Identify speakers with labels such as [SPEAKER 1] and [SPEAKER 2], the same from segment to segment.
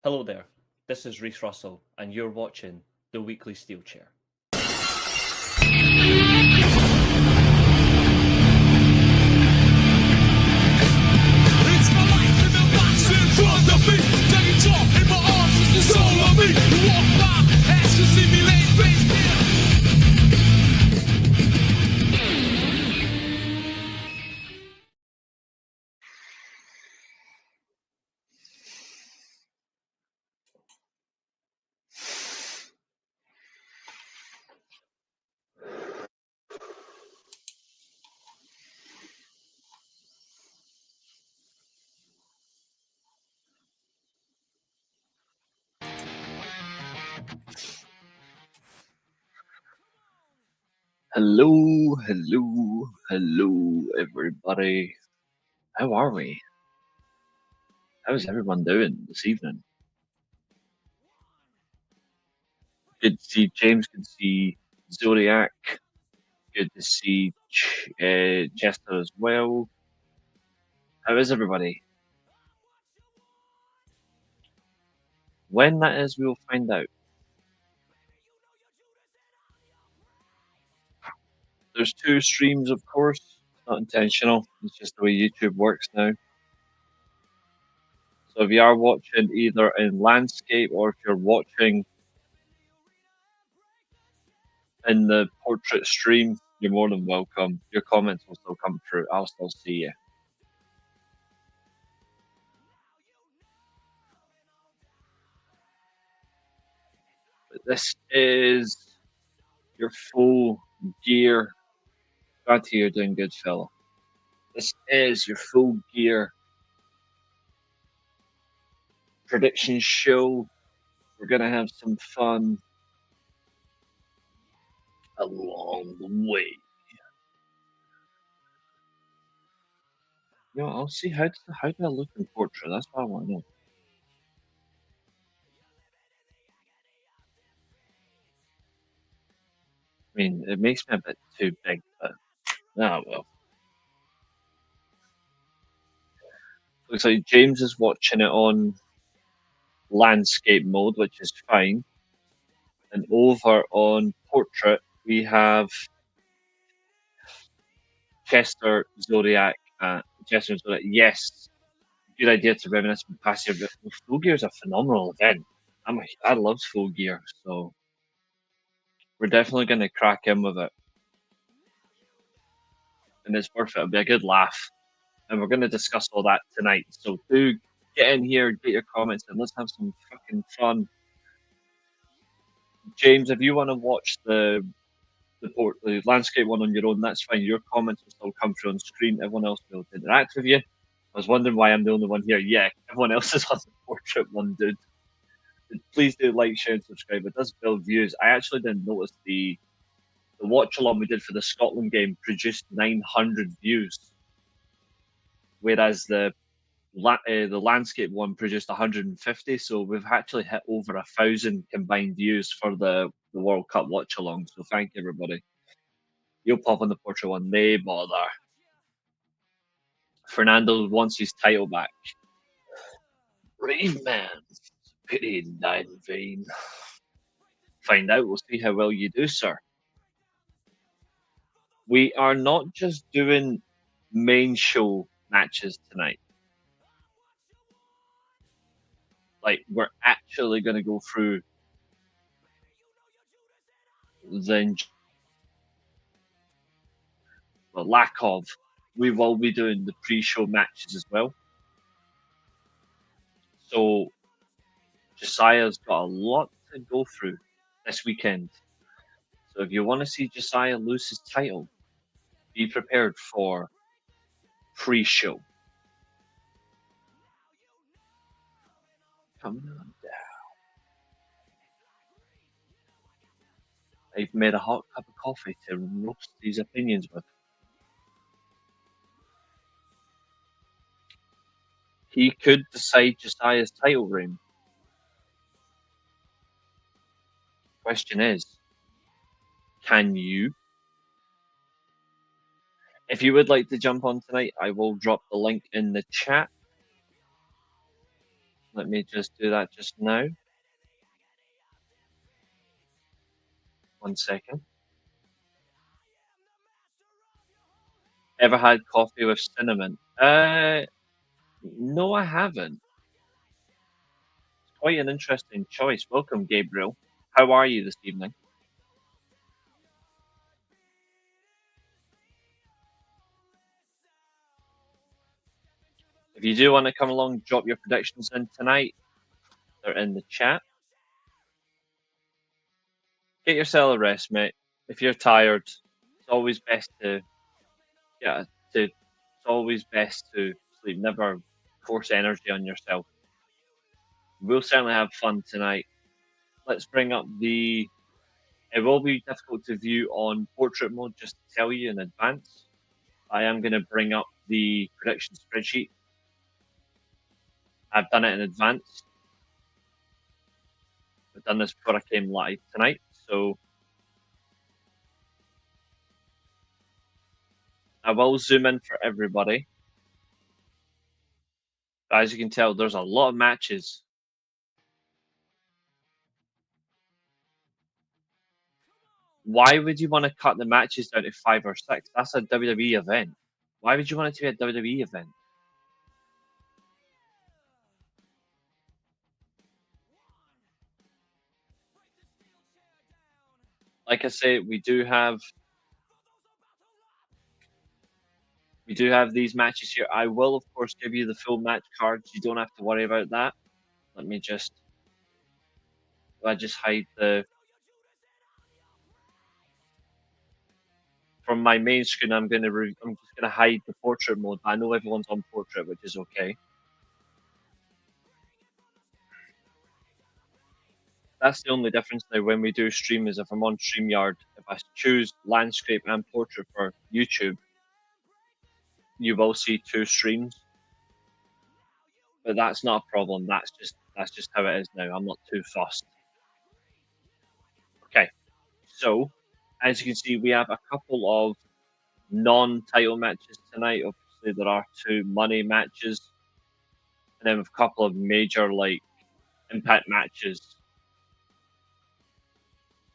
[SPEAKER 1] Hello there, this is Reece Russell, and you're watching the weekly Steelchair.
[SPEAKER 2] It's my life in the box in front of me. Take it off in my arms, it's the soul of me. You walk by, ask to see me laying face down.
[SPEAKER 3] Hello, everybody. How are we? How is everyone doing this evening? Good to see James, good to see Zodiac, good to see Chester as well. How is everybody? When that is, we'll find out. There's two streams, of course. It's not intentional. It's just the way YouTube works now. So if you are watching either in landscape or if you're watching in the portrait stream, you're more than welcome. Your comments will still come through. I'll still see you. But this is your full gear. Glad to hear you're doing good, fella. This is your full gear prediction show. We're gonna have some fun along the way. You know, I'll see how do I look in portrait. That's what I want to know. I mean, it makes me a bit too big, but well. Looks like James is watching it on landscape mode, which is fine. And over on portrait, we have Chester Zodiac. Chester Zodiac. Yes, good idea to reminisce from past year. But Full Gear is a phenomenal event. I love Full Gear, so we're definitely going to crack in with it, and it's worth it. It'll be a good laugh, and we're going to discuss all that tonight. So do get in here, get your comments, and let's have some fucking fun. James, if you want to watch the landscape one on your own, that's fine. Your comments will still come through on screen. Everyone else will be able to interact with you. I was wondering why I'm the only one here. Yeah, everyone else is on the portrait one, dude. Please do like, share, and subscribe. It does build views. I actually didn't notice the watch along we did for the Scotland game produced 900 views, whereas the landscape one produced 150. So we've actually hit over 1,000 combined views for the World Cup watch along. So thank you, everybody. You'll pop on the portrait one, they bother. Fernando wants his title back. Brave man, pity he died in vain. Find out. We'll see how well you do, sir. We are not just doing main show matches tonight. Like, we're actually going to go through the lack of. We will be doing the pre-show matches as well. So Josiah's got a lot to go through this weekend. So if you want to see Josiah lose his title, be prepared for pre-show. Coming on down. I've made a hot cup of coffee to roast these opinions with. He could decide Josiah's title reign. Question is, can you? If you would like to jump on tonight, I will drop the link in the chat. Let me just do that just now. 1 second. Ever had coffee with cinnamon? No, I haven't. It's quite an interesting choice. Welcome, Gabriel. How are you this evening? If you do want to come along, drop your predictions in tonight. They're in the chat. Get yourself a rest, mate. If you're tired, it's always best to it's always best to sleep. Never force energy on yourself. We'll certainly have fun tonight. Let's bring up the. It will be difficult to view on portrait mode, just to tell you in advance. I am going to bring up the prediction spreadsheet. I've done it in advance. I've done this before I came live tonight, so I will zoom in for everybody. As you can tell, there's a lot of matches. Why would you want to cut the matches down to 5 or 6? That's a WWE event. Why would you want it to be a WWE event? Like I say, we do have these matches here. I will, of course, give you the full match cards. You don't have to worry about that. Let me just. I just hide the. From my main screen, I'm just gonna hide the portrait mode. I know everyone's on portrait, which is okay. That's the only difference now when we do stream is if I'm on StreamYard, if I choose landscape and portrait for YouTube, you will see 2 streams. But that's not a problem. That's just how it is now. I'm not too fussed. Okay, so as you can see, we have a couple of non-title matches tonight. Obviously, there are 2 money matches, and then a couple of major like Impact matches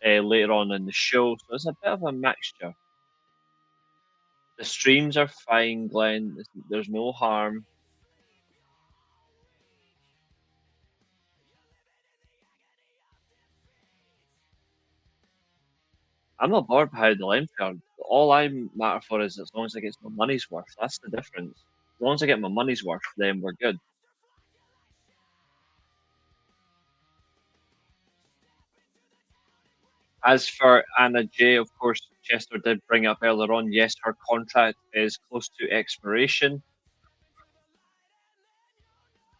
[SPEAKER 3] later on in the show. So it's a bit of a mixture. The streams are fine, Glenn. There's no harm. I'm not bothered by how the length are. All I matter for is as long as I get my money's worth. That's the difference. As long as I get my money's worth, then we're good. As for Anna J, of course, Chester did bring up earlier on, yes, her contract is close to expiration.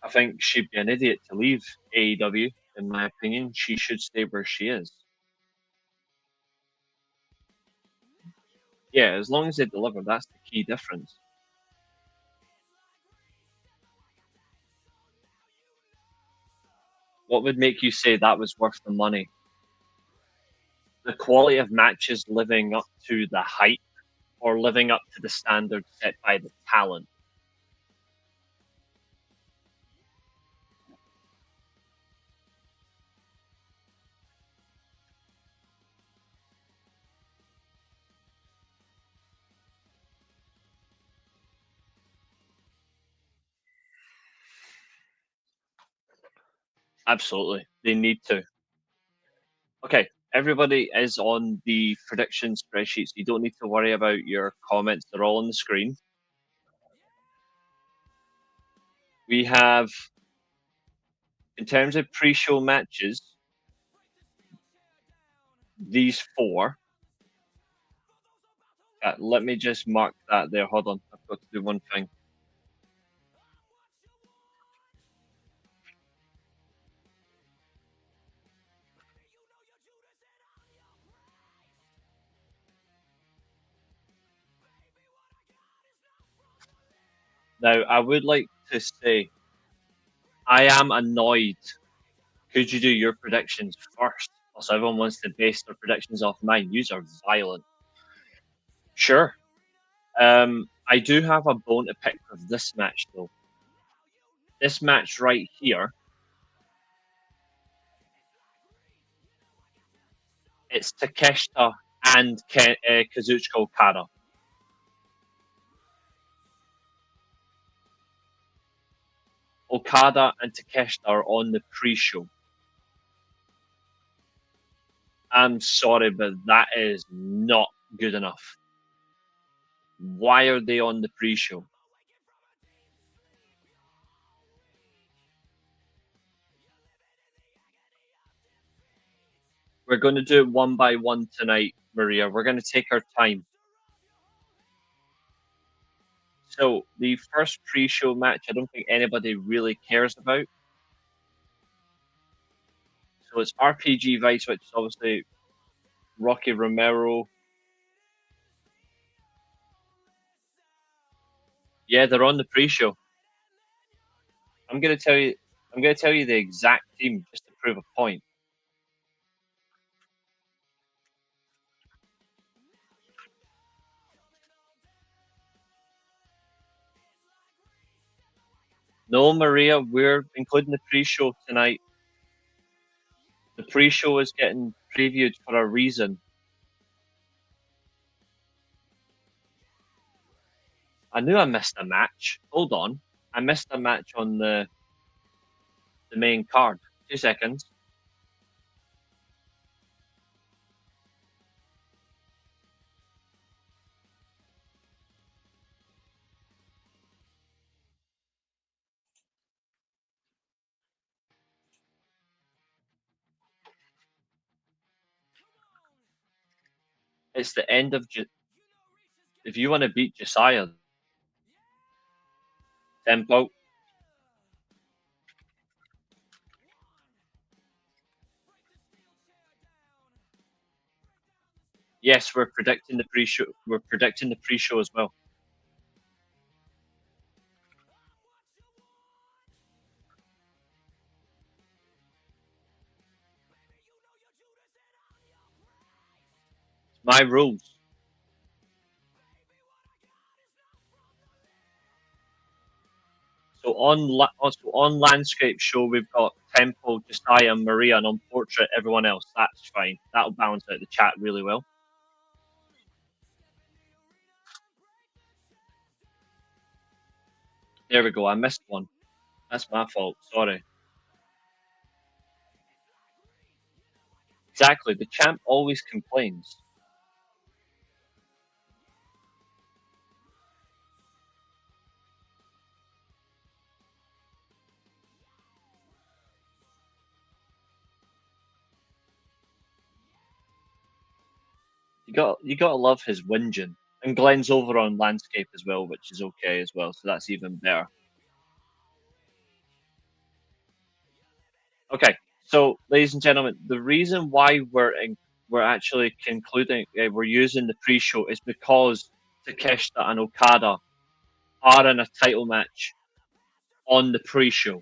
[SPEAKER 3] I think she'd be an idiot to leave AEW, in my opinion. She should stay where she is. Yeah, as long as they deliver, that's the key difference. What would make you say that was worth the money? The quality of matches living up to the hype or living up to the standards set by the talent. Absolutely. They need to. Okay, everybody is on the prediction spreadsheet, so you don't need to worry about your comments. They're all on the screen. We have, in terms of pre-show matches, these 4. Let me just mark that there. Hold on. I've got to do one thing. Now, I would like to say, I am annoyed. Could you do your predictions first? Also, everyone wants to base their predictions off mine. Yous are violent. Sure. I do have a bone to pick with this match, though. This match right here It's Takeshita and Kazuchika Okada. Okada and Takeshita are on the pre-show. I'm sorry, but that is not good enough. Why are they on the pre-show? We're going to do it one by one tonight, Maria. We're going to take our time. So the first pre-show match, I don't think anybody really cares about. So it's RPG Vice, which is obviously Rocky Romero. Yeah, they're on the pre-show. I'm going to tell you. I'm going to tell you the exact team just to prove a point. No, Maria, we're including the pre-show tonight. The pre-show is getting previewed for a reason. I knew I missed a match. Hold on. I missed a match on the main card. 2 seconds. It's the end of. If you want to beat Josiah, Tempo. Yes, we're predicting the pre-show. We're predicting the pre-show as well. My rules. So on Landscape Show, we've got Tempo, Josiah, Maria, and on Portrait, everyone else. That's fine. That'll balance out the chat really well. There we go. I missed one. That's my fault. Sorry. Exactly. The champ always complains. You gotta love his whinging. And Glenn's over on Landscape as well, which is okay as well. So that's even better. Okay, so ladies and gentlemen, the reason why we're actually concluding we're using the pre-show is because Takeshita and Okada are in a title match on the pre-show.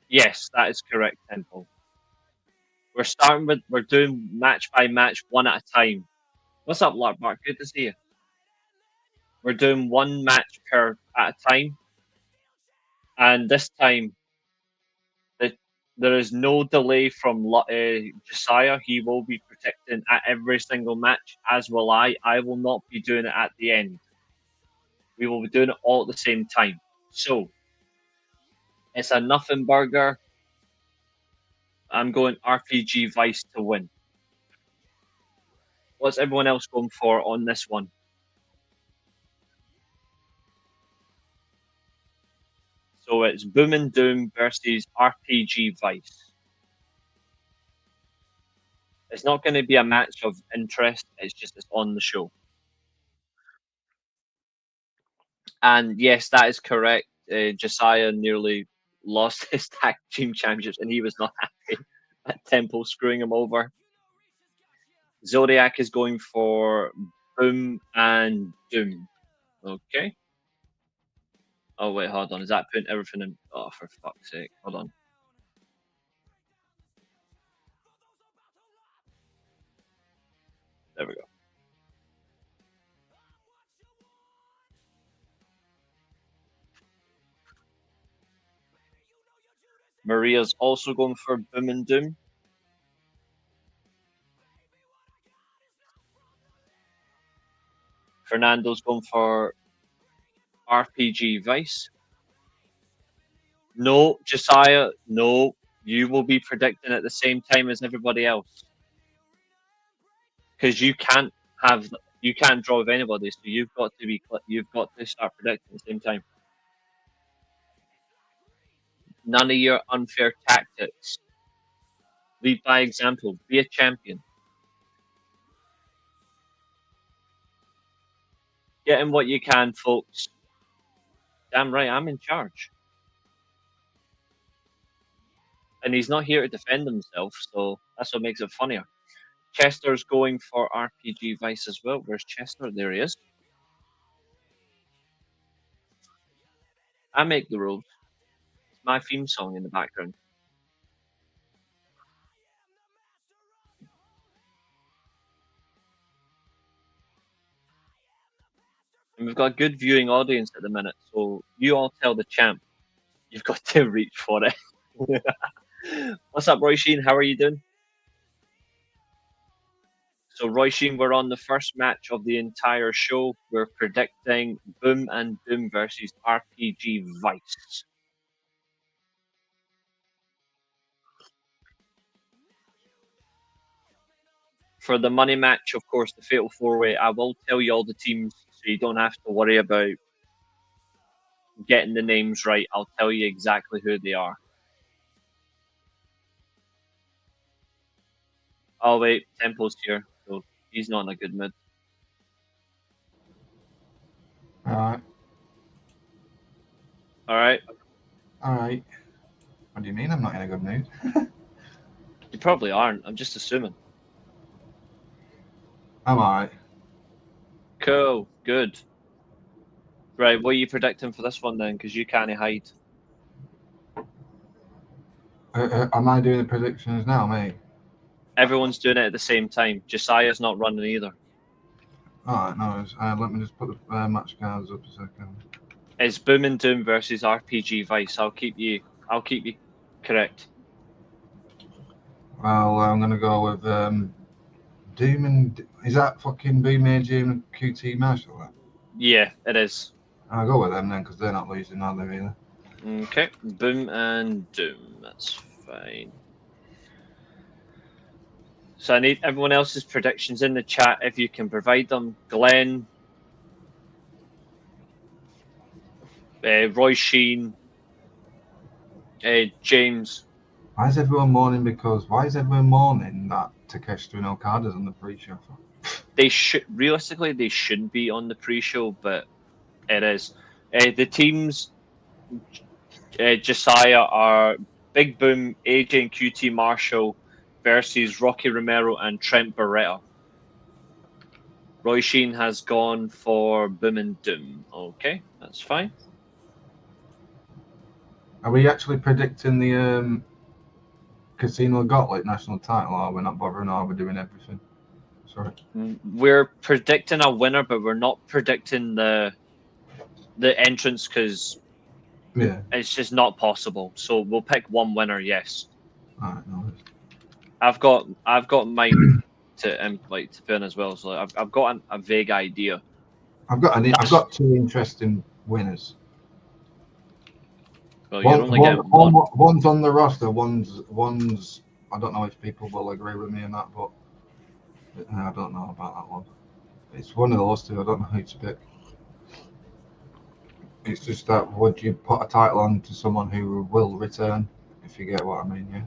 [SPEAKER 3] Yes, that is correct, Temple. We're doing match by match, one at a time. What's up, Lark Mark? Good to see you. We're doing one match per at a time, and this time there is no delay from Josiah. He will be protecting at every single match, as will I. I will not be doing it at the end. We will be doing it all at the same time. So it's a nothing burger. I'm going RPG Vice to win. What's everyone else going for on this one? So it's Boom and Doom versus RPG Vice. It's not going to be a match of interest. It's on the show. And yes, that is correct. Josiah nearly lost his tag team championships, and he was not happy at Temple screwing him over. Zodiac is going for Boom and Doom. Okay. Oh wait, hold on. Is that putting everything in? Oh, for fuck's sake! Hold on. There we go. Maria's also going for Boom and Doom. Fernando's going for RPG Vice. No, Josiah, no. You will be predicting at the same time as everybody else. Because you can't draw with anybody, so you've got to start predicting at the same time. None of your unfair tactics. Lead by example. Be a champion. Get in what you can, folks. Damn right, I'm in charge. And he's not here to defend himself, so that's what makes it funnier. Chester's going for RPG Vice as well. Where's Chester? There he is. I make the rules. It's my theme song in the background. And we've got a good viewing audience at the minute, so you all tell the champ you've got to reach for it. What's up, Roy Sheen? How are you doing? So, Roy Sheen, we're on the first match of the entire show. We're predicting Boom and Doom versus RPG Vice. For the money match, of course, the Fatal 4-Way, I will tell you all the teams so you don't have to worry about getting the names right. I'll tell you exactly who they are. Oh, wait, Temple's here, so he's not in a good mood.
[SPEAKER 4] Alright.
[SPEAKER 3] Alright.
[SPEAKER 4] Alright. What do you mean I'm not in a good mood?
[SPEAKER 3] You probably aren't. I'm just assuming.
[SPEAKER 4] I'm alright.
[SPEAKER 3] Cool. Good. Right, what are you predicting for this one then? Because you can't hide.
[SPEAKER 4] Am I doing the predictions now, mate?
[SPEAKER 3] Everyone's doing it at the same time. Josiah's not running either.
[SPEAKER 4] Alright, no, let me just put the match cards up a second.
[SPEAKER 3] It's Boom and Doom versus RPG Vice. I'll keep you correct.
[SPEAKER 4] Well, I'm gonna go with Doom and is that fucking Boom AJ and QT Marshall? Then?
[SPEAKER 3] Yeah, it is.
[SPEAKER 4] I'll go with them then because they're not losing, are they either?
[SPEAKER 3] Okay, Boom and Doom. That's fine. So I need everyone else's predictions in the chat if you can provide them. Glenn, Roy Sheen, James.
[SPEAKER 4] Why is everyone mourning that Takeshita and Okada's on the pre-show?
[SPEAKER 3] They shouldn't be on the pre-show, but it is. The teams, Josiah, are Big Boom, AJ and QT Marshall versus Rocky Romero and Trent Beretta. Roy Sheen has gone for Boom and Doom. Okay, that's fine.
[SPEAKER 4] Are we actually predicting the Casino Gauntlet national title, or we're not bothering, or we're doing everything? Sorry.
[SPEAKER 3] We're predicting a winner, but we're not predicting the entrance because it's just not possible. So we'll pick one winner. Yes.
[SPEAKER 4] All right, no.
[SPEAKER 3] I've got mine to put in as well. So I've got a vague idea.
[SPEAKER 4] I've got two interesting winners.
[SPEAKER 3] Well, you're only getting one.
[SPEAKER 4] One's on the roster. One's. I don't know if people will agree with me on that, but I don't know about that one. It's one of those two. I don't know who to pick. It's just that would you put a title on to someone who will return, if you get what I mean, yeah?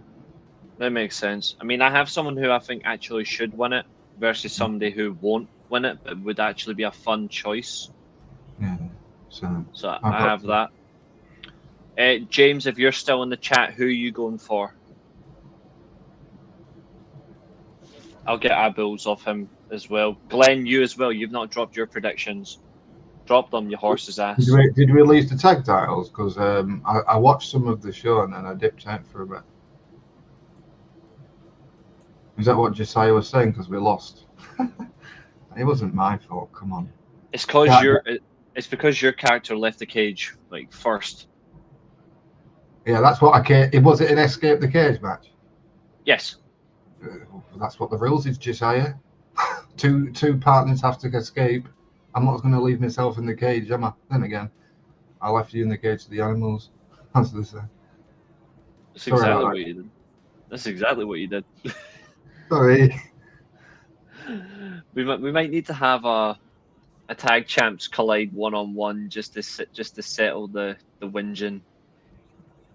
[SPEAKER 3] That makes sense. I mean, I have someone who I think actually should win it versus somebody who won't win it, but would actually be a fun choice.
[SPEAKER 4] Yeah.
[SPEAKER 3] So I have that. James, if you're still in the chat, who are you going for? I'll get eyeballs off him as well. Glenn, you as well. You've not dropped your predictions. Drop them, your horse's ass.
[SPEAKER 4] Did we release the tag titles? Because I watched some of the show and then I dipped out for a bit. Is that what Josiah was saying? Because we lost. It wasn't my fault. Come on.
[SPEAKER 3] It's because it's because your character left the cage first.
[SPEAKER 4] Yeah, that's what was it an escape the cage match?
[SPEAKER 3] Yes.
[SPEAKER 4] That's what the rules is, Josiah. Two partners have to escape. I'm not going to leave myself in the cage, am I? Then again, I left you in the cage to the animals. As they say.
[SPEAKER 3] That's
[SPEAKER 4] Sorry
[SPEAKER 3] exactly
[SPEAKER 4] about
[SPEAKER 3] what you did. That's exactly what you did.
[SPEAKER 4] Sorry.
[SPEAKER 3] We might need to have a tag champs collide 1-on-1 just to settle the whinging.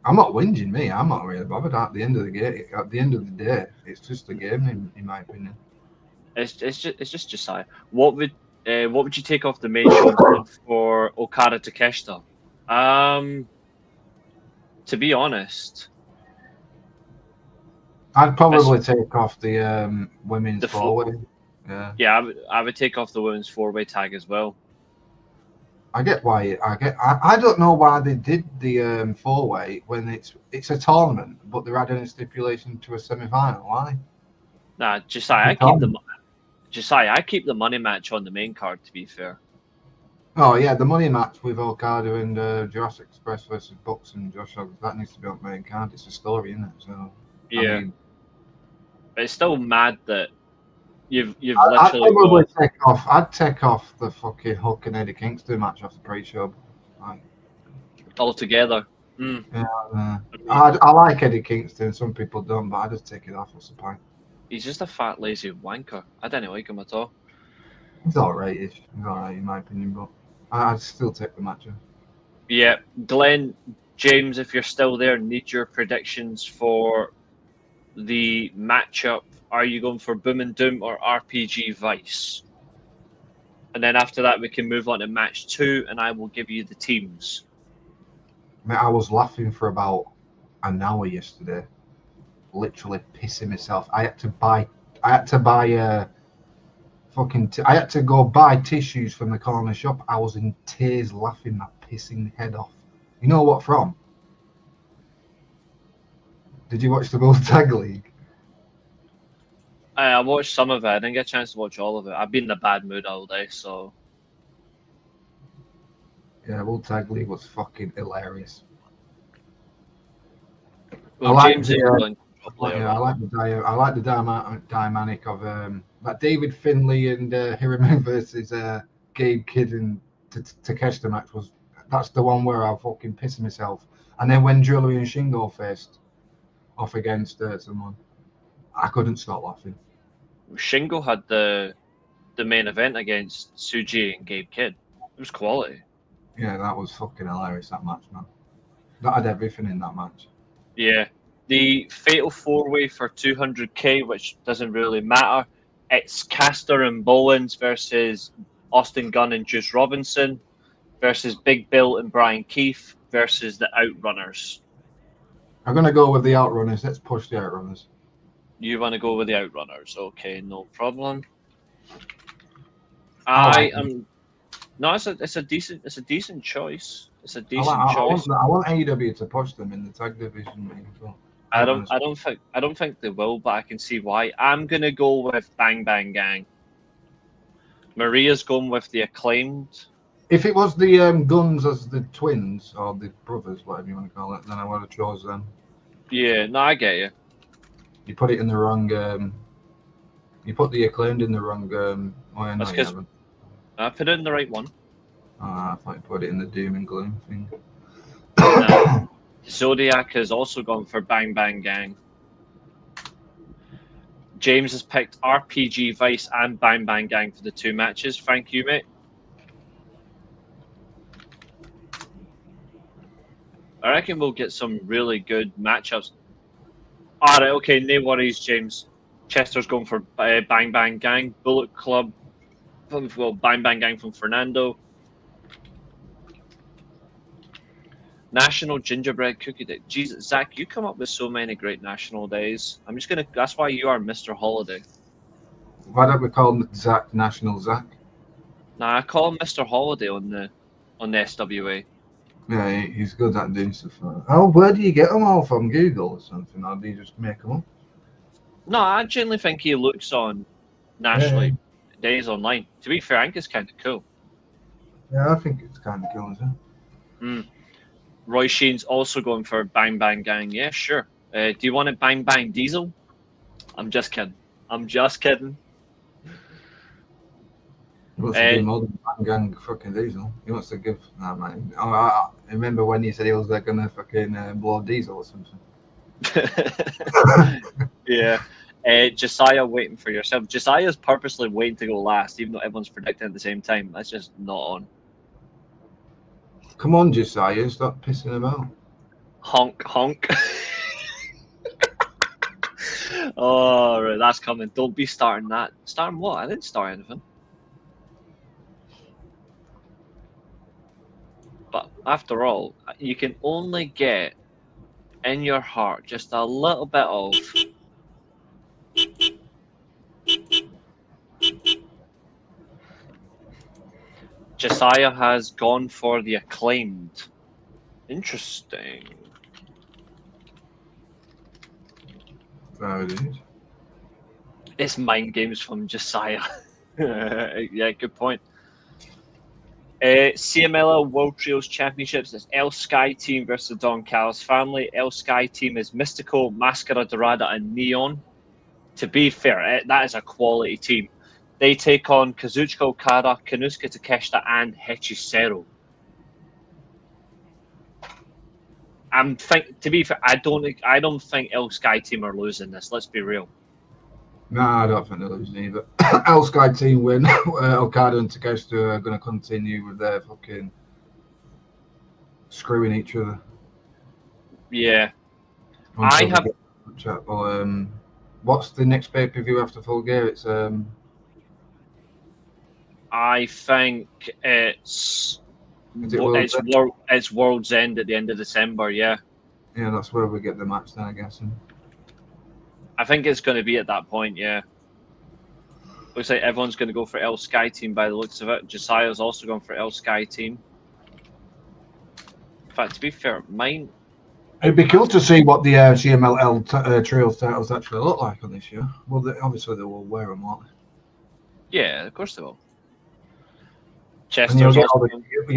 [SPEAKER 4] I'm not whinging, me. I'm not really bothered. At the end of the game, at the end of the day, it's just a game, in my opinion.
[SPEAKER 3] It's just Josiah. What would you take off the main show instead for Okada Takeshita? To be honest,
[SPEAKER 4] I'd probably take off the women's
[SPEAKER 3] The
[SPEAKER 4] four-way. Yeah,
[SPEAKER 3] I would take off the women's 4-way tag as well.
[SPEAKER 4] I get why. I don't know why they did the four-way when it's a tournament, but they're adding a stipulation to a semi-final. Why?
[SPEAKER 3] Nah, Josiah, I keep the money match on the main card. To be fair.
[SPEAKER 4] Oh yeah, the money match with Okada and Jurassic Express versus Bucks and Josh Hobbs, that needs to be on the main card. It's a story, isn't it? So
[SPEAKER 3] Yeah,
[SPEAKER 4] I mean,
[SPEAKER 3] but it's still mad that you've
[SPEAKER 4] I'd
[SPEAKER 3] literally
[SPEAKER 4] probably
[SPEAKER 3] got
[SPEAKER 4] take off. I'd take off the fucking Hook and Eddie Kingston match off the pre-show. Like,
[SPEAKER 3] altogether.
[SPEAKER 4] yeah, I like Eddie Kingston. Some people don't, but I just take it off. What's the point?
[SPEAKER 3] He's just a fat, lazy wanker. I don't like him at all.
[SPEAKER 4] He's alright-ish. He's alright in my opinion, but I'd still take the match off.
[SPEAKER 3] Yeah, Glenn, James, if you're still there, need your predictions for the matchup. Are you going for Boom and Doom or RPG Vice? And then after that, we can move on to match 2, and I will give you the teams.
[SPEAKER 4] Mate, I was laughing for about an hour yesterday, literally pissing myself. I had to buy I had to go buy tissues from the corner shop. I was in tears laughing my pissing head off. You know what from? Did you watch the World Tag League?
[SPEAKER 3] I watched some of it. I didn't get a chance to watch all of it. I've been in a bad mood all day, so...
[SPEAKER 4] Yeah, World Tag League was fucking hilarious.
[SPEAKER 3] Well, James is going
[SPEAKER 4] I like the dynamic of that David Finlay and Hiromu versus Gabe Kidd and Takeshita match was. That's the one where I fucking pissed myself. And then when Driller and Shingo faced off against someone, I couldn't stop laughing.
[SPEAKER 3] Shingo had the main event against Tsuji and Gabe Kidd. It was quality.
[SPEAKER 4] Yeah, that was fucking hilarious, that match, man. That had everything in that match.
[SPEAKER 3] Yeah. The Fatal 4-way for 200k, which doesn't really matter. It's Caster and Bowens versus Austin Gunn and Juice Robinson versus Big Bill and Brian Keefe versus the Outrunners.
[SPEAKER 4] I'm going to go with the Outrunners. Let's push the Outrunners.
[SPEAKER 3] You want to go with the Outrunners? Okay, no problem. No, it's a decent choice. It's a decent choice.
[SPEAKER 4] I want AEW to push them in the tag division. So.
[SPEAKER 3] I don't think they will, but I can see why. I'm gonna go with Bang Bang Gang. Maria's going with the Acclaimed.
[SPEAKER 4] If it was the Guns as the twins or the brothers, whatever you want to call it, then I would have chose them.
[SPEAKER 3] Yeah, no, I get you.
[SPEAKER 4] You put it in the wrong. You put the Acclaimed in the wrong.
[SPEAKER 3] That's because I put it in the right one.
[SPEAKER 4] I thought you put it in the Doom and Gloom thing.
[SPEAKER 3] Zodiac has also gone for Bang Bang Gang. James has picked RPG Vice and Bang Bang Gang for the 2 matches. Thank you, mate. I reckon we'll get some really good matchups. Alright, okay, no worries, James. Chester's going for Bang Bang Gang. Bullet Club. Well, Bang Bang Gang from Fernando. National Gingerbread Cookie Day. Jesus, Zach, you come up with so many great national days. I'm just gonna. That's why you are Mr. Holiday.
[SPEAKER 4] Why don't we call Zach National Zach?
[SPEAKER 3] Nah, I call him Mr. Holiday on the SWA.
[SPEAKER 4] Yeah, he's good at doing stuff. Oh, where do you get them all from? Google or something? Or do you just make them up?
[SPEAKER 3] No, I genuinely think he looks on nationally days online. To be fair, I think it's kind of cool.
[SPEAKER 4] Yeah, I think it's kind of cool as well.
[SPEAKER 3] Roy Sheen's also going for Bang Bang Gang. Yeah, sure. Do you want it Bang Bang Diesel? I'm just kidding. I'm just kidding.
[SPEAKER 4] He wants to do more than Bang Gang fucking Diesel. He wants to give. Nah, man. I remember when he said he was gonna fucking blow Diesel or something.
[SPEAKER 3] Yeah. Josiah waiting for yourself. Josiah's purposely waiting to go last, even though everyone's predicting at the same time. That's just not on.
[SPEAKER 4] Come on, Josiah, stop pissing about.
[SPEAKER 3] Honk, honk. Oh, right, that's coming. Don't be starting that. Starting what? I didn't start anything. But after all, you can only get in your heart just a little bit of. Josiah has gone for the acclaimed. Interesting.
[SPEAKER 4] There it is.
[SPEAKER 3] It's mind games from Josiah. Yeah, good point. CMLL World Trios Championships is El Sky Team versus the Don Callis family. El Sky Team is Mystico, Mascara Dorada, and Neon. To be fair, that is a quality team. They take on Kazuchika Okada, Kanusuke Takeshita, and Hechicero. To be fair, I don't think El Sky Team are losing this. Let's be real.
[SPEAKER 4] No, I don't think they're losing either. El Sky Team win. Okada and Takeshita are going to continue with their fucking screwing each other.
[SPEAKER 3] Yeah. I have.
[SPEAKER 4] What's the next pay-per-view after Full Gear? It's
[SPEAKER 3] I think it's World's End at the end of December. Yeah.
[SPEAKER 4] Yeah, that's where we get the match then, I guess.
[SPEAKER 3] I think it's going to be at that point. Yeah. Looks like everyone's going to go for El Sky Team by the looks of it. Josiah's also going for El Sky Team. In fact, to be fair, mine.
[SPEAKER 4] It'd be cool to see what the CMLL Trios titles actually look like on this year. Well, obviously they will wear them, won't they?
[SPEAKER 3] Yeah, of course they will.
[SPEAKER 4] And you'll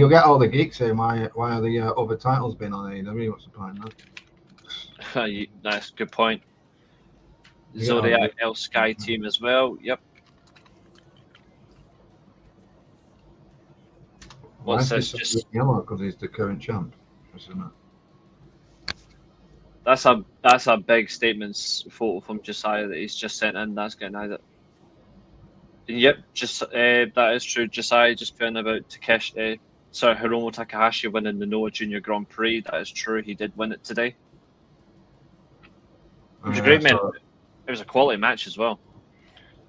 [SPEAKER 4] get all the geeks saying why are the other titles been on AEW? What's the point of
[SPEAKER 3] that? That's a good point. Zodiac El Sky Team as well. Yep. What's this? Just
[SPEAKER 4] yellow because he's the current champ, isn't it?
[SPEAKER 3] That's a big statement photo from Josiah that he's just sent in. That's getting either. Yep, that is true. Josiah just putting about Hiromu Takahashi winning the Noah Junior Grand Prix. That is true. He did win it today. It was a great match. It was a quality match as well.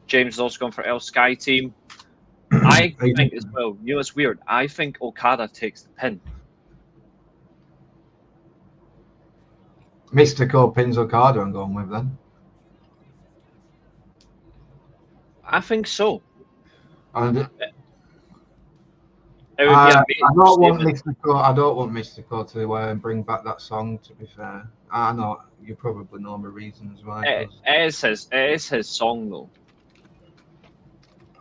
[SPEAKER 3] James has also gone for El Sky Team. I think as well. You know, it's weird. I think Okada takes the pin.
[SPEAKER 4] Mystico pins Okada, I'm going with then.
[SPEAKER 3] I think so.
[SPEAKER 4] And
[SPEAKER 3] it would be
[SPEAKER 4] I don't want
[SPEAKER 3] Mystico
[SPEAKER 4] to bring back that song. To be fair, I know you probably know my reasons why.
[SPEAKER 3] It is his song though.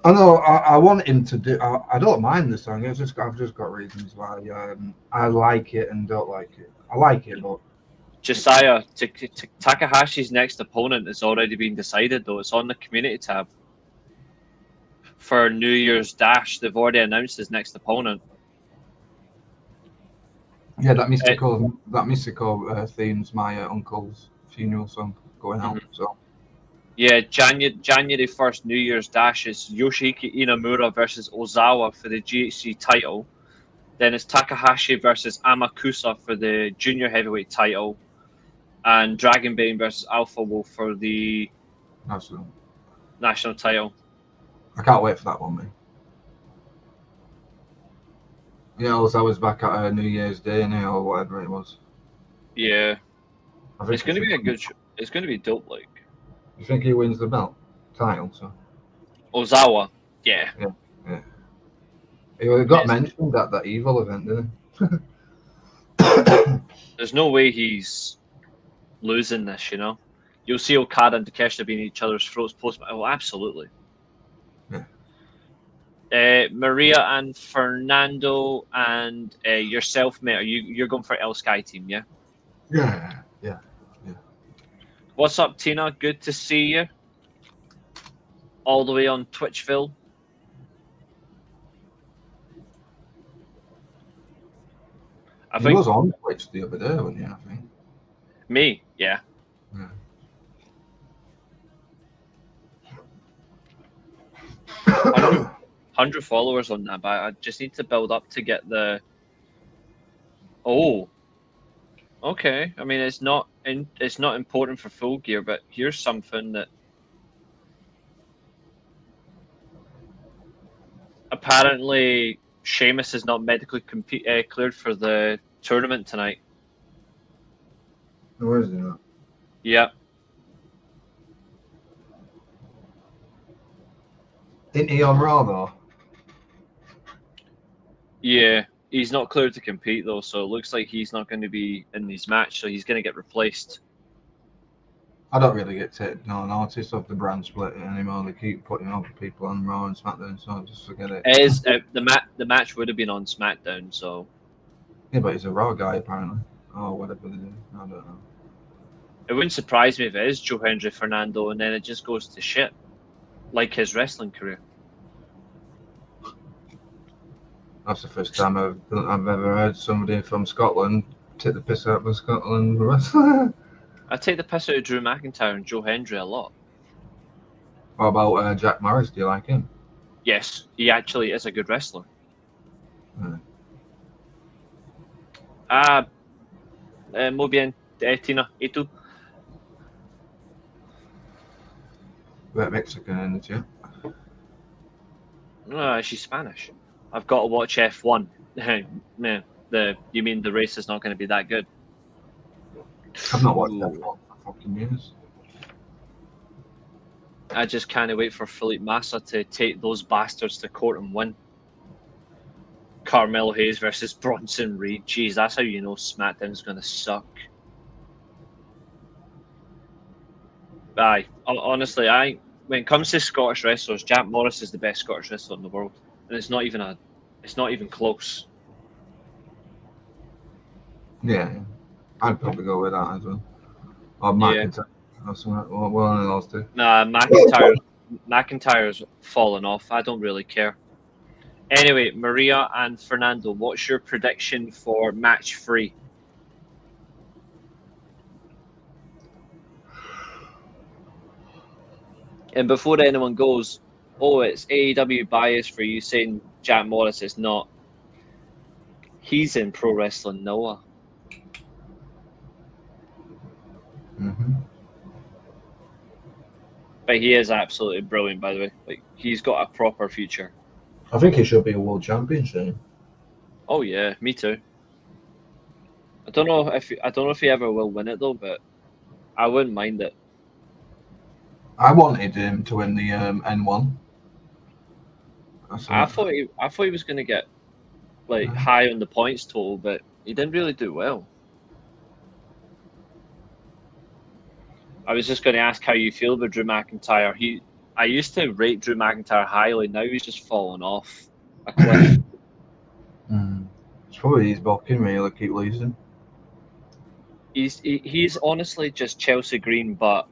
[SPEAKER 4] I know. I want him to do. I don't mind the song. I've just got reasons why I like it and don't like it. I like it, but
[SPEAKER 3] Josiah Takahashi's next opponent has already been decided though. It's on the community tab. For New Year's Dash, they've already announced his next opponent.
[SPEAKER 4] Yeah, that Mystico theme's my uncle's funeral song going out. So
[SPEAKER 3] yeah, January 1st, New Year's Dash is Yoshihiko Inamura versus Ozawa for the GHC title. Then it's Takahashi versus Amakusa for the junior heavyweight title, and Dragonbane versus Alpha Wolf for the national title.
[SPEAKER 4] I can't wait for that one, man. Yeah, I was back at New Year's Day now, or whatever it was.
[SPEAKER 3] Yeah, it's going to be a good show. It's going to be dope. Like,
[SPEAKER 4] you think he wins the belt title? So
[SPEAKER 3] Ozawa, yeah.
[SPEAKER 4] He got mentioned at that Evil event, didn't
[SPEAKER 3] he? There's no way he's losing this. You know, you'll see Okada and Takeshita being each other's throats post. Oh, absolutely. Maria and Fernando and yourself, mate. You're going for El Sky team, yeah?
[SPEAKER 4] Yeah.
[SPEAKER 3] What's up, Tina? Good to see you. All the way on Twitchville. I
[SPEAKER 4] He
[SPEAKER 3] think
[SPEAKER 4] was on Twitch the other day, wasn't he? I think.
[SPEAKER 3] me, yeah.
[SPEAKER 4] Yeah.
[SPEAKER 3] 100 followers on that, but I just need to build up to get the. Oh, okay. I mean, it's not important for Full Gear, but here's something that apparently Sheamus is not medically cleared for the tournament tonight.
[SPEAKER 4] Where is he not?
[SPEAKER 3] Yeah,
[SPEAKER 4] Isn't he on Raw though?
[SPEAKER 3] yeah. He's not cleared to compete though, so it looks like he's not going to be in this match. So he's going to get replaced.
[SPEAKER 4] I don't really get no notice of the brand split anymore. They keep putting other people on Raw and SmackDown, so I just forget it.
[SPEAKER 3] It is the match would have been on SmackDown, so
[SPEAKER 4] Yeah, but he's a Raw guy apparently. Oh, whatever they do. I don't know.
[SPEAKER 3] it wouldn't surprise me if it is Joe Hendry Fernando, and then it just goes to shit, like his wrestling career.
[SPEAKER 4] That's the first time I've ever heard somebody from Scotland take the piss out of a Scotland wrestler.
[SPEAKER 3] I take the piss out of Drew McIntyre and Joe Hendry a lot.
[SPEAKER 4] What about Jack Morris? Do you like him?
[SPEAKER 3] Yes, he actually is a good wrestler. Muy bien, Tina. ¿Y tú?
[SPEAKER 4] Bit Mexican in the chat.
[SPEAKER 3] She's Spanish. I've got to watch F1. Man, you mean the race is not going to be that good?
[SPEAKER 4] I've not watched that for fucking years.
[SPEAKER 3] I just can't wait for Felipe Massa to take those bastards to court and win. Carmelo Hayes versus Bronson Reed. Jeez, that's how you know SmackDown's going to suck. Honestly, when it comes to Scottish wrestlers, Jack Morris is the best Scottish wrestler in the world, and it's not even close.
[SPEAKER 4] Yeah, I'd probably go with that as well. Or McIntyre or something. One of those two.
[SPEAKER 3] Nah, McIntyre's fallen off. I don't really care. Anyway, Maria and Fernando, what's your prediction for match 3? And before anyone goes, oh, it's AEW bias for you saying Jack Morris is not. He's in Pro Wrestling Noah.
[SPEAKER 4] Mm-hmm.
[SPEAKER 3] But he is absolutely brilliant, by the way. Like, he's got a proper future.
[SPEAKER 4] I think he should be a world champion soon.
[SPEAKER 3] Oh yeah, me too. I don't know if he ever will win it though, but I wouldn't mind it.
[SPEAKER 4] I wanted him to win the N1.
[SPEAKER 3] I thought he was going to get like high on the points total, but he didn't really do well. I was just going to ask how you feel about Drew McIntyre. I used to rate Drew McIntyre highly. Now he's just fallen off a cliff.
[SPEAKER 4] It's probably his booking, really. Keep losing.
[SPEAKER 3] He's honestly just Chelsea Green, but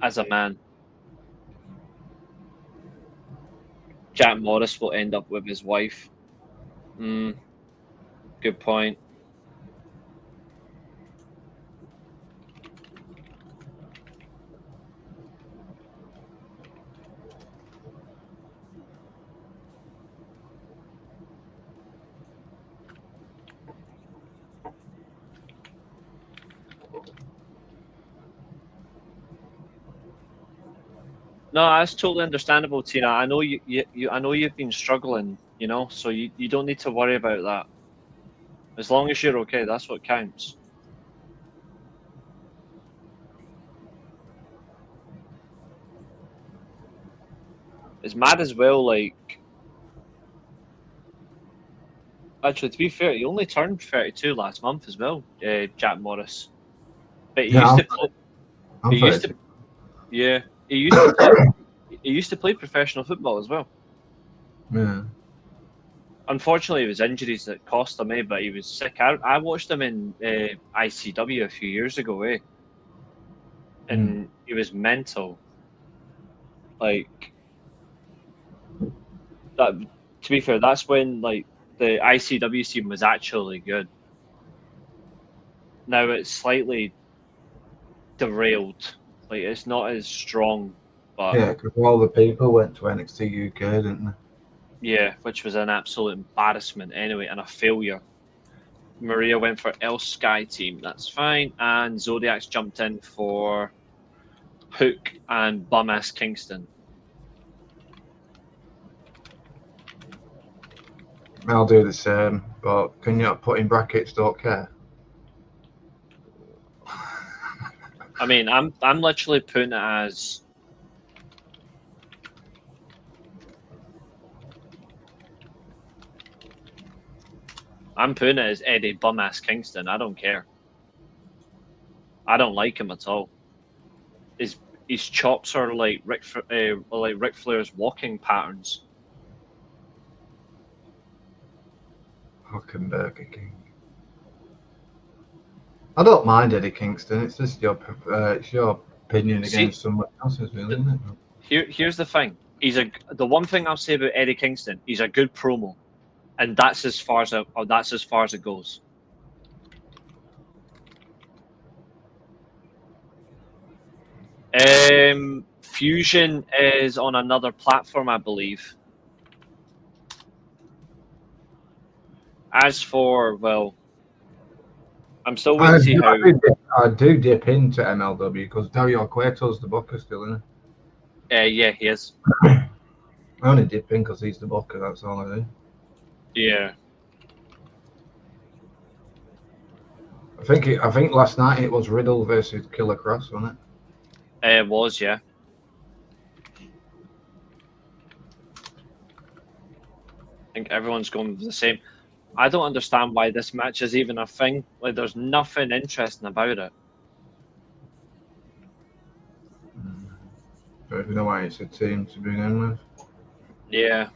[SPEAKER 3] as a man. Jack Morris will end up with his wife. Good point. No, that's totally understandable, Tina. I know I know you've been struggling, so you don't need to worry about that. As long as you're okay, that's what counts. It's mad as well, like... Actually, to be fair, he only turned 32 last month as well, Jack Morris. But he used to play professional football as well.
[SPEAKER 4] Yeah.
[SPEAKER 3] Unfortunately, it was injuries that cost him, but he was sick. I watched him in ICW a few years ago, and he was mental. Like that. To be fair, that's when like the ICW scene was actually good. Now it's slightly derailed. Like it's not as strong, but
[SPEAKER 4] Yeah, because all the people went to NXT UK, didn't they?
[SPEAKER 3] yeah, which was an absolute embarrassment anyway, and a failure. Maria went for El Sky Team, that's fine, and Zodiac's jumped in for Hook and Bum-Ass Kingston.
[SPEAKER 4] I'll do the same, but can you not put in brackets don't care?
[SPEAKER 3] I mean, I'm literally putting it as Eddie Bum-Ass Kingston. I don't care. I don't like him at all. His chops are like Ric Flair's walking patterns.
[SPEAKER 4] Fucking Burger King. I don't mind Eddie Kingston. It's just it's your opinion
[SPEAKER 3] See,
[SPEAKER 4] against someone else's, really, isn't it?
[SPEAKER 3] Here's the thing. The one thing I'll say about Eddie Kingston. He's a good promo, and that's as far as it goes. Fusion is on another platform, I believe. As for, well, I'm still waiting to see how.
[SPEAKER 4] I do dip into MLW because Dario Cueto's the booker still, isn't
[SPEAKER 3] Yeah, he is.
[SPEAKER 4] I only dip in because he's the booker, that's all I do.
[SPEAKER 3] Yeah.
[SPEAKER 4] I think last night it was Riddle versus Killer Cross, wasn't it?
[SPEAKER 3] It was, yeah. I think everyone's going with the same. I don't understand why this match is even a thing. Like, there's nothing interesting about it.
[SPEAKER 4] But you know why it's a team to begin with.
[SPEAKER 3] Yeah.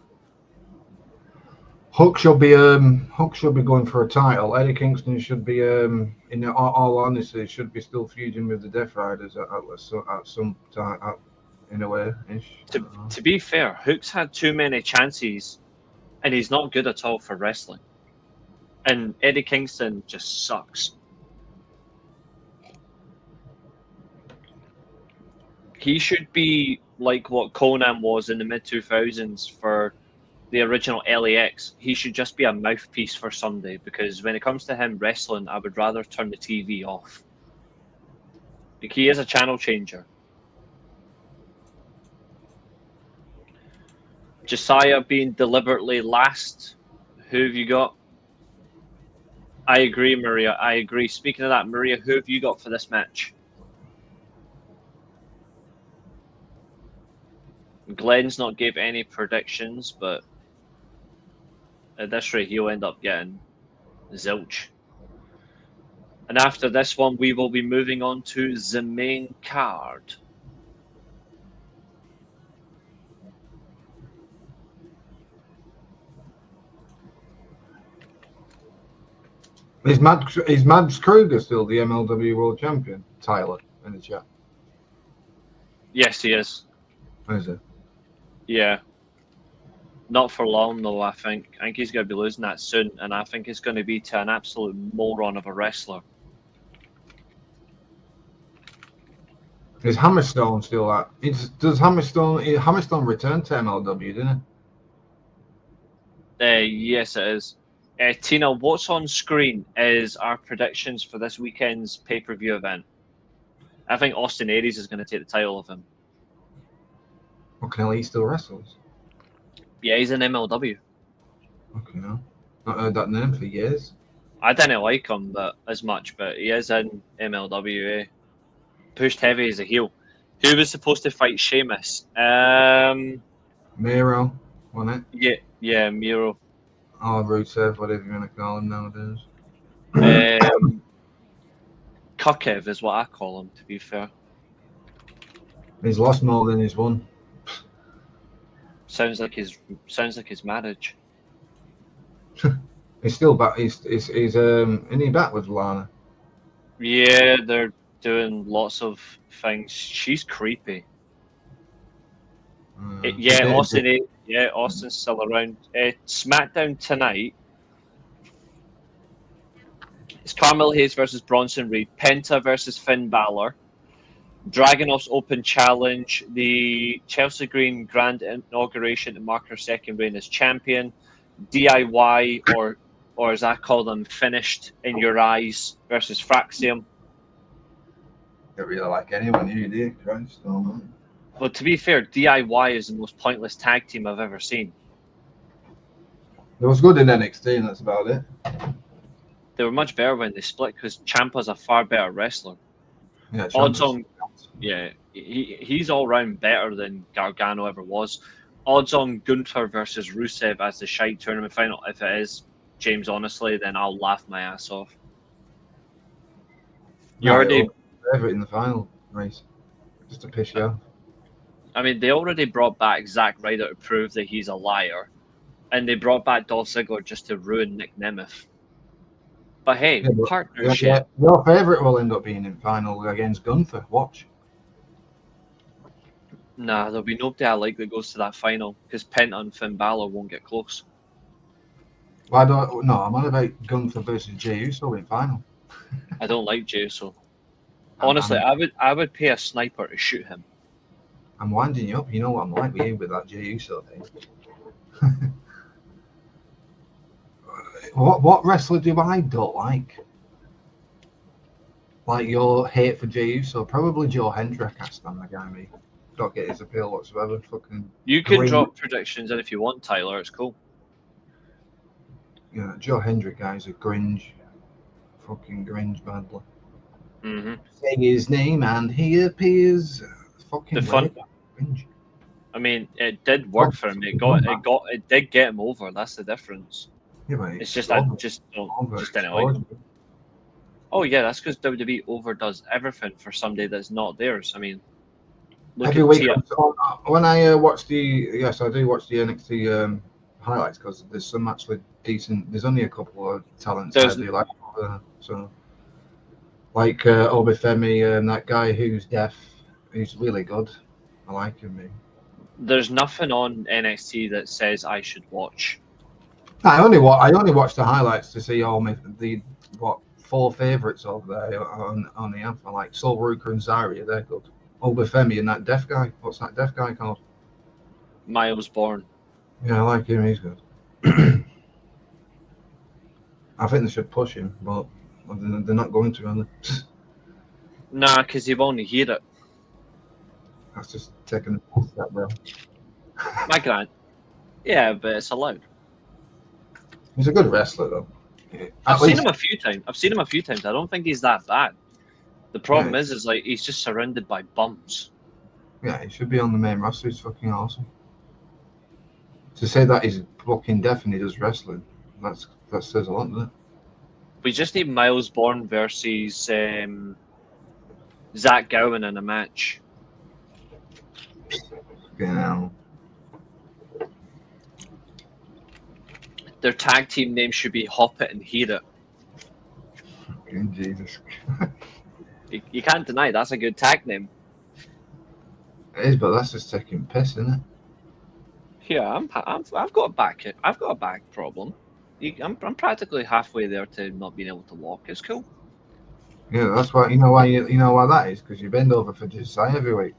[SPEAKER 4] Hook should be going for a title. Eddie Kingston should be in all honesty should be still feuding with the Death Riders at some time in a way.
[SPEAKER 3] To be fair, Hook's had too many chances, and he's not good at all for wrestling. And Eddie Kingston just sucks. He should be like what Conan was in the mid-2000s for the original LAX. He should just be a mouthpiece for Sunday, because when it comes to him wrestling, I would rather turn the TV off. Like, he is a channel changer. Josiah being deliberately last. Who have you got? I agree, Maria. I agree. Speaking of that, Maria, who have you got for this match? Glenn's not gave any predictions, but at this rate, he'll end up getting zilch. And after this one, we will be moving on to the main card.
[SPEAKER 4] Is Mads Kruger still the MLW World Champion? Tyler in the chat.
[SPEAKER 3] Yes, he is.
[SPEAKER 4] Is it?
[SPEAKER 3] Yeah. Not for long, though, I think. I think he's going to be losing that soon, and I think it's going to be to an absolute moron of a wrestler.
[SPEAKER 4] Is Hammerstone still at? Does Hammerstone return to MLW, didn't
[SPEAKER 3] it? Yes, it is. Tina, what's on screen is our predictions for this weekend's pay-per-view event. I think Austin Aries is going to take the title of him.
[SPEAKER 4] Okay, he still wrestles.
[SPEAKER 3] Yeah, he's in MLW.
[SPEAKER 4] Okay, no. Not heard that name for years.
[SPEAKER 3] I didn't like him as much, but he is in MLW. Pushed heavy as a heel. Who was supposed to fight Sheamus?
[SPEAKER 4] Miro, wasn't
[SPEAKER 3] it? Yeah, Miro.
[SPEAKER 4] Or Rusev, whatever you want to call him nowadays.
[SPEAKER 3] Kukev is what I call him, to be fair.
[SPEAKER 4] He's lost more than he's won.
[SPEAKER 3] Sounds like his marriage.
[SPEAKER 4] He's still back. He's isn't he back with Lana?
[SPEAKER 3] Yeah, they're doing lots of things. She's creepy. Yeah, Austin. Yeah, Austin's still around. SmackDown tonight. It's Carmel Hayes versus Bronson Reed. Penta versus Finn Balor. Dragunov's Open Challenge. The Chelsea Green Grand Inauguration to mark her second reign as champion. DIY, or as I call them, Finished in Your Eyes versus Fraxium.
[SPEAKER 4] Don't really like anyone here, do you? Christ, oh, man.
[SPEAKER 3] Well, to be fair, DIY is the most pointless tag team I've ever seen.
[SPEAKER 4] It was good in NXT, and that's about it.
[SPEAKER 3] They were much better when they split because Ciampa's a far better wrestler.
[SPEAKER 4] Yeah,
[SPEAKER 3] Odds on, yeah, he's all round better than Gargano ever was. Odds on Gunther versus Rusev as the Shite tournament final. If it is James, honestly, then I'll laugh my ass off. You already
[SPEAKER 4] favorite in the final race, just to piss you off.
[SPEAKER 3] I mean, they already brought back Zack Ryder to prove that he's a liar, and they brought back Dolph Ziggler just to ruin Nick Nemeth. But hey, partnership.
[SPEAKER 4] Yeah, your favourite will end up being in final against Gunther. Watch.
[SPEAKER 3] Nah, there'll be nobody I like that goes to that final because Penta and Finn Balor won't get close.
[SPEAKER 4] Why don't? No, I'm on about Gunther versus Jey Uso in final.
[SPEAKER 3] I don't like Jey Uso. Honestly, I would pay a sniper to shoot him.
[SPEAKER 4] I'm winding you up. You know what I'm like with you with that Jey Uso thing. What wrestler do I don't like? Like your hate for Jey Uso? Probably Joe Hendrick. I stand the guy, me. Don't get his appeal whatsoever. Fucking.
[SPEAKER 3] You can drop predictions in if you want, Tyler. It's cool.
[SPEAKER 4] Yeah, Joe Hendrick guy's a cringe. Fucking cringe badly.
[SPEAKER 3] Mm-hmm.
[SPEAKER 4] Say his name and he appears. Fucking
[SPEAKER 3] The fun.
[SPEAKER 4] Cringe.
[SPEAKER 3] I mean, it did work for him. It did get him over. That's the difference.
[SPEAKER 4] Yeah, but
[SPEAKER 3] it's just I just didn't like him. Oh yeah, that's because WWE overdoes everything for somebody that's not theirs. I mean,
[SPEAKER 4] every week when I watch I do watch the NXT highlights because there's some actually decent. There's only a couple of talents I do like. So like Obafemi and that guy who's deaf, who's really good. I like him. Man.
[SPEAKER 3] There's nothing on NXT that says I should watch.
[SPEAKER 4] I only watch the highlights to see all the 4 favourites over there on the app. I like Sol Ruka and Zarya, they're good. Obafemi and that deaf guy. What's that deaf guy called?
[SPEAKER 3] Miles Bourne.
[SPEAKER 4] Yeah, I like him. He's good. I think they should push him, but they're not going to, are they?
[SPEAKER 3] Nah, because you won't hear it.
[SPEAKER 4] That's just taking a step, bro.
[SPEAKER 3] My grand. Yeah, but it's allowed.
[SPEAKER 4] He's a good wrestler, though.
[SPEAKER 3] I've seen him a few times. I don't think he's that bad. The problem is like he's just surrounded by bums.
[SPEAKER 4] Yeah, he should be on the main roster. He's fucking awesome. To say that he's fucking deaf and he does wrestling, that says a lot, doesn't it?
[SPEAKER 3] We just need Miles Bourne versus Zach Gowen in a match.
[SPEAKER 4] Yeah.
[SPEAKER 3] Their tag team name should be Hop It and Heat It.
[SPEAKER 4] Fucking Jesus.
[SPEAKER 3] You can't deny that's a good tag name.
[SPEAKER 4] It is, but that's just taking piss, isn't it?
[SPEAKER 3] Yeah, I've got a back problem. I'm practically halfway there to not being able to walk. It's cool.
[SPEAKER 4] Yeah, that's why. You know why that is? Because you bend over for Josiah every week.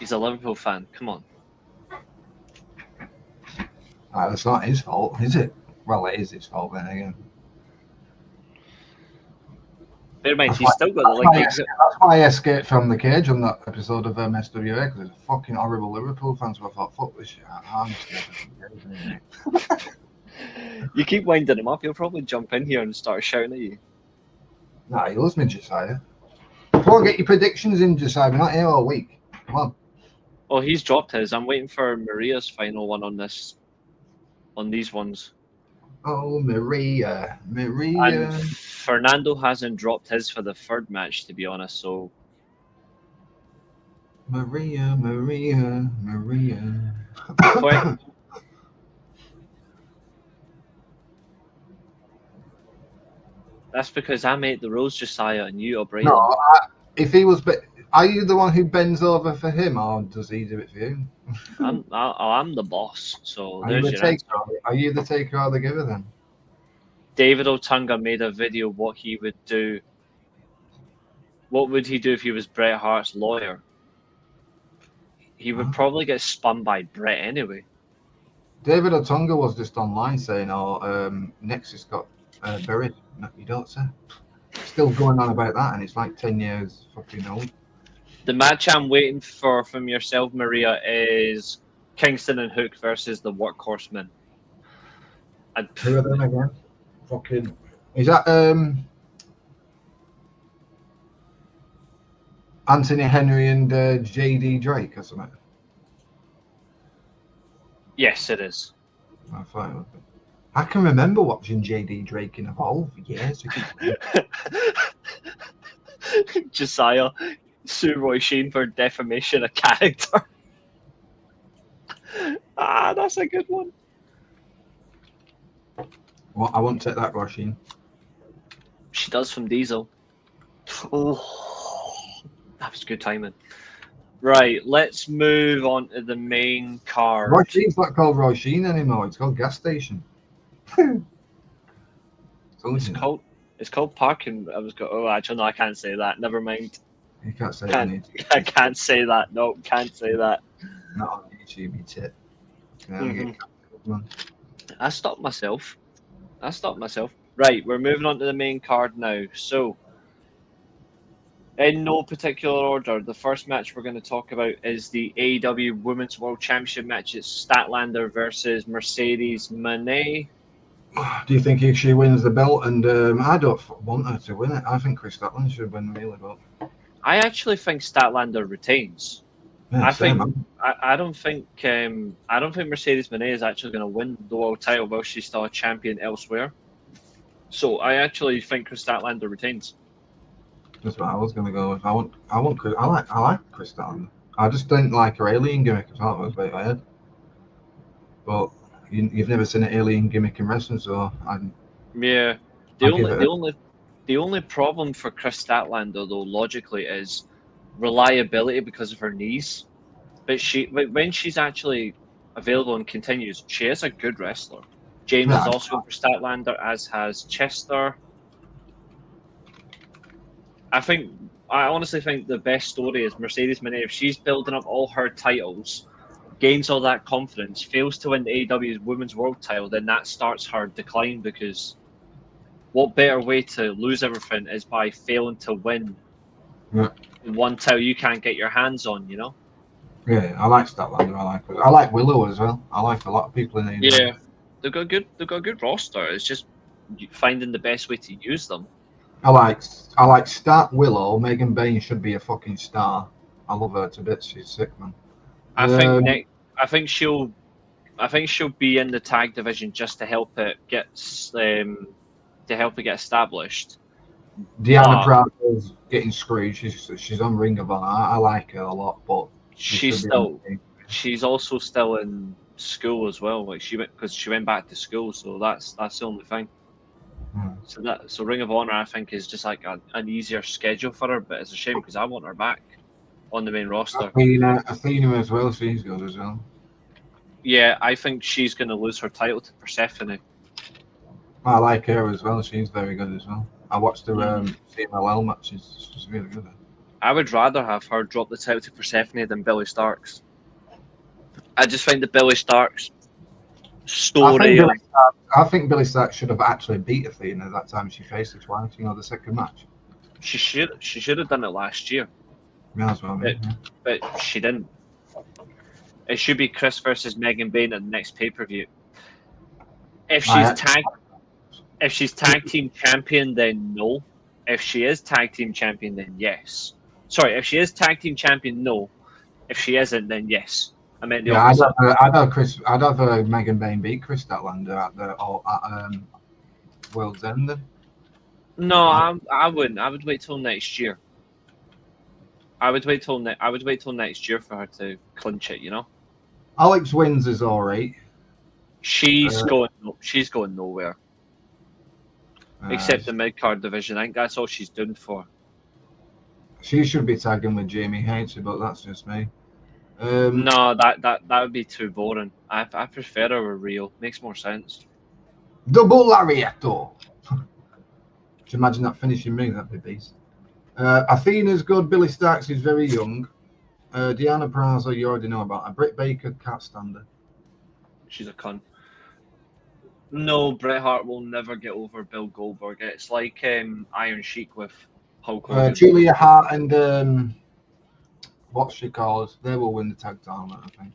[SPEAKER 3] He's a Liverpool fan. Come on.
[SPEAKER 4] That's not his fault, is it? Well, it is his fault then again.
[SPEAKER 3] Bear in mind, he's still got the like.
[SPEAKER 4] That's why I escaped from the cage on that episode of SWA because there's fucking horrible Liverpool fans. So I thought, fuck this shit. I'm
[SPEAKER 3] You keep winding him up, he'll probably jump in here and start shouting at you.
[SPEAKER 4] Nah, he loves me, Josiah. Come on, get your predictions in, Josiah. We're not here all week. Come on.
[SPEAKER 3] Oh, he's dropped his. I'm waiting for Maria's final one on these ones.
[SPEAKER 4] Oh, Maria.
[SPEAKER 3] And Fernando hasn't dropped his for the third match, to be honest. So
[SPEAKER 4] Maria, Maria, Maria.
[SPEAKER 3] Quick. That's because I make the rules, Josiah, and you obey
[SPEAKER 4] No,
[SPEAKER 3] them.
[SPEAKER 4] if he was, are you the one who bends over for him, or does he do it for you?
[SPEAKER 3] I'm the boss, so
[SPEAKER 4] Are you
[SPEAKER 3] there's
[SPEAKER 4] the
[SPEAKER 3] your answer.
[SPEAKER 4] taker? Are you the taker or the giver then?
[SPEAKER 3] David Otunga made a video what he would do. What would he do if he was Bret Hart's lawyer? He would probably get spun by Bret anyway.
[SPEAKER 4] David Otunga was just online saying, "Oh, Nexus got buried." No, you don't say. Still going on about that, and it's like 10 years fucking old.
[SPEAKER 3] The match I'm waiting for from yourself, Maria, is Kingston and Hook versus the Workhorsemen.
[SPEAKER 4] Who are them again? Fucking. Is that Anthony Henry and JD Drake or something?
[SPEAKER 3] Yes, it is.
[SPEAKER 4] I thought it would be. I can remember watching JD Drake in Evolve for years ago.
[SPEAKER 3] Josiah, sue Roy Sheen for defamation of character. That's a good one.
[SPEAKER 4] Well, I won't take that, Roshin.
[SPEAKER 3] She does from Diesel. Oh, that was good timing. Right, let's move on to the main card.
[SPEAKER 4] Roshin's not called Roshin anymore. It's called Gas Station.
[SPEAKER 3] It's called parking. Actually, no, I can't say that. Never mind.
[SPEAKER 4] You can't say
[SPEAKER 3] I can't say that. No, can't say that.
[SPEAKER 4] Not on YouTube, you tit.
[SPEAKER 3] I stopped myself. Right, we're moving on to the main card now. So, in no particular order, the first match we're going to talk about is the AEW Women's World Championship match. It's Statlander versus Mercedes Moné.
[SPEAKER 4] Do you think if she wins the belt? And I don't want her to win it. I think Chris Statlander should win the belt.
[SPEAKER 3] I actually think Statlander retains.
[SPEAKER 4] Yeah,
[SPEAKER 3] I don't think Mercedes Moné is actually going to win the world title while she's still a champion elsewhere. So I actually think Chris Statlander retains.
[SPEAKER 4] That's what I was going to go with. I like Chris Statlander. I just don't like her alien gimmick. I thought it was a bit weird. But you've never seen an alien gimmick in wrestling, so
[SPEAKER 3] yeah. The only problem for Chris Statlander, though, logically, is reliability because of her knees. But when she's actually available and continues, she is a good wrestler. James is also going for Statlander, as has Chester. I honestly think the best story is Mercedes Moné. If she's building up all her titles, gains all that confidence, fails to win the AEW's Women's World title, then that starts her decline, because what better way to lose everything is by failing to win one title you can't get your hands on, you know?
[SPEAKER 4] Yeah, I like Statlander. I like Willow as well. I like a lot of people in AEW.
[SPEAKER 3] Yeah, they've got a good roster. It's just finding the best way to use them.
[SPEAKER 4] I like Stat Willow. Megan Bain should be a fucking star. I love her to bits. She's sick, man.
[SPEAKER 3] I think she'll be in the tag division just to help it get established.
[SPEAKER 4] Deanna Prater's getting screwed. She's on Ring of Honor. I like her a lot, but
[SPEAKER 3] she's also still in school as well. Like she went back to school, so that's the only thing. So Ring of Honor, I think, is just like an easier schedule for her, but it's a shame because I want her back on the main roster.
[SPEAKER 4] Athena as well, she's good as well.
[SPEAKER 3] Yeah, I think she's going to lose her title to Persephone.
[SPEAKER 4] I like her as well. She's very good as well. I watched her CMLL matches. She's really good. I
[SPEAKER 3] would rather have her drop the title to Persephone than Billy Starks. I just find the Billy Starks story.
[SPEAKER 4] I think Billy Starks should have actually beat Athena that time she faced her twice. The second match.
[SPEAKER 3] She should have done it last year.
[SPEAKER 4] Yeah, that's what I mean.
[SPEAKER 3] But she didn't. It should be Chris versus Megan Bain at the next pay-per-view. If she's tag team champion, then no. If she is tag team champion, then yes. Sorry, if she is tag team champion, no. If she isn't, then yes. I meant the opposite.
[SPEAKER 4] I'd have Megan Bain beat Chris Statlander at World's End. Then.
[SPEAKER 3] No, I wouldn't. I would wait till next year. I would wait till next year for her to clinch it. You know,
[SPEAKER 4] Alex wins is all right.
[SPEAKER 3] she's going nowhere except the
[SPEAKER 4] Uh,
[SPEAKER 3] mid card division. I think that's all she's done for.
[SPEAKER 4] she should be tagging with Jamie Hayter, but that's just me.
[SPEAKER 3] No, that would be too boring. I prefer her with Rio. Makes more sense.
[SPEAKER 4] Double lariato. Can you imagine that finishing move? That'd be beast. Athena's good. Billy Starks is very young. Deanna Prazo, you already know about her. Britt Baker, can't stand her.
[SPEAKER 3] She's a cunt. No, Bret Hart will never get over Bill Goldberg. It's like Iron Sheik with Hulk Hogan.
[SPEAKER 4] Julia Hart and what's she called? They will win the tag tournament, I think.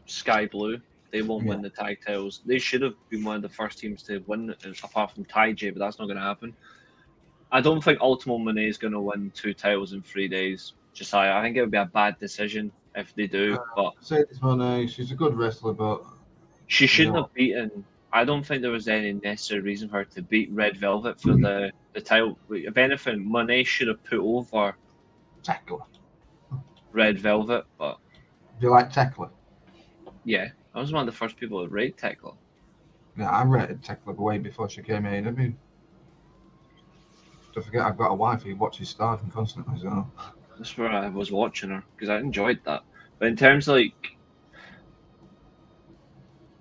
[SPEAKER 3] Sky Blue. They won't win the tag titles. They should have been one of the first teams to win, apart from Ty J, but that's not going to happen. I don't think Ultimo Monet is going to win 2 titles in 3 days. Josiah, I think it would be a bad decision if they do. But
[SPEAKER 4] Mercedes Moné, she's a good wrestler, but
[SPEAKER 3] she shouldn't have beaten. I don't think there was any necessary reason for her to beat Red Velvet for the title. If anything, Monet should have put over
[SPEAKER 4] Tekla.
[SPEAKER 3] Red Velvet. But
[SPEAKER 4] Do you like Tekla?
[SPEAKER 3] yeah, I was one of the first people to rate Tekla.
[SPEAKER 4] Yeah, I rated Tekla way before she came in AEW. Don't forget, I've got a wife who watches Stardom constantly, so.
[SPEAKER 3] That's where I was watching her because I enjoyed that. But in terms of like,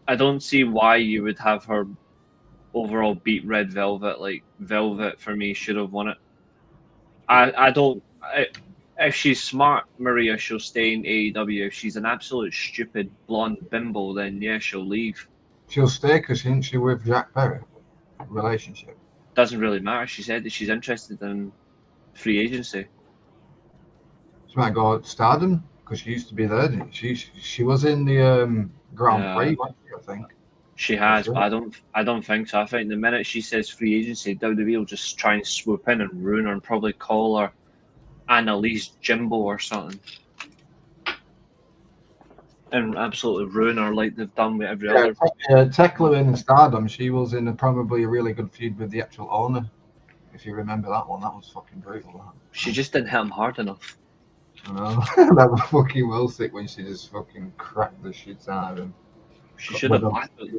[SPEAKER 3] I don't see why you would have her overall beat Red Velvet. Like Velvet for me should have won it. I don't. If she's smart, Maria, she'll stay in AEW. If she's an absolute stupid blonde bimbo, then yeah, she'll leave.
[SPEAKER 4] She'll stay because isn't she with Jack Perry? Relationship.
[SPEAKER 3] Doesn't really matter. She said that she's interested in free agency.
[SPEAKER 4] She might go Stardom because she used to be there. Didn't she? She was in the Grand Prix, wasn't she, I think.
[SPEAKER 3] She has, but I don't think so. I think the minute she says free agency, WWE will just try and swoop in and ruin her and probably call her Annalise Jimbo or something. And absolutely ruin her like they've done with every other.
[SPEAKER 4] Tekla in Stardom, she was in probably a really good feud with the actual owner. If you remember that one, that was fucking brutal. That.
[SPEAKER 3] She just didn't hit him hard enough.
[SPEAKER 4] I know. That was fucking well sick when she just fucking cracked the shit out of him.
[SPEAKER 3] She should have battled.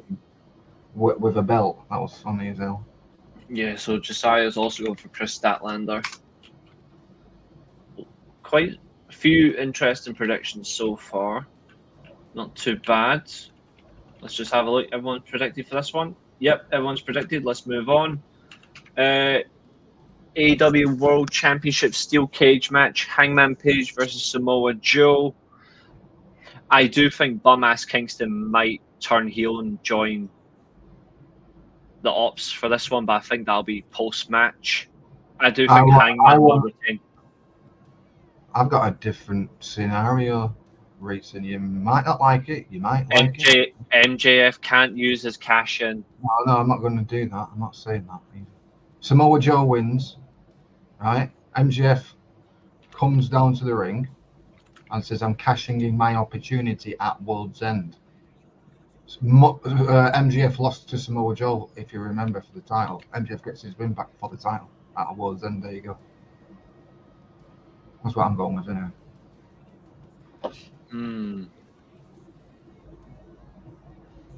[SPEAKER 4] With a belt. That was funny as hell.
[SPEAKER 3] Yeah, so Josiah's also going for Chris Statlander. Quite a few interesting predictions so far. Not too bad. Let's just have a look. Everyone's predicted for this one? Yep, everyone's predicted. Let's move on. AEW World Championship Steel Cage match. Hangman Page versus Samoa Joe. I do think Bum-Ass Kingston might turn heel and join the Ops for this one, but I think that'll be post-match. I do think Hangman will retain.
[SPEAKER 4] I've got a different scenario, Reece, and you might not like it. You might like it.
[SPEAKER 3] MJF can't use his cash in.
[SPEAKER 4] No, I'm not going to do that. I'm not saying that either. Samoa Joe wins, right? MJF comes down to the ring and says, I'm cashing in my opportunity at World's End. MJF lost to Samoa Joe, if you remember, for the title. MJF gets his win back for the title at World's End. There you go. That's what I'm going with, anyway.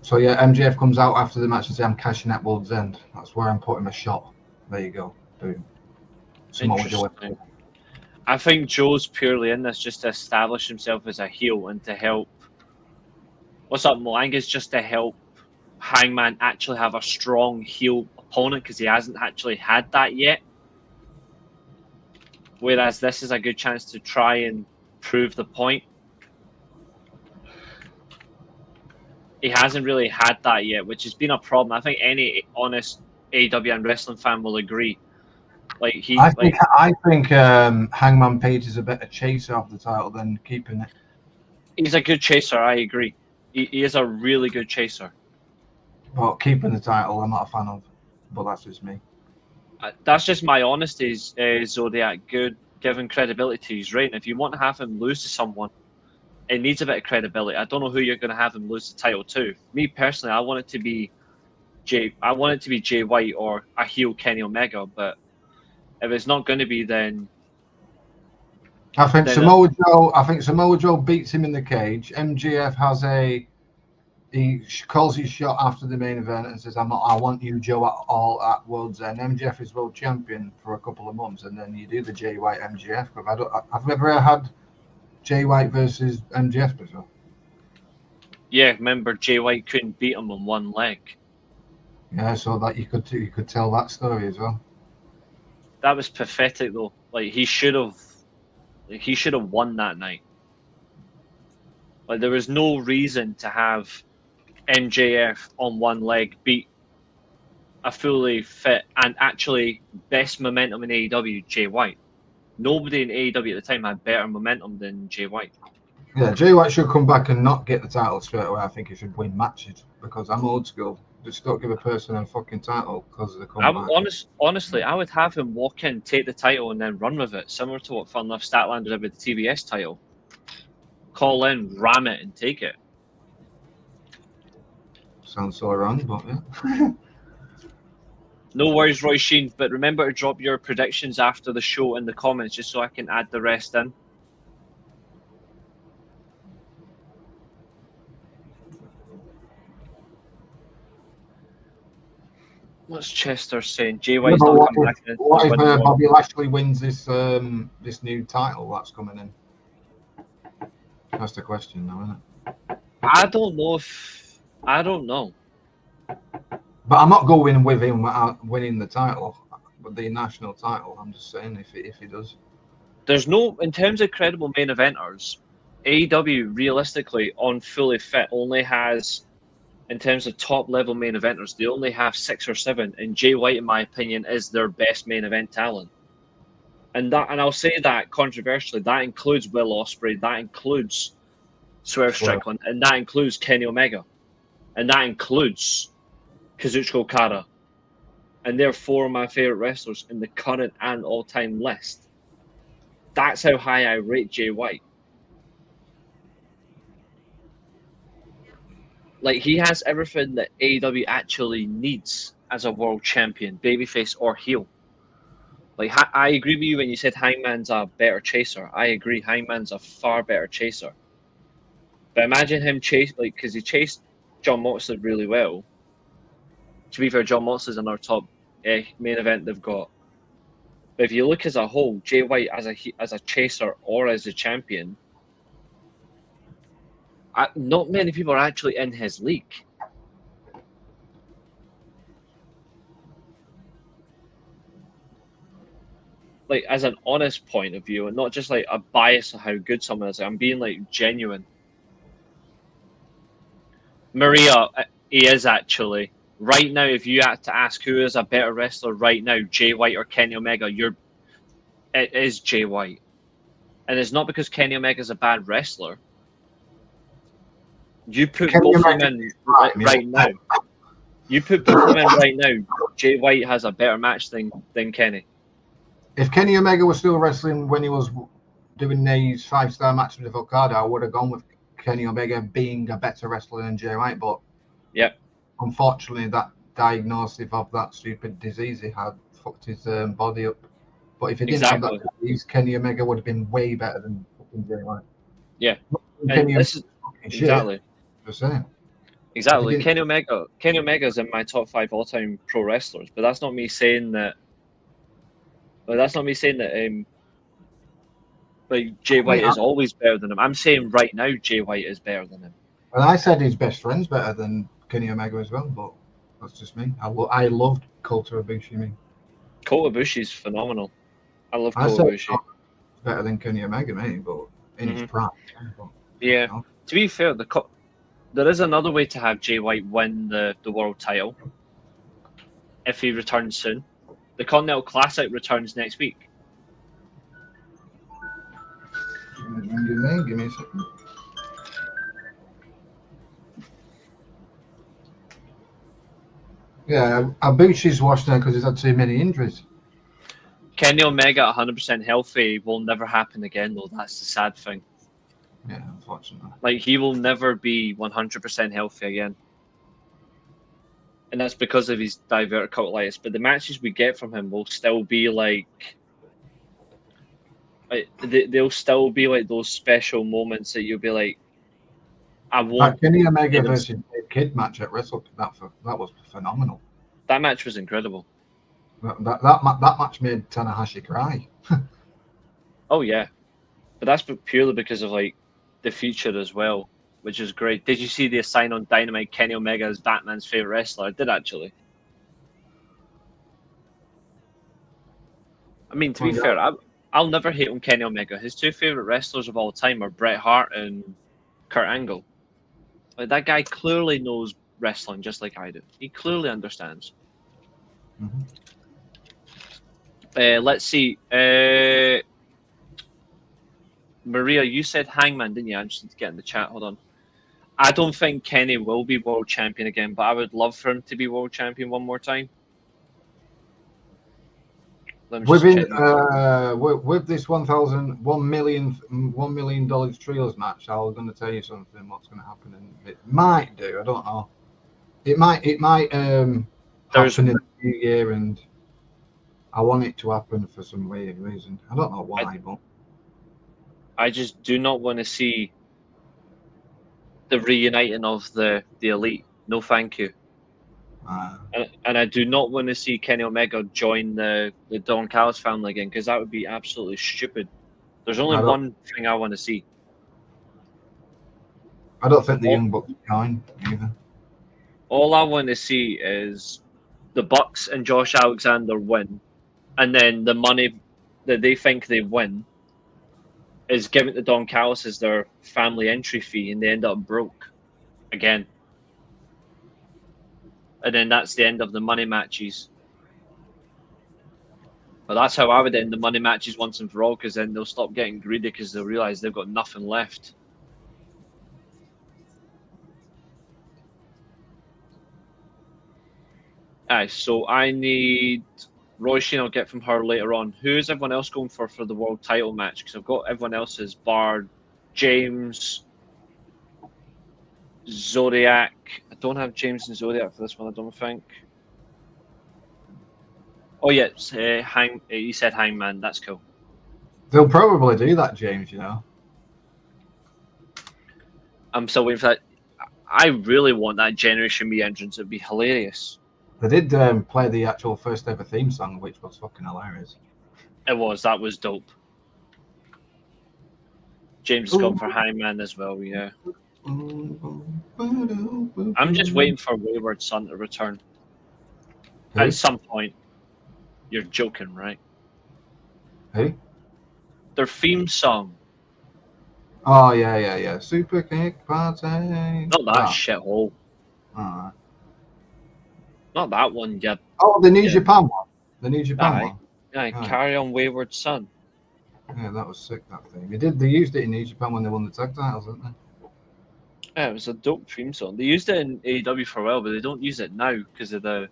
[SPEAKER 4] So yeah, MJF comes out after the match and says, I'm cashing at World's End. That's where I'm putting a shot. There you go. Boom. Samoa Joe.
[SPEAKER 3] I think Joe's purely in this just to establish himself as a heel and to help. What's up, Mo? I think it's just to help Hangman actually have a strong heel opponent because he hasn't actually had that yet. Whereas this is a good chance to try and prove the point. He hasn't really had that yet, which has been a problem. I think any honest AEW and wrestling fan will agree. I
[SPEAKER 4] think Hangman Page is a better chaser of the title than keeping it.
[SPEAKER 3] He's a good chaser. I agree. He is a really good chaser.
[SPEAKER 4] But keeping the title, I'm not a fan of. But that's just me.
[SPEAKER 3] That's just my honesty, Zodiac. Good, giving credibility to his reign. If you want to have him lose to someone, it needs a bit of credibility. I don't know who you're going to have him lose the title to. Me personally, I want it to be Jay White or a heel Kenny Omega. But if it's not going to be, then
[SPEAKER 4] I think
[SPEAKER 1] Then,
[SPEAKER 4] Samoa Joe beats him in the cage. MJF has he calls his shot after the main event and says, I want you, Joe, at World's End. MJF is world champion for a couple of months, and then you do the Jay White MJF. I've never had Jay White versus MJF before.
[SPEAKER 3] Yeah, remember Jay White couldn't beat him on one leg.
[SPEAKER 4] Yeah, so that you could tell that story as well.
[SPEAKER 3] That was pathetic though. Like he should have won that night. Like there was no reason to have MJF on one leg beat a fully fit and actually best momentum in AEW, Jay White. Nobody in AEW at the time had better momentum than Jay White.
[SPEAKER 4] Yeah, Jay White should come back and not get the title straight away. I think he should win matches because I'm old school. Just don't give a person a fucking title because they come back.
[SPEAKER 3] Honestly, I would have him walk in, take the title, and then run with it, similar to what Fun Enough Statlander did with the TBS title. Call in, ram it, and take it.
[SPEAKER 4] Sounds so wrong, but yeah.
[SPEAKER 3] No worries, Roy Sheen, but remember to drop your predictions after the show in the comments just so I can add the rest in. What's Chester saying? Jay White's not coming back in.
[SPEAKER 4] What if Bobby Lashley wins this new title that's coming in? That's the question now, isn't it?
[SPEAKER 3] I don't know.
[SPEAKER 4] But I'm not going with him winning the title, the national title. I'm just saying if he does.
[SPEAKER 3] There's no, in terms of credible main eventers, AEW realistically on Fully Fit only has, in terms of top level main eventers, they only have 6 or 7, and Jay White, in my opinion, is their best main event talent. And I'll say that controversially, that includes Will Ospreay, that includes Swerve Strickland, and that includes Kenny Omega, and that includes Kazuchika Okada, and they're 4 of my favorite wrestlers in the current and all-time list. That's how high I rate Jay White. Like, he has everything that AEW actually needs as a world champion, babyface or heel. Like, I agree with you when you said Hangman's a better chaser. I agree, Hangman's a far better chaser. But imagine him because he chased John Moxley really well. To be fair, John Moxley's in our top main event they've got. But if you look as a whole, Jay White as a chaser or as a champion, not many people are actually in his league. Like, as an honest point of view, and not just like a bias of how good someone is. I'm being like genuine. Maria, he is actually. Right now, if you had to ask who is a better wrestler right now, Jay White or Kenny Omega, it is Jay White. And it's not because Kenny Omega is a bad wrestler. You put both of them in right now. You put both of them in right now, Jay White has a better match than Kenny.
[SPEAKER 4] If Kenny Omega was still wrestling when he was doing these 5-star matches with Okada, I would have gone with Kenny Omega being a better wrestler than Jay White. But
[SPEAKER 3] yeah,
[SPEAKER 4] unfortunately, that diagnosis of that stupid disease he had fucked his body up. But if he didn't have that disease, Kenny Omega would have been way better than fucking Jay White.
[SPEAKER 3] Yeah,
[SPEAKER 4] Kenny
[SPEAKER 3] this is exactly.
[SPEAKER 4] Just saying.
[SPEAKER 3] Exactly. Kenny Omega is in my top 5 all-time pro wrestlers, but that's not me saying that. But that's not me saying that. Like Jay White is always better than him. I'm saying right now Jay White is better than him.
[SPEAKER 4] And I said his best friend's better than Kenny Omega as well, but that's just me. I loved Kota Ibushi.
[SPEAKER 3] Kota Ibushi's phenomenal. I love Kota Ibushi.
[SPEAKER 4] Better than Kenny Omega, mate, but in his prime.
[SPEAKER 3] Yeah. To be fair, there is another way to have Jay White win the world title if he returns soon. The Continental Classic returns next week.
[SPEAKER 4] Give me a second. Yeah, Ibushi's washed now because he's had too many injuries.
[SPEAKER 3] Kenny Omega 100% healthy will never happen again, though. That's the sad thing.
[SPEAKER 4] Yeah, unfortunately.
[SPEAKER 3] Like, he will never be 100% healthy again. And that's because of his diverticulitis. But the matches we get from him will still be like Like they'll still be like those special moments that you'll be like, I
[SPEAKER 4] That
[SPEAKER 3] won't.
[SPEAKER 4] Kenny Omega
[SPEAKER 3] them-
[SPEAKER 4] versus Dave Kidd match at Wrestle, that was phenomenal.
[SPEAKER 3] That match was incredible.
[SPEAKER 4] That match made Tanahashi cry.
[SPEAKER 3] Oh yeah, but that's purely because of like the future as well, which is great. Did you see the sign on Dynamite Kenny Omega as Batman's favorite wrestler? I did actually. I mean, to be fair, I'll never hate on Kenny Omega. His two favorite wrestlers of all time are Bret Hart and Kurt Angle. Like that guy clearly knows wrestling just like I do. He clearly understands.
[SPEAKER 4] Mhm.
[SPEAKER 3] Let's see. Maria, you said Hangman, didn't you? I'm just getting the chat. Hold on. I don't think Kenny will be world champion again, but I would love for him to be world champion one more time. Let me just
[SPEAKER 4] Within
[SPEAKER 3] check.
[SPEAKER 4] with this $1 million trios match, I was going to tell you something. What's going to happen, and it might do. I don't know. It might happen in the new year, and I want it to happen for some weird reason. I don't know why, but
[SPEAKER 3] I just do not want to see the reuniting of the elite. No, thank you. And I do not want to see Kenny Omega join the Don Callis family again, because that would be absolutely stupid. There's only one thing I want to see.
[SPEAKER 4] I don't think the Young Bucks join either.
[SPEAKER 3] All I want to see is the Bucks and Josh Alexander win, and then the money that they think they win is given to Don Callis as their family entry fee, and they end up broke again. And then that's the end of the money matches. But that's how I would end the money matches once and for all, because then they'll stop getting greedy because they'll realize they've got nothing left. Aye, so I need Roy Sheen. I'll get from her later on. Who is everyone else going for the world title match? Because I've got everyone else's barred. James, Zodiac. I don't have James and Zodiac for this one, I don't think. Oh yeah, he said Hangman. That's cool.
[SPEAKER 4] They'll probably do that, James. You know.
[SPEAKER 3] I'm still waiting for that. I really want that Generation Me entrance. It'd be hilarious.
[SPEAKER 4] They did play the actual first ever theme song, which was fucking hilarious.
[SPEAKER 3] It was. That was dope. James has gone for Hangman as well, yeah. I'm just waiting for Wayward Son to return.
[SPEAKER 4] Who?
[SPEAKER 3] At some point. You're joking, right?
[SPEAKER 4] Who?
[SPEAKER 3] Their theme song.
[SPEAKER 4] Oh, yeah. Super Kick Party.
[SPEAKER 3] Not that shithole.
[SPEAKER 4] Alright.
[SPEAKER 3] Not that one yet.
[SPEAKER 4] Oh, the New Japan one. The New Japan one.
[SPEAKER 3] Yeah, Carry On Wayward Son.
[SPEAKER 4] Yeah, that was sick, that thing. They used it in New Japan when they won the tag titles, didn't they?
[SPEAKER 3] Yeah, it was a dope theme song. They used it in AEW for a while, but they don't use it now because of the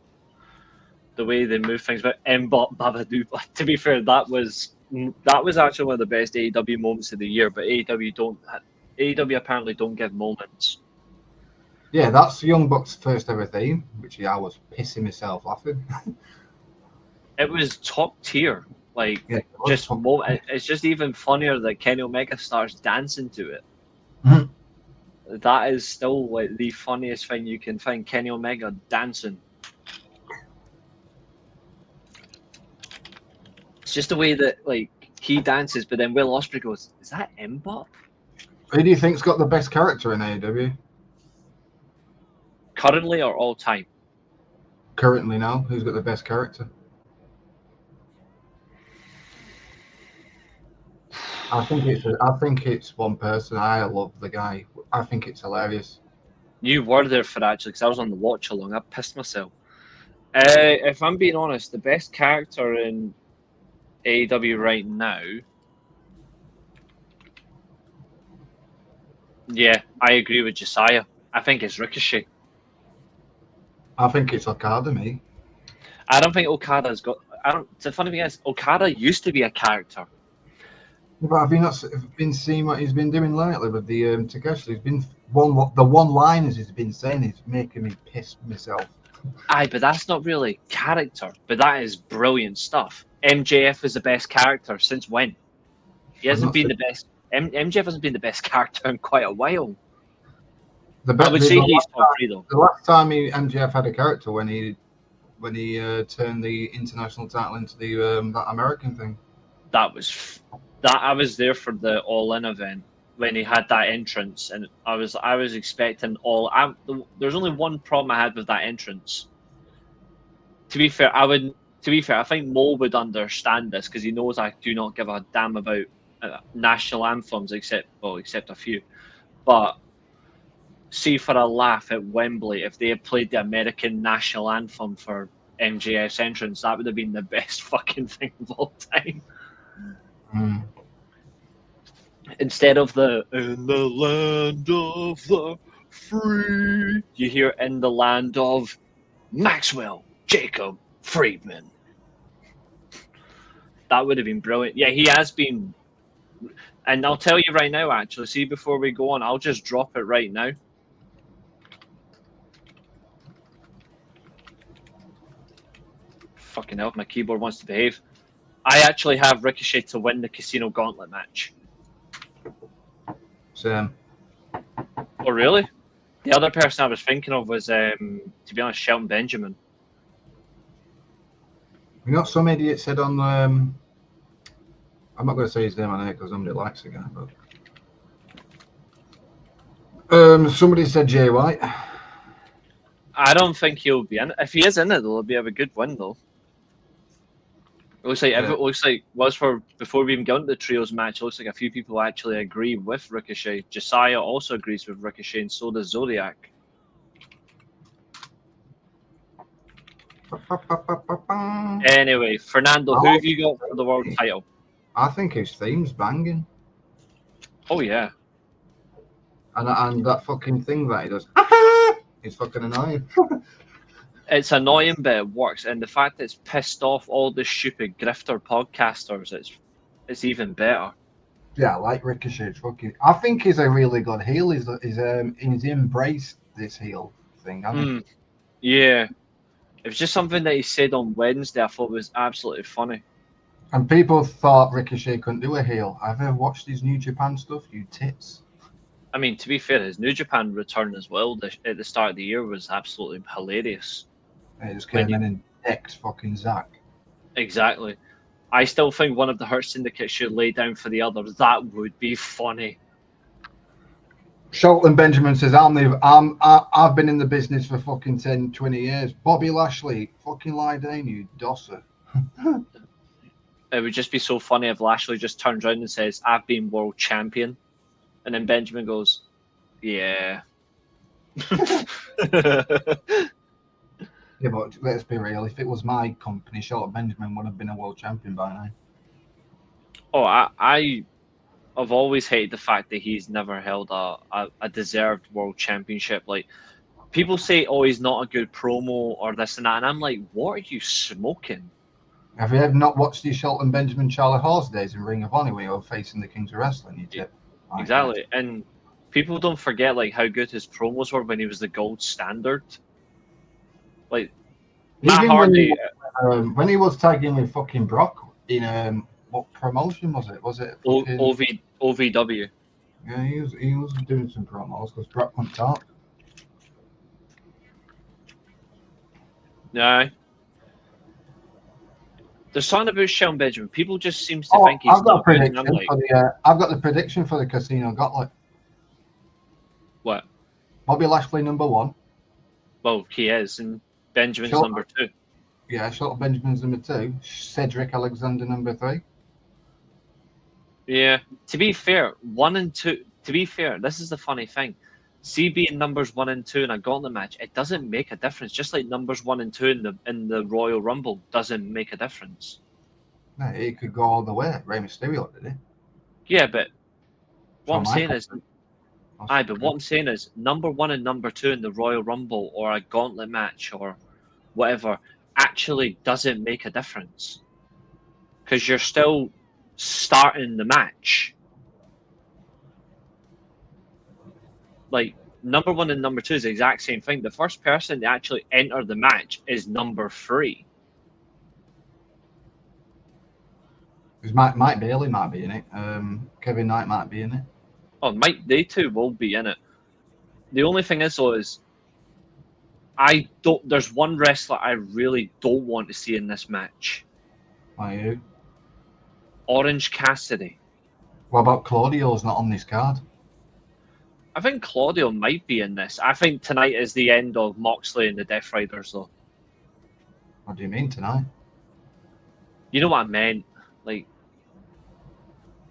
[SPEAKER 3] way they move things. But Mbop Babadoo, to be fair, that was actually one of the best AEW moments of the year. But AEW apparently don't give moments.
[SPEAKER 4] Yeah, that's Young Bucks' first ever theme, which I was pissing myself laughing.
[SPEAKER 3] It was top tier. Like,
[SPEAKER 4] yeah,
[SPEAKER 3] it's just even funnier that Kenny Omega starts dancing to it.
[SPEAKER 4] Mm-hmm.
[SPEAKER 3] That is still like the funniest thing you can find. Kenny Omega dancing. It's just the way that like he dances, but then Will Ospreay goes, "Is that Mbop?"
[SPEAKER 4] Who do you think's got the best character in AEW?
[SPEAKER 3] Currently or all time?
[SPEAKER 4] Currently now, who's got the best character? I think it's one person. I love the guy. I think it's hilarious.
[SPEAKER 3] You were there for actually, because I was on the watch along. I pissed myself. If I'm being honest, the best character in AEW right now. Yeah, I agree with Josiah. I think it's Ricochet.
[SPEAKER 4] I think it's Okada, me.
[SPEAKER 3] I don't think Okada's got. The funny thing is, Okada used to be a character.
[SPEAKER 4] But have you not been seeing what he's been doing lately with the Takeshi? He's been the one-liners he's been saying is making me piss myself.
[SPEAKER 3] Aye, but that's not really character. But that is brilliant stuff. MJF is the best character since when? He hasn't been the best. MJF hasn't been the best character in quite a while. I would say he's top 3 though.
[SPEAKER 4] The last time MJF had a character when he turned the international title into the that American thing.
[SPEAKER 3] That I was there for the All In event when he had that entrance, and I was expecting there's only one problem I had with that entrance. To be fair, I think Mo would understand this because he knows I do not give a damn about national anthems except a few. But see, for a laugh at Wembley, if they had played the American national anthem for MJF's entrance, that would have been the best fucking thing of all time.
[SPEAKER 4] Mm.
[SPEAKER 3] Instead of the "In the land of the free," you hear "In the land of Maxwell Jacob Friedman." That would have been brilliant. Yeah, he has been. And I'll tell you right now, actually, see, before we go on, I'll just drop it right now. Fucking hell, my keyboard wants to behave. I actually have Ricochet to win the Casino Gauntlet match.
[SPEAKER 4] Same.
[SPEAKER 3] Oh, really? The other person I was thinking of was, to be honest, Shelton Benjamin.
[SPEAKER 4] You know, some idiot said on I'm not going to say his name on here because somebody likes the guy, but somebody said Jay White.
[SPEAKER 3] I don't think he'll be in it. If he is in it, it'll be a good win, though. It looks like before we even go into the trios match, it looks like a few people actually agree with Ricochet. Josiah also agrees with Ricochet, and so does Zodiac. Anyway, Fernando, who have you got for the world title?
[SPEAKER 4] I think his theme's banging.
[SPEAKER 3] Oh yeah.
[SPEAKER 4] And that fucking thing that he does, it's fucking annoying.
[SPEAKER 3] It's annoying, but it works. And the fact that it's pissed off all the stupid grifter podcasters, it's even better.
[SPEAKER 4] Yeah, I like Ricochet. I think he's a really good heel. He's embraced this heel thing, hasn't he?
[SPEAKER 3] Yeah. It was just something that he said on Wednesday I thought was absolutely funny.
[SPEAKER 4] And people thought Ricochet couldn't do a heel. Have you ever watched his New Japan stuff? You tits.
[SPEAKER 3] I mean, to be fair, his New Japan return as well at the start of the year was absolutely hilarious.
[SPEAKER 4] He just came in and decked fucking Zack. Exactly.
[SPEAKER 3] I still think one of the Hurt Syndicate should lay down for the other. That would be funny.
[SPEAKER 4] Shelton Benjamin says, I've been in the business for fucking 10, 20 years. Bobby Lashley, fucking lie down, you dosser.
[SPEAKER 3] It would just be so funny if Lashley just turns around and says, I've been world champion. And then Benjamin goes, yeah.
[SPEAKER 4] Yeah, but let's be real. If it was my company, Shelton Benjamin would have been a world champion by now.
[SPEAKER 3] Oh, I've always hated the fact that he's never held a deserved world championship. Like, people say, oh, he's not a good promo or this and that. And I'm like, what are you smoking?
[SPEAKER 4] Have you ever not watched the Shelton Benjamin Charlie Horse days in Ring of Honor where you're facing the Kings of Wrestling? You tip.
[SPEAKER 3] Exactly. And people don't forget like how good his promos were when he was the gold standard. Like, Matt Hardy.
[SPEAKER 4] When he was tagging with fucking Brock in what promotion was it? Was it
[SPEAKER 3] OVW?
[SPEAKER 4] Yeah, he was doing some promos because Brock couldn't talk.
[SPEAKER 3] Yeah. There's something about Shelton Benjamin. People just seems to think he's not good. And I'm like,
[SPEAKER 4] I've got the prediction for the Casino Gauntlet.
[SPEAKER 3] What?
[SPEAKER 4] Bobby Lashley #1.
[SPEAKER 3] Well, he is, and Benjamin's #2.
[SPEAKER 4] Yeah, Shelton Benjamin's #2. Cedric Alexander #3.
[SPEAKER 3] Yeah. To be fair, 1 and 2. To be fair, this is the funny thing. CB in numbers 1 and 2 in a gauntlet match, it doesn't make a difference. Just like numbers 1 and 2 in the Royal Rumble doesn't make a difference.
[SPEAKER 4] No, he could go all the way. Rey Mysterio did it.
[SPEAKER 3] Yeah, but what I'm saying is, what I'm saying is, number 1 and number 2 in the Royal Rumble or a gauntlet match or whatever actually doesn't make a difference because you're still starting the match. Like, number 1 and number 2 is the exact same thing. The first person to actually enter the match is number 3.
[SPEAKER 4] Because Mike Bailey might be in it. Kevin Knight might be in it.
[SPEAKER 3] Oh, they two will be in it. The only thing is, though, is there's one wrestler I really don't want to see in this match.
[SPEAKER 4] Why you?
[SPEAKER 3] Orange Cassidy.
[SPEAKER 4] What about Claudio's not on this card?
[SPEAKER 3] I think Claudio might be in this. I think tonight is the end of Moxley and the Death Riders, though.
[SPEAKER 4] What do you mean tonight?
[SPEAKER 3] You know what I meant? Like,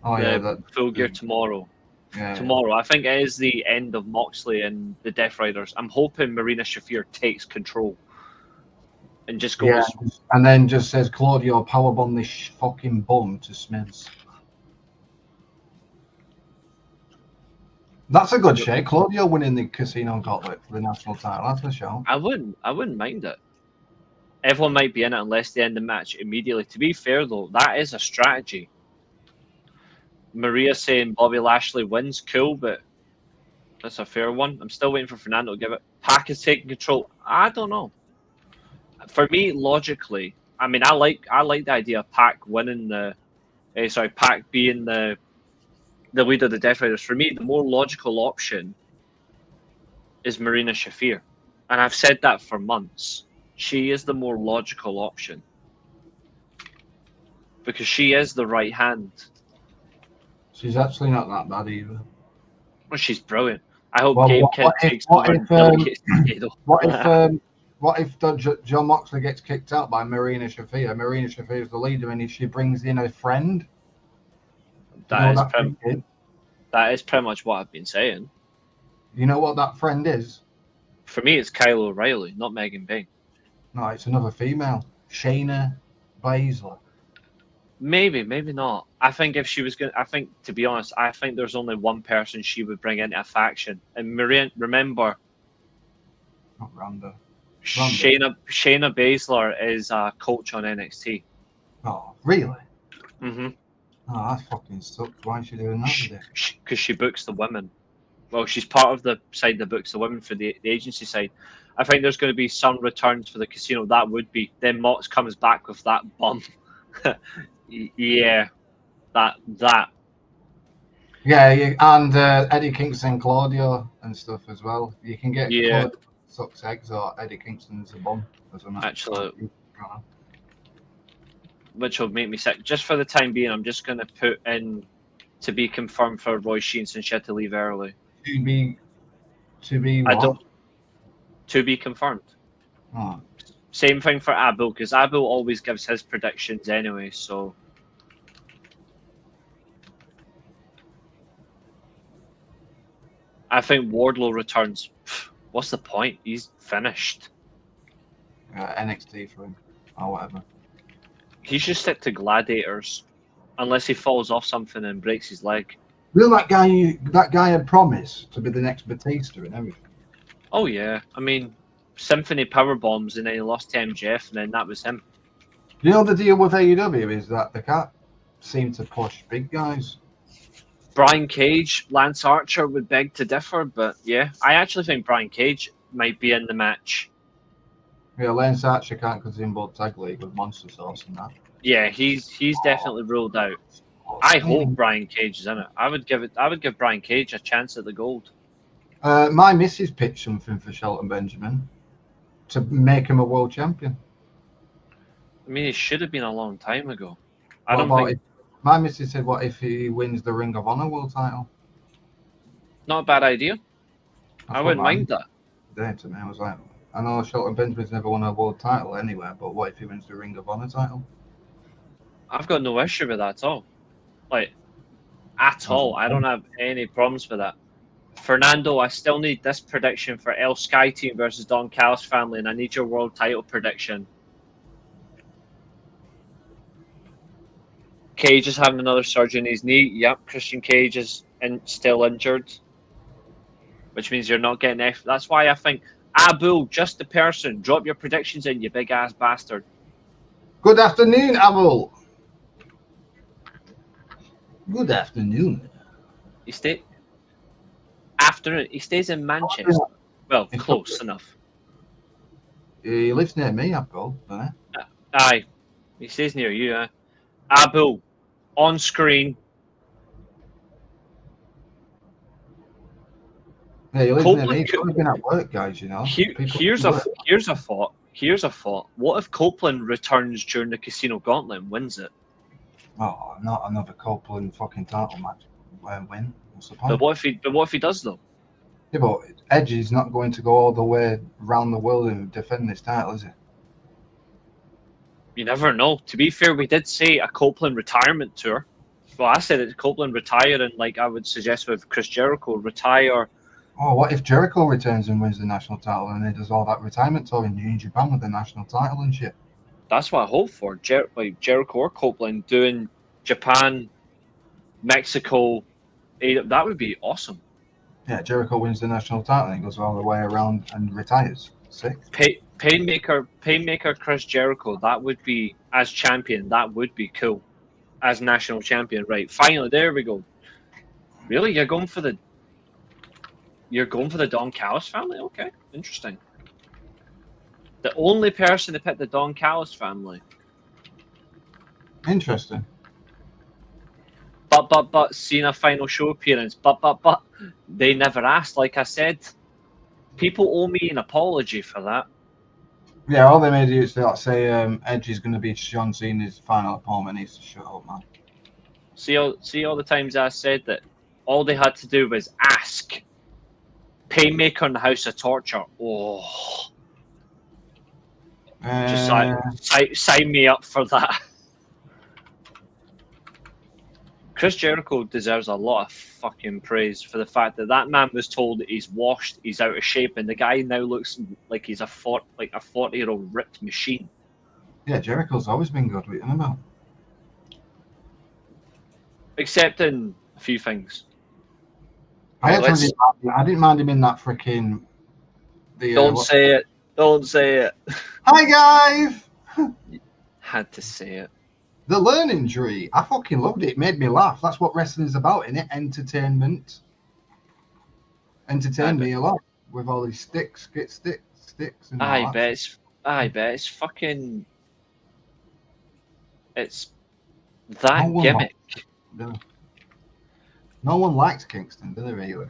[SPEAKER 4] Oh yeah,
[SPEAKER 3] Full Gear tomorrow.
[SPEAKER 4] Yeah.
[SPEAKER 3] Tomorrow, I think it is the end of Moxley and the Death Riders. I'm hoping Marina Shafir takes control and just goes.
[SPEAKER 4] Yeah, and then just says Claudio powerbomb this fucking bum to Smiths. That's a good shake. Claudio winning the Casino Gauntlet for the national title. That's a show.
[SPEAKER 3] I wouldn't mind it. Everyone might be in it unless they end the match immediately. To be fair, though, that is a strategy. Maria saying Bobby Lashley wins, cool, but that's a fair one. I'm still waiting for Fernando to give it. Pac is taking control. I don't know. For me, logically, I mean, I like the idea of Pac winning Pac being the leader of the Death Riders. For me, the more logical option is Marina Shafir, and I've said that for months. She is the more logical option because she is the right hand.
[SPEAKER 4] She's actually not that bad either.
[SPEAKER 3] Well, she's brilliant. I hope Gabe Kidd takes over and delegates to Kato.
[SPEAKER 4] What if John Moxley gets kicked out by Marina Shafir? Marina Shafir is the leader, and if she brings in a friend,
[SPEAKER 3] that is pretty much what I've been saying.
[SPEAKER 4] You know what that friend is?
[SPEAKER 3] For me, it's Kyle O'Reilly, not Megan Byng.
[SPEAKER 4] No, it's another female, Shayna Baszler.
[SPEAKER 3] Maybe not. I think if she was going, to be honest, I think there's only one person she would bring into a faction. And remember,
[SPEAKER 4] not Ronda.
[SPEAKER 3] Shayna Baszler is a coach on NXT.
[SPEAKER 4] Oh, really?
[SPEAKER 3] Mm-hmm.
[SPEAKER 4] Oh, that fucking sucks. Why is she doing that with it?
[SPEAKER 3] Because she books the women. Well, she's part of the side that books the women for the agency side. I think there's going to be some returns for the casino. That would be. Then Mox comes back with that bum. Yeah, that.
[SPEAKER 4] Yeah, and Eddie Kingston, Claudio, and stuff as well. You can get Claudio sucks eggs or Eddie Kingston's a bum.
[SPEAKER 3] Actually, which will make me sick. Just for the time being, I'm just going to put in to be confirmed for Roy Sheen since she had to leave early.
[SPEAKER 4] To be what?
[SPEAKER 3] To be confirmed.
[SPEAKER 4] Oh.
[SPEAKER 3] Same thing for Abu, because Abu always gives his predictions anyway, so. I think Wardlow returns. What's the point? He's finished.
[SPEAKER 4] NXT for him, or whatever.
[SPEAKER 3] He should stick to Gladiators, unless he falls off something and breaks his leg.
[SPEAKER 4] Will that guy had promised to be the next Batista and everything?
[SPEAKER 3] Oh yeah, I mean, Symphony power bombs, and then he lost to MJF, and then that was him.
[SPEAKER 4] You know the deal with AEW is that they can't seem to push big guys.
[SPEAKER 3] Brian Cage, Lance Archer would beg to differ, but yeah, I actually think Brian Cage might be in the match.
[SPEAKER 4] Yeah, Lance Archer can't because he's in both tag league with Monster Sauce and that.
[SPEAKER 3] Yeah, he's definitely ruled out. I hope Brian Cage is in it. I would give Brian Cage a chance at the gold.
[SPEAKER 4] My missus pitched something for Shelton Benjamin to make him a world champion.
[SPEAKER 3] I mean, he should have been a long time ago.
[SPEAKER 4] My missus said, what if he wins the Ring of Honor world title?
[SPEAKER 3] Not a bad idea. I wouldn't mind that.
[SPEAKER 4] There to me, I was like, I know Shelton Benjamin's never won a world title anywhere, but what if he wins the Ring of Honor title?
[SPEAKER 3] I've got no issue with that at all. Like, at all. I don't have any problems with that. Fernando, I still need this prediction for El Sky Team versus Don Callis family, and I need your world title prediction. Cage is having another surgery in his knee. Yep, Christian Cage is still injured, which means you're not getting F. That's why I think Abu, just the person. Drop your predictions in, you big ass bastard.
[SPEAKER 4] Good afternoon, Abu. Good afternoon.
[SPEAKER 3] He stays in Manchester. Well, close enough.
[SPEAKER 4] He lives near me, Abu, doesn't he?
[SPEAKER 3] Aye, he stays near you. Abu, on screen.
[SPEAKER 4] Yeah, he lives
[SPEAKER 3] Copeland
[SPEAKER 4] in. He's probably been at work, guys. You know.
[SPEAKER 3] Here's a thought. Here's a thought. What if Copeland returns during the Casino Gauntlet and wins it?
[SPEAKER 4] Oh, not another Copeland fucking title match. Win. What's the point?
[SPEAKER 3] But what if he does though?
[SPEAKER 4] Yeah, but Edge is not going to go all the way around the world and defend this title, is he?
[SPEAKER 3] You never know. To be fair, we did say a Copeland retirement tour. Well, I said that Copeland retire, and like I would suggest with Chris Jericho, retire.
[SPEAKER 4] Oh, what if Jericho returns and wins the national title and he does all that retirement tour in New Japan with the national title and shit?
[SPEAKER 3] That's what I hope for. Jericho or Copeland doing Japan, Mexico. That would be awesome.
[SPEAKER 4] Yeah, Jericho wins the national title and he goes all the way around and retires. Sick.
[SPEAKER 3] Painmaker Chris Jericho, that would be, as champion, that would be cool. As national champion, right. Finally, there we go. Really? You're going for the Don Callis family? Okay, interesting. The only person to pick the Don Callis family.
[SPEAKER 4] Interesting.
[SPEAKER 3] But Cena final show appearance. But they never asked. Like I said, people owe me an apology for that.
[SPEAKER 4] Yeah, all they made is say Edge is going to be John Cena's final opponent. He's to shut up, man.
[SPEAKER 3] See all the times I said that. All they had to do was ask. Painmaker in the House of Torture. Oh, just sign me up for that. Chris Jericho deserves a lot of fucking praise for the fact that that man was told that he's washed, he's out of shape, and the guy now looks like he's a 40-year-old ripped machine.
[SPEAKER 4] Yeah, Jericho's always been good. What are you talking about?
[SPEAKER 3] Except in a few things.
[SPEAKER 4] I didn't mind him in that freaking.
[SPEAKER 3] Don't say it. Don't say it.
[SPEAKER 4] Hi guys.
[SPEAKER 3] Had to say it.
[SPEAKER 4] The learning tree. I fucking loved it. It made me laugh. That's what wrestling is about, isn't it? Entertainment. Entertain me a lot with all these sticks. And
[SPEAKER 3] I bet it's fucking. It's that gimmick.
[SPEAKER 4] No one likes Kingston, do they really?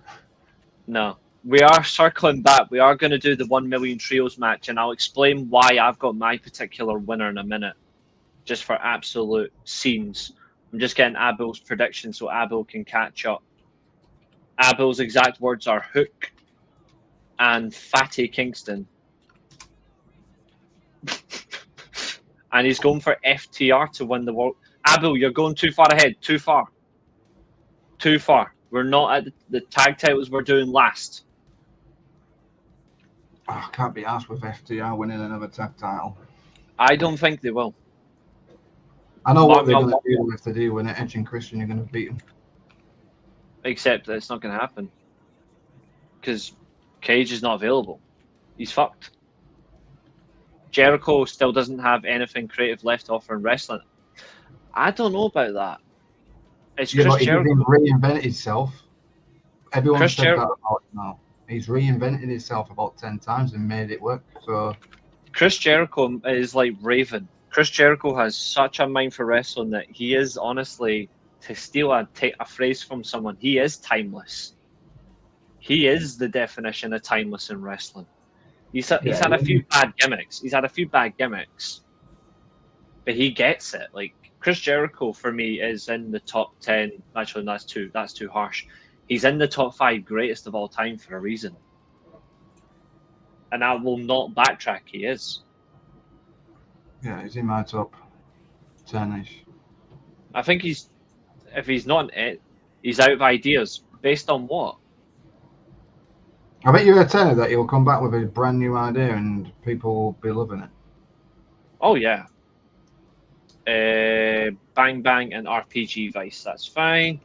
[SPEAKER 3] No. We are circling back. We are going to do the 1 million trios match, and I'll explain why I've got my particular winner in a minute. Just for absolute scenes. I'm just getting Abel's prediction so Abel can catch up. Abel's exact words are Hook and Fatty Kingston. And he's going for FTR to win the world. Abel, you're going too far ahead. Too far. Too far. We're not at the tag titles we're doing last.
[SPEAKER 4] I can't be asked with FTR winning another tag title.
[SPEAKER 3] I don't think they will.
[SPEAKER 4] I know what they're going to do if they do win it. Edge and Christian are going to beat them.
[SPEAKER 3] Except that it's not going to happen. Because Cage is not available. He's fucked. Jericho still doesn't have anything creative left to offer in wrestling. I don't know about that. It's Chris Jericho.
[SPEAKER 4] He's reinvented himself. Everyone said that about him now. He's reinvented himself about 10 times and made it work. So
[SPEAKER 3] Chris Jericho is like Raven. Chris Jericho has such a mind for wrestling that he is honestly, to steal a phrase from someone, he is timeless. He is the definition of timeless in wrestling. He's had a few bad gimmicks. But he gets it. Like Chris Jericho for me is in the top 10. Actually, that's too harsh. He's in the top 5 greatest of all time for a reason. And I will not backtrack. He is.
[SPEAKER 4] Yeah, he's in my top 10-ish.
[SPEAKER 3] I think if he's not in it, he's out of ideas. Based on what?
[SPEAKER 4] I bet you're a tenner that he'll come back with a brand new idea and people will be loving it.
[SPEAKER 3] Oh, yeah. Bang Bang and RPG Vice, that's fine.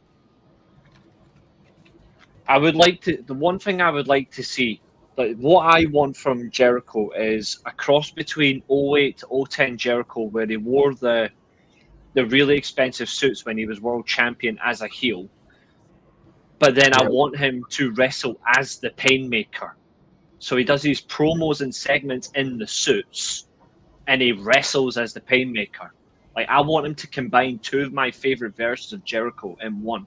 [SPEAKER 3] The one thing I would like to see, like what I want from Jericho is a cross between 08 to 010 Jericho where he wore the really expensive suits when he was world champion as a heel. But then I want him to wrestle as the Painmaker. So he does these promos and segments in the suits and he wrestles as the Painmaker. Like, I want him to combine two of my favorite versions of Jericho in one.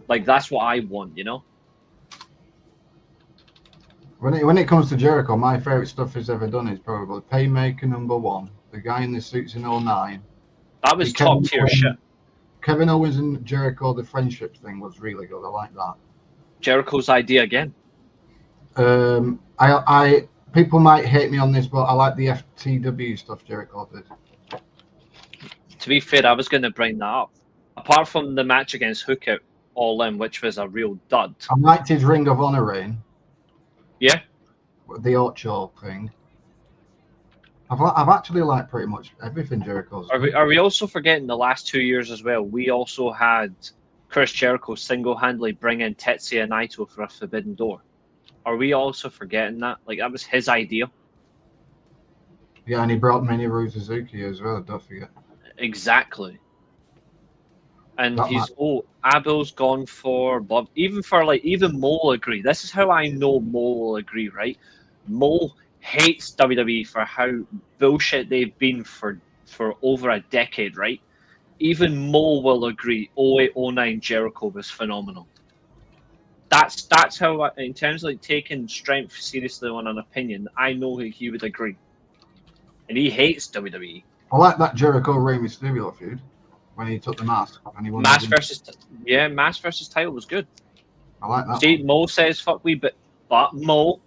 [SPEAKER 3] Like, that's what I want, you know?
[SPEAKER 4] When it comes to Jericho, my favorite stuff he's ever done is probably Paymaker #1, the guy in the suits in 09.
[SPEAKER 3] That was top tier shit.
[SPEAKER 4] Kevin Owens and Jericho, the friendship thing was really good. I like that.
[SPEAKER 3] Jericho's idea again.
[SPEAKER 4] I people might hate me on this, but I like the FTW stuff Jericho did.
[SPEAKER 3] To be fair, I was going to bring that up. Apart from the match against Hook at All In, which was a real dud.
[SPEAKER 4] I liked his Ring of Honor reign.
[SPEAKER 3] Yeah.
[SPEAKER 4] The Ocho thing. I've actually liked pretty much everything Jericho's.
[SPEAKER 3] Are we also forgetting the last 2 years as well? We also had Chris Jericho single-handedly bring in Tetsuya Naito for a Forbidden Door. Are we also forgetting that? Like, that was his idea.
[SPEAKER 4] Yeah, and he brought Minoru Suzuki as well, don't forget.
[SPEAKER 3] Exactly. And
[SPEAKER 4] That
[SPEAKER 3] Abel's gone for Bob. Even Mo will agree. This is how I know Mo will agree, right? Mo hates WWE for how bullshit they've been for over a decade, right? Even Mo will agree 08-09 Jericho was phenomenal. That's how, in terms of like taking strength seriously on an opinion, I know he would agree. And he hates WWE.
[SPEAKER 4] I like that Jericho Rey Mysterio feud when he took the mask and he won.
[SPEAKER 3] Mask versus title was good.
[SPEAKER 4] I like that.
[SPEAKER 3] See, Mo says fuck we, but Mo.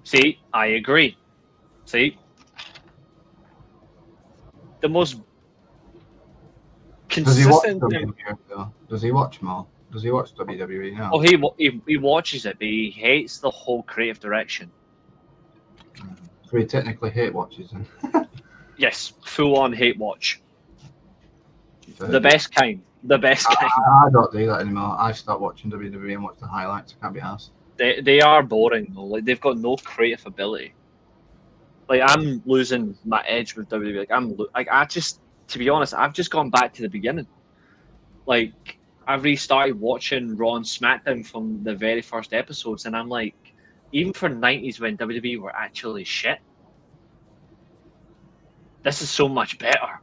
[SPEAKER 3] See, I agree. See, the most consistent.
[SPEAKER 4] Does he watch WWE though? Does he watch more? Does he watch WWE now?
[SPEAKER 3] Oh, he watches it, but he hates the whole creative direction.
[SPEAKER 4] So he technically hate watches then.
[SPEAKER 3] Yes, full on hate watch. The best kind. The best kind.
[SPEAKER 4] I don't do that anymore. I start watching WWE and watch the highlights. I can't be asked.
[SPEAKER 3] They are boring though. Like, they've got no creative ability. Like, I'm losing my edge with WWE. To be honest, I've just gone back to the beginning. Like, I've restarted watching Raw and SmackDown from the very first episodes, and I'm like, even for 90s when WWE were actually shit, this is so much better.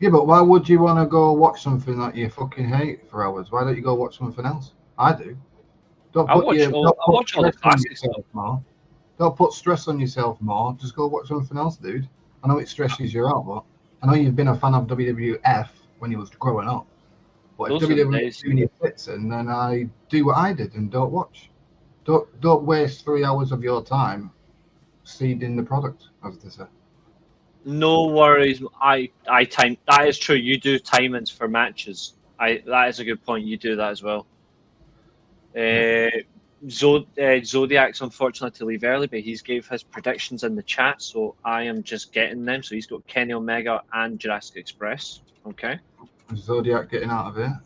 [SPEAKER 4] Yeah, but why would you want to go watch something that you fucking hate for hours? Why don't you go watch something else? I do.
[SPEAKER 3] I watch all the classic stuff.
[SPEAKER 4] Don't put stress on yourself more. Just go watch something else, dude. I know it stresses you out, but I know you've been a fan of WWF when you was growing up. But if WWE is doing your fits in, then I do what I did and don't watch. Don't waste 3 hours of your time seeding the product, as they say.
[SPEAKER 3] No worries. I time. That is true. You do timings for matches. That is a good point. You do that as well. Zodiac's unfortunate to leave early, but he's gave his predictions in the chat, so I am just getting them. So he's got Kenny Omega and Jurassic Express. Okay.
[SPEAKER 4] Zodiac getting out of here.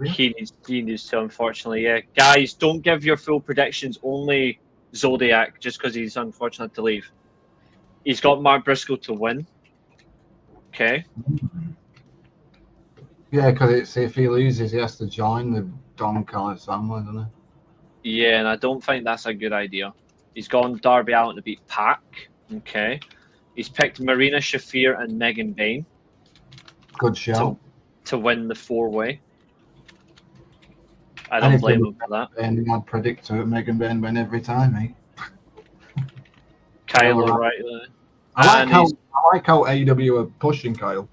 [SPEAKER 3] He needs to, unfortunately. Yeah, guys, don't give your full predictions. Only Zodiac, just because he's unfortunate to leave. He's got Mark Briscoe to win. Okay.
[SPEAKER 4] Yeah, because if he loses, he has to join the Don Callis family, doesn't he?
[SPEAKER 3] Yeah, and I don't think that's a good idea. He's gone Darby Allin to beat Pac. Okay. He's picked Marina Shafir and Megan Bayne.
[SPEAKER 4] Good show.
[SPEAKER 3] To win the 4-way. I don't blame him for that.
[SPEAKER 4] And I'd predict to Megan Bayne win every time, eh?
[SPEAKER 3] Kyle O'Reilly.
[SPEAKER 4] I like how AEW are pushing Kyle.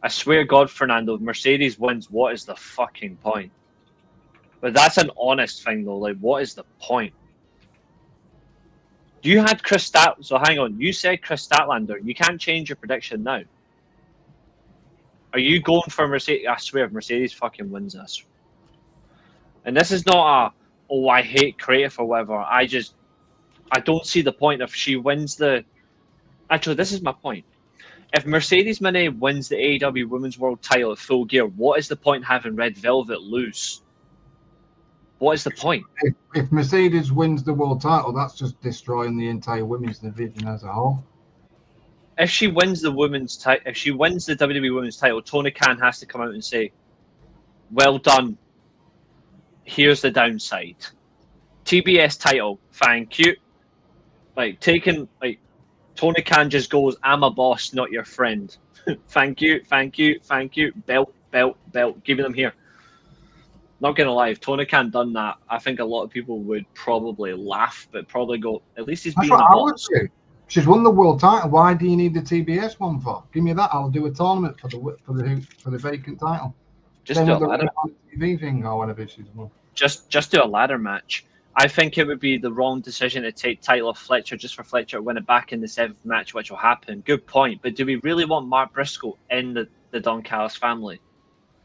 [SPEAKER 3] I swear God, Fernando, if Mercedes wins, what is the fucking point? But that's an honest thing, though. Like, what is the point? You had Chris so hang on. You said Chris Statlander. You can't change your prediction now. Are you going for Mercedes? I swear, if Mercedes fucking wins this. And this is not I hate creative or whatever. I don't see the point if she wins the... Actually, this is my point. If Mercedes Moné wins the AEW Women's World title at Full Gear, what is the point having Red Velvet lose? What is the point?
[SPEAKER 4] If Mercedes wins the world title, that's just destroying the entire women's division as a whole.
[SPEAKER 3] If she wins the women's title, if she wins the WWE Women's title, Tony Khan has to come out and say, "Well done. Here's the downside. TBS title, thank you. Like, taking, like, Tony Khan just goes, "I'm a boss, not your friend." Thank you. Belt. Give them here. Not gonna lie, if Tony Khan done that, I think a lot of people would probably laugh, but probably go, "At least he's
[SPEAKER 4] That's
[SPEAKER 3] being
[SPEAKER 4] what
[SPEAKER 3] a
[SPEAKER 4] I would
[SPEAKER 3] boss."
[SPEAKER 4] do. She's won the world title. Why do you need the TBS one for? Give me that. I'll do a tournament for the vacant title.
[SPEAKER 3] Just
[SPEAKER 4] Same
[SPEAKER 3] do a
[SPEAKER 4] with the
[SPEAKER 3] ladder.
[SPEAKER 4] TV thing or whatever she's won.
[SPEAKER 3] Just do a ladder match. I think it would be the wrong decision to take title off Fletcher just for Fletcher to win it back in the 7th match, which will happen. Good point. But do we really want Mark Briscoe in the Don Callis family?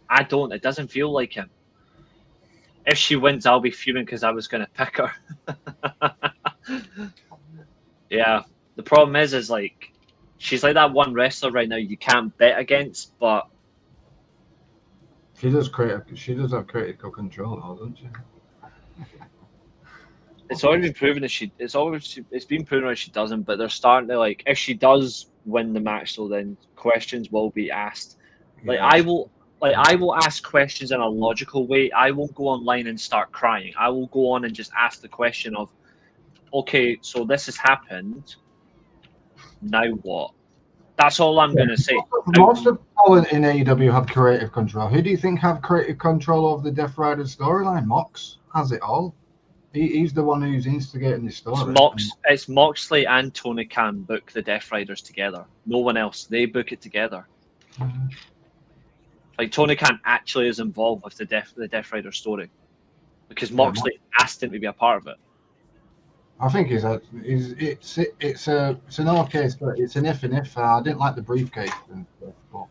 [SPEAKER 3] I don't. It doesn't feel like him. If she wins, I'll be fuming because I was going to pick her. Yeah. The problem is like, she's like that one wrestler right now you can't bet against, but
[SPEAKER 4] She does have critical control, doesn't she?
[SPEAKER 3] it's already been proven that it's been proven that she doesn't, but they're starting to, like, if she does win the match, so then questions will be asked. Like,
[SPEAKER 4] Yeah.
[SPEAKER 3] I will ask questions in a logical way. I won't go online and start crying. I will go on and just ask the question of, okay, so this has happened. Now what? That's all I'm going to say.
[SPEAKER 4] Most of the people in AEW have creative control. Who do you think have creative control over the Death Rider storyline? Mox has it all. He's the one who's instigating the story.
[SPEAKER 3] It's Moxley and Tony Khan book the Death Riders together. No one else. They book it together.
[SPEAKER 4] Mm-hmm.
[SPEAKER 3] Like, Tony Khan actually is involved with the Death Rider story because Moxley asked him to be a part of it.
[SPEAKER 4] I think it's an okay story. It's an if. I didn't like the briefcase and stuff, but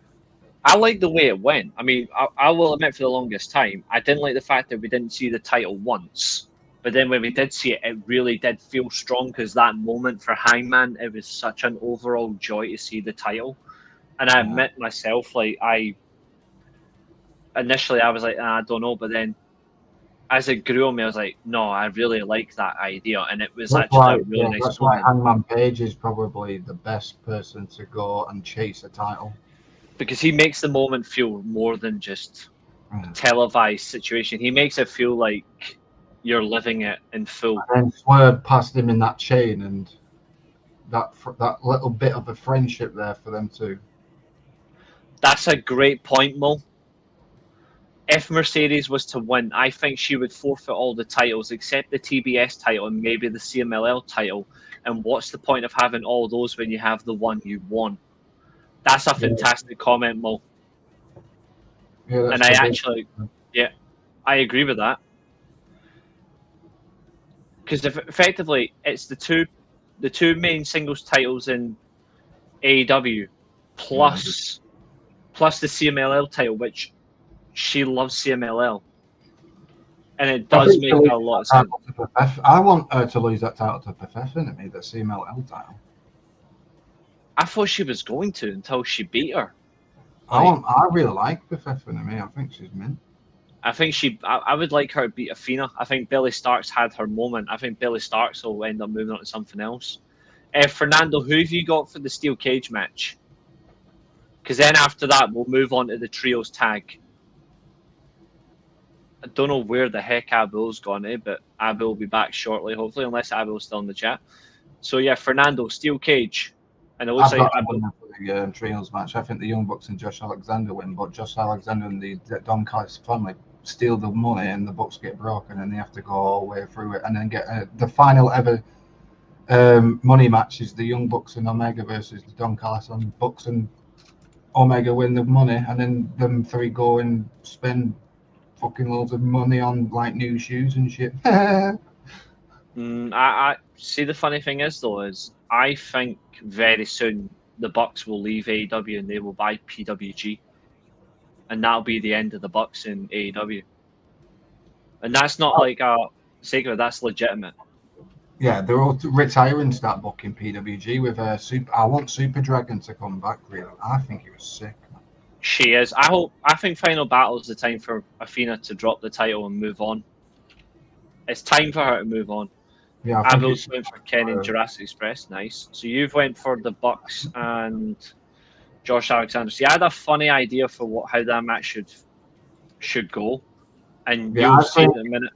[SPEAKER 3] I like the way it went. I mean, I will admit, for the longest time, I didn't like the fact that we didn't see the title once. But then when we did see it, it really did feel strong because that moment for Hangman, it was such an overall joy to see the title. And I admit myself, like, initially I was like, I don't know, but then as it grew on me, I was like, no, I really like that idea, and it was actually a really nice.
[SPEAKER 4] That's why Hangman Page is probably the best person to go and chase a title,
[SPEAKER 3] because he makes the moment feel more than just a televised situation. He makes it feel like you're living it in full.
[SPEAKER 4] And Swerve passed him in that chain, and that little bit of a friendship there for them too.
[SPEAKER 3] That's a great point, Mo. If Mercedes was to win, I think she would forfeit all the titles except the TBS title and maybe the CMLL title. And what's the point of having all those when you have the one you won? That's a fantastic comment, Mo.
[SPEAKER 4] Yeah,
[SPEAKER 3] and I agree with that. Because effectively, it's the two main singles titles in AEW, plus the CMLL title, which she loves CMLL, and it does make a lot of sense.
[SPEAKER 4] I want her to lose that title to Professor Enemy, the CMLL title.
[SPEAKER 3] I thought she was going to until she beat her.
[SPEAKER 4] I really like Professor Enemy. I think she's mint.
[SPEAKER 3] I think I would like her to beat Athena. I think Billy Starks had her moment. I think Billy Starks will end up moving on to something else. Fernando, who have you got for the steel cage match? Because then after that, we'll move on to the trios tag. I don't know where the heck Abel's gone, but Abel will be back shortly, hopefully, unless Abel's still in the chat. So yeah, Fernando, steel cage. And it looks like Abel
[SPEAKER 4] for the trios match. I think the Young Bucks and Josh Alexander win, but Josh Alexander and the Don Callis family steal the money and the Bucks get broken and they have to go all the way through it and then get the final ever money match is the Young Bucks and Omega versus the Don Callis, and Bucks and Omega win the money, and then them three go and spend fucking loads of money on like new shoes and shit.
[SPEAKER 3] I see. The funny thing is, though, is I think very soon the Bucks will leave AEW and they will buy PWG, and that'll be the end of the Bucks in AEW. And that's not like a secret; that's legitimate.
[SPEAKER 4] Yeah, they're all retiring. Start booking PWG with I want Super Dragon to come back. Really, I think he was sick.
[SPEAKER 3] She is. I think Final Battle is the time for Athena to drop the title and move on. It's time for her to move on.
[SPEAKER 4] Yeah,
[SPEAKER 3] Abel's went for Kenny and Jurassic Express. Nice. So you've went for the Bucks and Josh Alexander. See, I had a funny idea for how that match should go, and you'll see in a minute.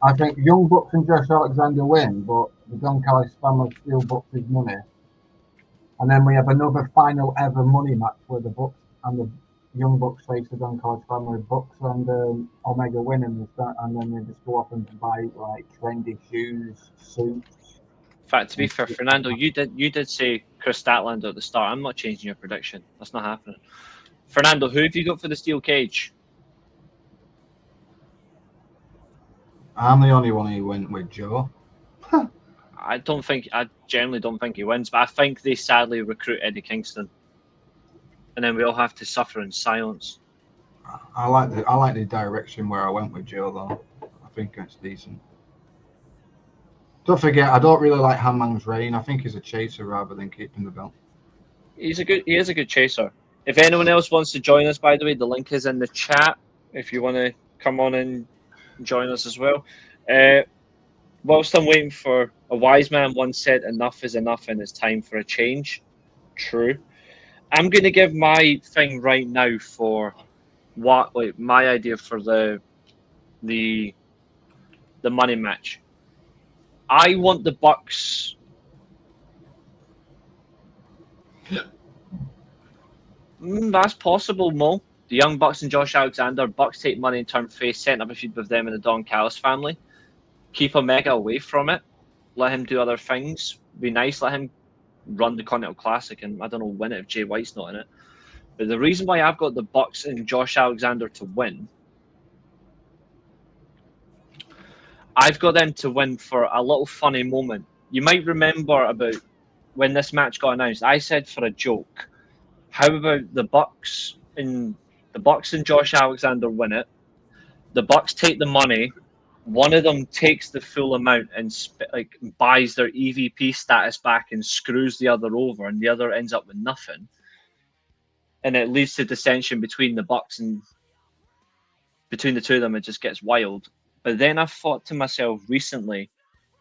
[SPEAKER 4] I think Young Bucks and Josh Alexander win, but the Don Callis family steal Bucks' money, And then we have another final ever money match where the Bucks and the Young Bucks face the Don College family. Bucks and Omega win, and then they just go off and buy like trendy shoes, suits.
[SPEAKER 3] In fact, to be fair, Fernando, you did say Chris Statlander at the start. I'm not changing your prediction. That's not happening. Fernando, who have you got for the steel cage?
[SPEAKER 4] I'm the only one who went with Joe.
[SPEAKER 3] I generally don't think he wins, but I think they sadly recruit Eddie Kingston, and then we all have to suffer in silence.
[SPEAKER 4] I like the direction where I went with Joe though. I think it's decent. Don't forget, I don't really like Hangman's Reign. I think he's a chaser rather than keeping the belt.
[SPEAKER 3] He is a good chaser. If anyone else wants to join us, by the way, the link is in the chat. If you want to come on and join us as well. Whilst I'm waiting for a wise man once said, enough is enough and it's time for a change. True. I'm going to give my thing right now for my idea for the money match. I want the Bucks. That's possible, Mo. The Young Bucks and Josh Alexander. Bucks take money and turn face, setting up a feud with them and the Don Callis family. Keep Omega away from it. Let him do other things. Be nice. Let him run the Continental Classic and, I don't know, win it if Jay White's not in it. But the reason why I've got the Bucks and Josh Alexander to win, I've got them to win for a little funny moment. You might remember about when this match got announced. I said for a joke, how about the Bucks and Josh Alexander win it? The Bucks take the money. One of them takes the full amount and buys their EVP status back and screws the other over, and the other ends up with nothing. And it leads to dissension between the Bucks and between the two of them. It just gets wild. But then I thought to myself recently,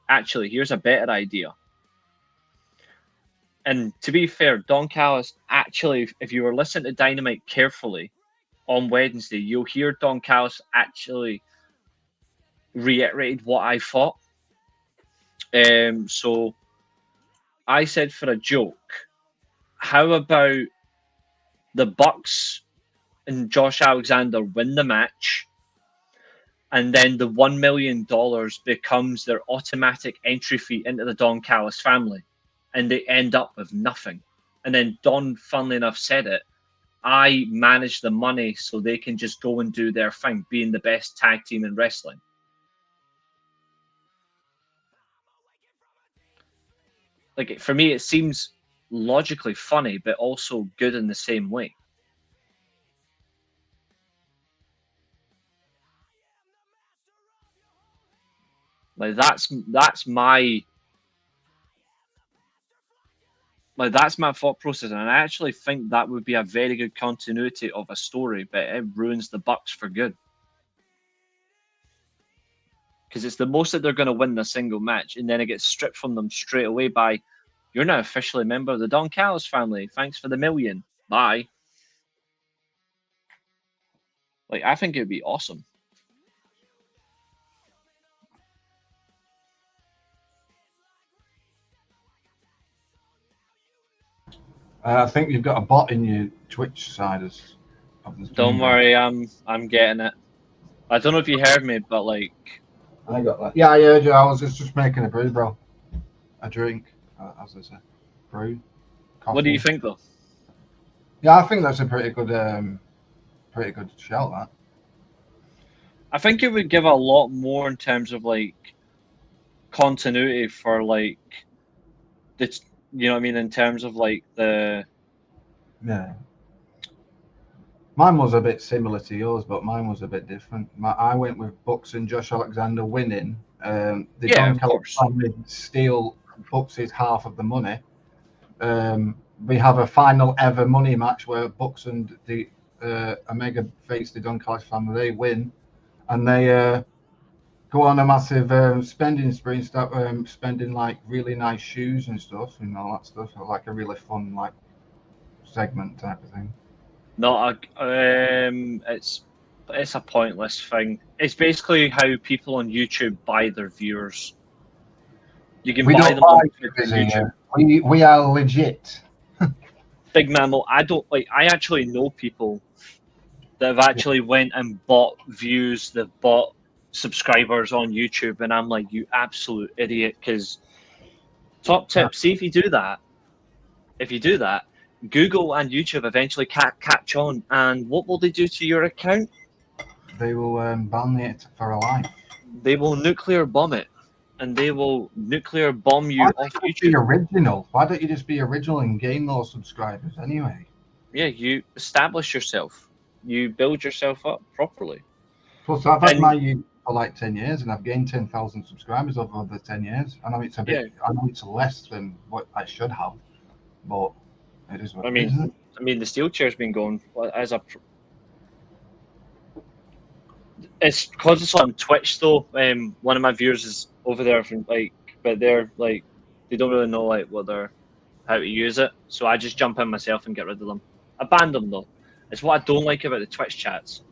[SPEAKER 3] actually, here's a better idea. And to be fair, Don Callis actually, if you were listening to Dynamite carefully on Wednesday, you'll hear Don Callis actually reiterated what I thought. So I said for a joke, how about the Bucks and Josh Alexander win the match, and then the $1 million becomes their automatic entry fee into the Don Callis family, and they end up with nothing. And then Don, funnily enough, said it, I manage the money so they can just go and do their thing, being the best tag team in wrestling. Like, for me, it seems logically funny, but also good in the same way. Like, that's my thought process, and I actually think that would be a very good continuity of a story, but it ruins the Bucks for good. Because it's the most that they're going to win the single match, and then it gets stripped from them straight away by, you're now officially a member of the Don Callis family. Thanks for the $1 million. Bye. Like, I think it would be awesome.
[SPEAKER 4] I think you've got a bot in your Twitch side of the
[SPEAKER 3] Don't worry, I'm getting it. I don't know if you heard me, but like,
[SPEAKER 4] I got that. Yeah, I heard you. I was just making a brew, bro. A drink, as I say, brew. Coffee.
[SPEAKER 3] What do you think, though?
[SPEAKER 4] Yeah, I think that's a pretty good shout. That.
[SPEAKER 3] I think it would give a lot more in terms of like continuity for like the, you know what I mean, in terms of like the.
[SPEAKER 4] Yeah. Mine was a bit similar to yours, but mine was a bit different. I went with Bucks and Josh Alexander winning. The Don Callis family steal Bucks' half of the money. We have a final ever money match where Bucks and the Omega face the Don Callis family. They win, and they go on a massive spending spree and start spending like really nice shoes and stuff and all that stuff. So, like a really fun like segment type of thing.
[SPEAKER 3] Not a, it's a pointless thing. It's basically how people on YouTube buy their viewers. You can buy them on YouTube.
[SPEAKER 4] We are legit.
[SPEAKER 3] Big Mammal, I actually know people that have actually went and bought views, they've bought subscribers on YouTube, and I'm like, you absolute idiot. Because top tip, see if you do that, Google and YouTube eventually catch on, and what will they do to your account?
[SPEAKER 4] They will ban it for a life.
[SPEAKER 3] They will nuclear bomb it, and they will nuclear bomb you off YouTube.
[SPEAKER 4] Be original. Why don't you just be original and gain those subscribers anyway?
[SPEAKER 3] Yeah, you establish yourself. You build yourself up properly.
[SPEAKER 4] Plus, I've had my YouTube for like 10 years, and I've gained 10,000 subscribers over the 10 years. I know it's a bit. Yeah. I know it's less than what I should have, but it is what it is.
[SPEAKER 3] I mean, the Steelchair's been going as a. It's because it's on Twitch though. One of my viewers is over there from but they're like, they don't really know how to use it. So I just jump in myself and get rid of them. I banned them though. It's what I don't like about the Twitch chats.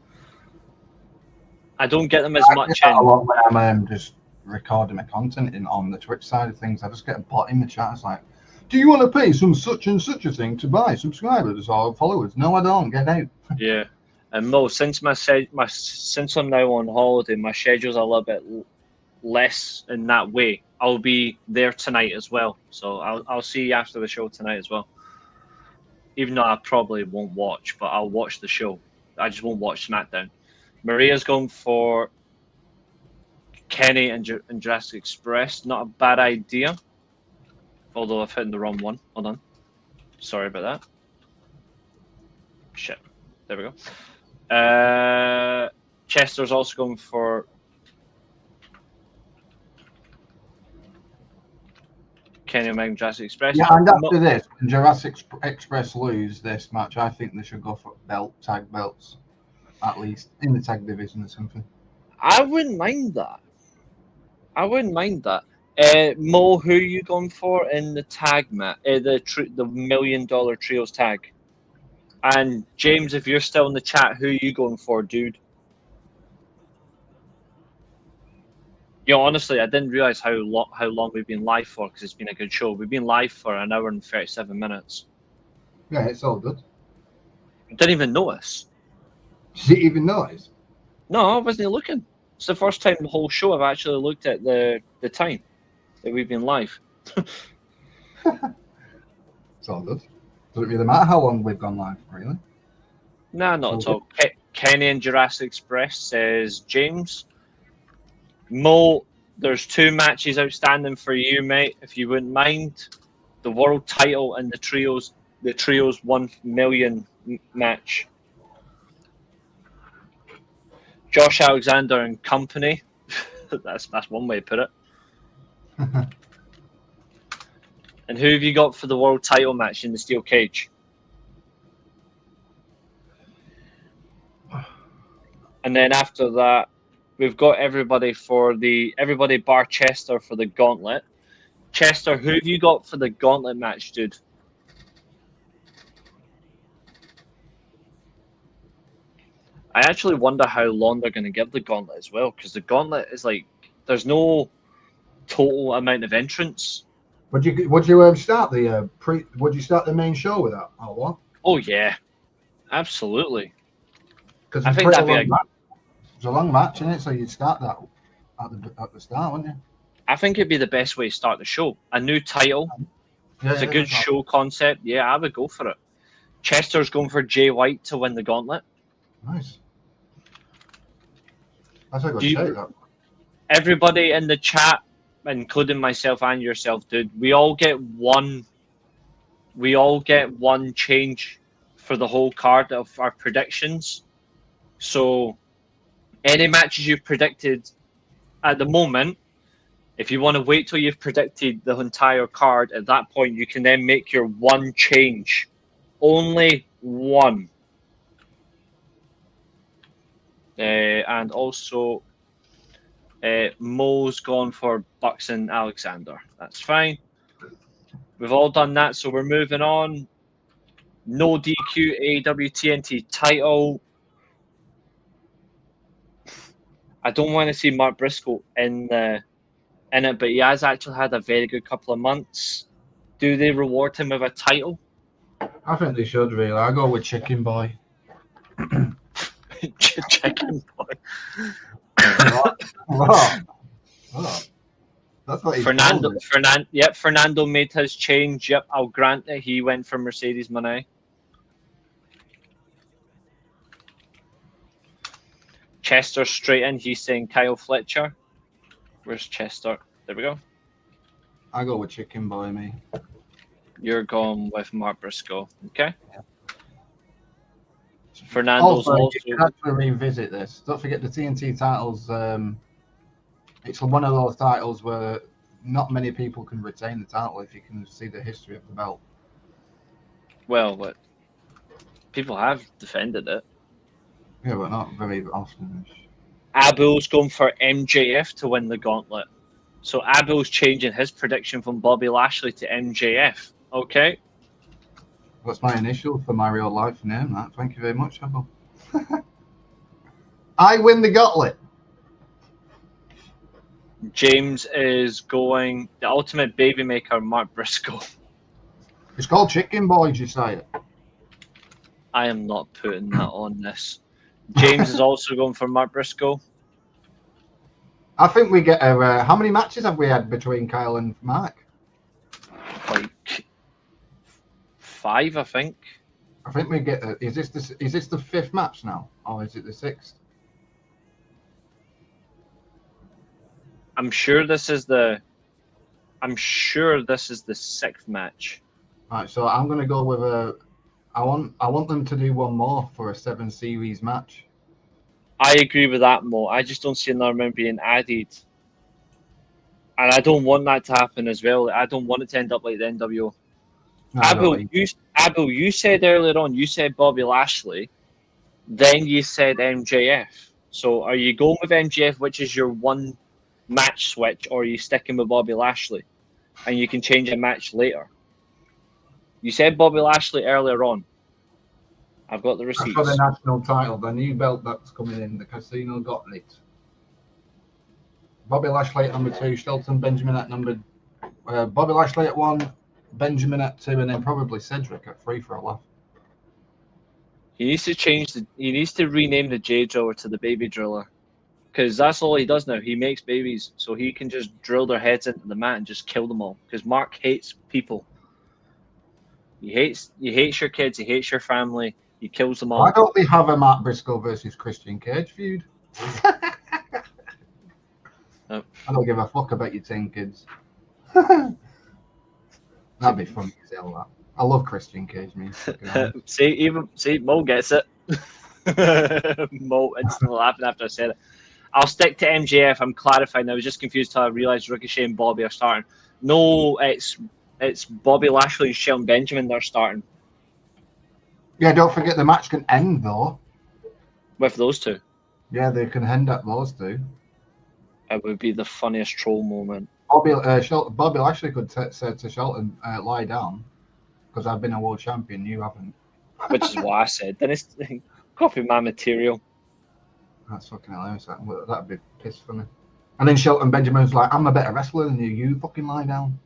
[SPEAKER 3] I don't get them as much.
[SPEAKER 4] A lot when I'm just recording my content on the Twitch side of things. I just get a bot in the chat. It's like, do you want to pay some such and such a thing to buy subscribers or followers? No, I don't. Get out.
[SPEAKER 3] Yeah. And Mo, since since I'm now on holiday, my schedule's a little bit less in that way. I'll be there tonight as well, so I'll see you after the show tonight as well. Even though I probably won't watch, but I'll watch the show. I just won't watch SmackDown. Maria's going for Kenny and Jurassic Express. Not a bad idea, although I've hit the wrong one. Hold on, sorry about that. Shit. There we go. Chester's also going for Kenny Omega and Jurassic Express.
[SPEAKER 4] Yeah, and after this, when Jurassic Express lose this match, I think they should go for tag belts, at least in the tag division or something.
[SPEAKER 3] I wouldn't mind that. Mo, who are you going for in the tag match? The $1 million trios tag. And James, if you're still in the chat, who are you going for, dude? You know, honestly, I didn't realize how long we've been live for, because it's been a good show. We've been live for an hour and 37 minutes.
[SPEAKER 4] Yeah, it's all good.
[SPEAKER 3] I didn't even notice.
[SPEAKER 4] Did you even notice?
[SPEAKER 3] No, I wasn't looking. It's the first time the whole show I've actually looked at the time that we've been live.
[SPEAKER 4] It's all good. Doesn't really matter how long we've gone live, really.
[SPEAKER 3] Nah, not at all. Kenny and Jurassic Express says James. Mo, there's 2 matches outstanding for you, mate. If you wouldn't mind, the world title and the trios 1 million match. Josh Alexander and company. that's one way to put it. And who have you got for the world title match in the steel cage? And then after that, we've got everybody bar Chester for the gauntlet. Chester, who have you got for the gauntlet match, dude? I actually wonder how long they're going to give the gauntlet as well, because the gauntlet is like, there's no total amount of entrants.
[SPEAKER 4] Would you start the Would you start the main show with that or what?
[SPEAKER 3] Oh yeah, absolutely.
[SPEAKER 4] Because
[SPEAKER 3] I think that'd be
[SPEAKER 4] it's a long match, isn't it? So you'd start that at the start, wouldn't you?
[SPEAKER 3] I think it'd be the best way to start the show. A new title. It's a good show concept. Yeah, I would go for it. Chester's going for Jay White to win the gauntlet.
[SPEAKER 4] Nice. That's a good shout.
[SPEAKER 3] Everybody in the chat, including myself and yourself, dude, we all get one change for the whole card of our predictions. So any matches you've predicted at the moment, if you want to wait till you've predicted the entire card, at that point you can then make your one change. Only one. And also Mo's gone for Bucks and Alexander. That's fine. We've all done that, so we're moving on. No DQ AEW TNT title. I don't want to see Mark Briscoe in it, but he has actually had a very good couple of months. Do they reward him with a title?
[SPEAKER 4] I think they should really. I go with Chicken Boy.
[SPEAKER 3] Chicken boy.
[SPEAKER 4] What? What? That's what he's
[SPEAKER 3] Fernando,
[SPEAKER 4] called it.
[SPEAKER 3] Fernando made his change. Yep, I'll grant it. He went for Mercedes Moné. Chester straight in. He's saying Kyle Fletcher. Where's Chester? There we go.
[SPEAKER 4] I go with Chicken Boy, me.
[SPEAKER 3] You're going with Mark Briscoe. Okay. Fernando's
[SPEAKER 4] Also, you can actually revisit this. Don't forget the TNT titles. It's one of those titles where not many people can retain the title if you can see the history of the belt.
[SPEAKER 3] Well, but people have defended it.
[SPEAKER 4] Yeah, but not very often.
[SPEAKER 3] Abul's going for MJF to win the gauntlet. So Abul's changing his prediction from Bobby Lashley to MJF. Okay.
[SPEAKER 4] What's my initial for my real life name? That. Thank you very much, Abel. I win the gauntlet.
[SPEAKER 3] James is going the ultimate baby maker, Mark Briscoe.
[SPEAKER 4] It's called Chicken Boy, you say it.
[SPEAKER 3] I am not putting that on this. James is also going for Mark Briscoe.
[SPEAKER 4] I think we get a. How many matches have we had between Kyle and Mark?
[SPEAKER 3] Like 5, I think.
[SPEAKER 4] I think we get. Is this the 5th match now, or is it the 6th?
[SPEAKER 3] I'm sure this is the 6th match.
[SPEAKER 4] Right, so I'm gonna go with a. I want them to do one more for a 7 series match.
[SPEAKER 3] I agree with that, Mo. I just don't see another member being added. And I don't want that to happen as well. I don't want it to end up like the NWO.
[SPEAKER 4] No,
[SPEAKER 3] You said earlier on, you said Bobby Lashley, then you said MJF. So are you going with MJF, which is your one match switch, or are you sticking with Bobby Lashley? And you can change a match later. You said Bobby Lashley earlier on. I've got the receipts.
[SPEAKER 4] for the national title, the new belt that's coming in, the Casino Gauntlet. Bobby Lashley at number 2, Shelton Benjamin at number. Bobby Lashley at 1, Benjamin at 2, and then probably Cedric at 3 for a laugh.
[SPEAKER 3] He needs to he needs to rename the J Driller to the Baby Driller, because that's all he does now. He makes babies, so he can just drill their heads into the mat and just kill them all. Because Mark hates people. He hates your kids. He hates your family. He kills them all.
[SPEAKER 4] Why don't we have a Mark Briscoe versus Christian Cage feud? I don't give a fuck about your 10 kids. That'd be funny as hell, that. I love Christian Cage, me.
[SPEAKER 3] See, Mo gets it. Mo instantly laughing after I said it. I'll stick to MJF. I'm clarifying. I was just confused till I realised Ricochet and Bobby are starting. No, it's Bobby Lashley and Shelton Benjamin that are starting.
[SPEAKER 4] Yeah, don't forget the match can end though.
[SPEAKER 3] With those two.
[SPEAKER 4] Yeah, they can end at those two.
[SPEAKER 3] It would be the funniest troll moment.
[SPEAKER 4] Bobby Lashley could say to Shelton, lie down, because I've been a world champion, you haven't.
[SPEAKER 3] Which is what I said. Then it's copy my material.
[SPEAKER 4] That's fucking hilarious. That'd be piss funny. And then Shelton Benjamin's like, I'm a better wrestler than you. You fucking lie down.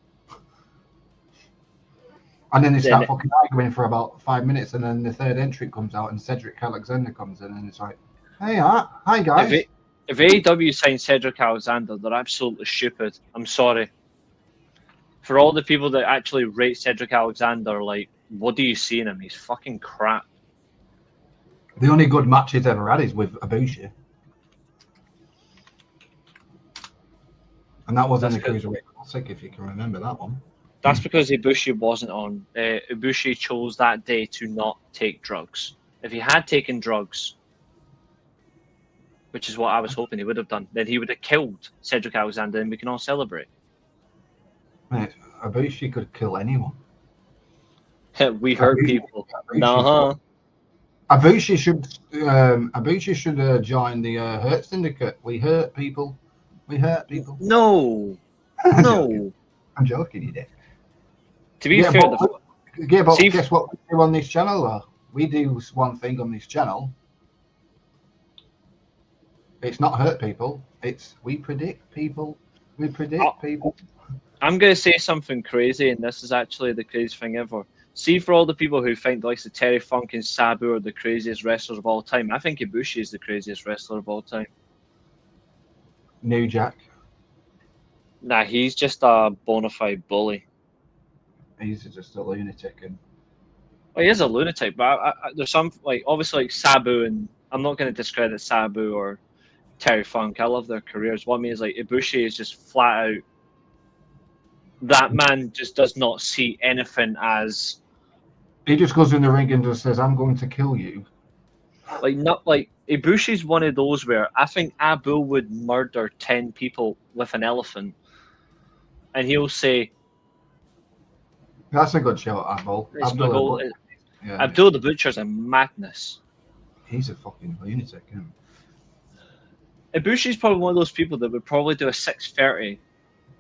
[SPEAKER 4] And then they start fucking arguing for about 5 minutes, and then the third entry comes out, and Cedric Alexander comes in, and it's like, hey, hi guys.
[SPEAKER 3] If AEW signed Cedric Alexander, they're absolutely stupid. I'm sorry. For all the people that actually rate Cedric Alexander, like, what do you see in him? He's fucking crap.
[SPEAKER 4] The only good match he's ever had is with Ibushi. And that was in the Cruiserweight Classic, if you can remember that one.
[SPEAKER 3] That's because Ibushi wasn't on. Ibushi chose that day to not take drugs. If he had taken drugs, which is what I was hoping he would have done, then he would have killed Cedric Alexander and we can all celebrate.
[SPEAKER 4] Mate, Ibushi could kill anyone.
[SPEAKER 3] We hurt people. Nah.
[SPEAKER 4] Ibushi should join the Hurt Syndicate. We hurt people. We hurt people.
[SPEAKER 3] No. No.
[SPEAKER 4] I'm joking, you dick.
[SPEAKER 3] To be fair,
[SPEAKER 4] but guess what we do on this channel, though? We do one thing on this channel. It's not hurt people. It's we predict people. We predict people.
[SPEAKER 3] I'm going to say something crazy, and this is actually the craziest thing ever. See, for all the people who think the likes of Terry Funk and Sabu are the craziest wrestlers of all time, I think Ibushi is the craziest wrestler of all time.
[SPEAKER 4] New Jack.
[SPEAKER 3] Nah, he's just a bona fide bully.
[SPEAKER 4] He's just a lunatic. And
[SPEAKER 3] Well, he is a lunatic, but there's some, like, obviously, like Sabu, and I'm not going to discredit Sabu or Terry Funk. I love their careers. What I mean is, like, Ibushi is just flat out. That man just does not see anything as.
[SPEAKER 4] he just goes in the ring and just says, "I'm going to kill you."
[SPEAKER 3] Like, not like Ibushi's one of those where I think Abu would murder 10 people with an elephant, and he'll say,
[SPEAKER 4] That's a good show, Abdul.
[SPEAKER 3] "It's my goal."
[SPEAKER 4] Yeah,
[SPEAKER 3] Abdul the Butcher's a madness.
[SPEAKER 4] he's a fucking lunatic. Isn't he?
[SPEAKER 3] Ibushi's probably one of those people that would probably do a 630,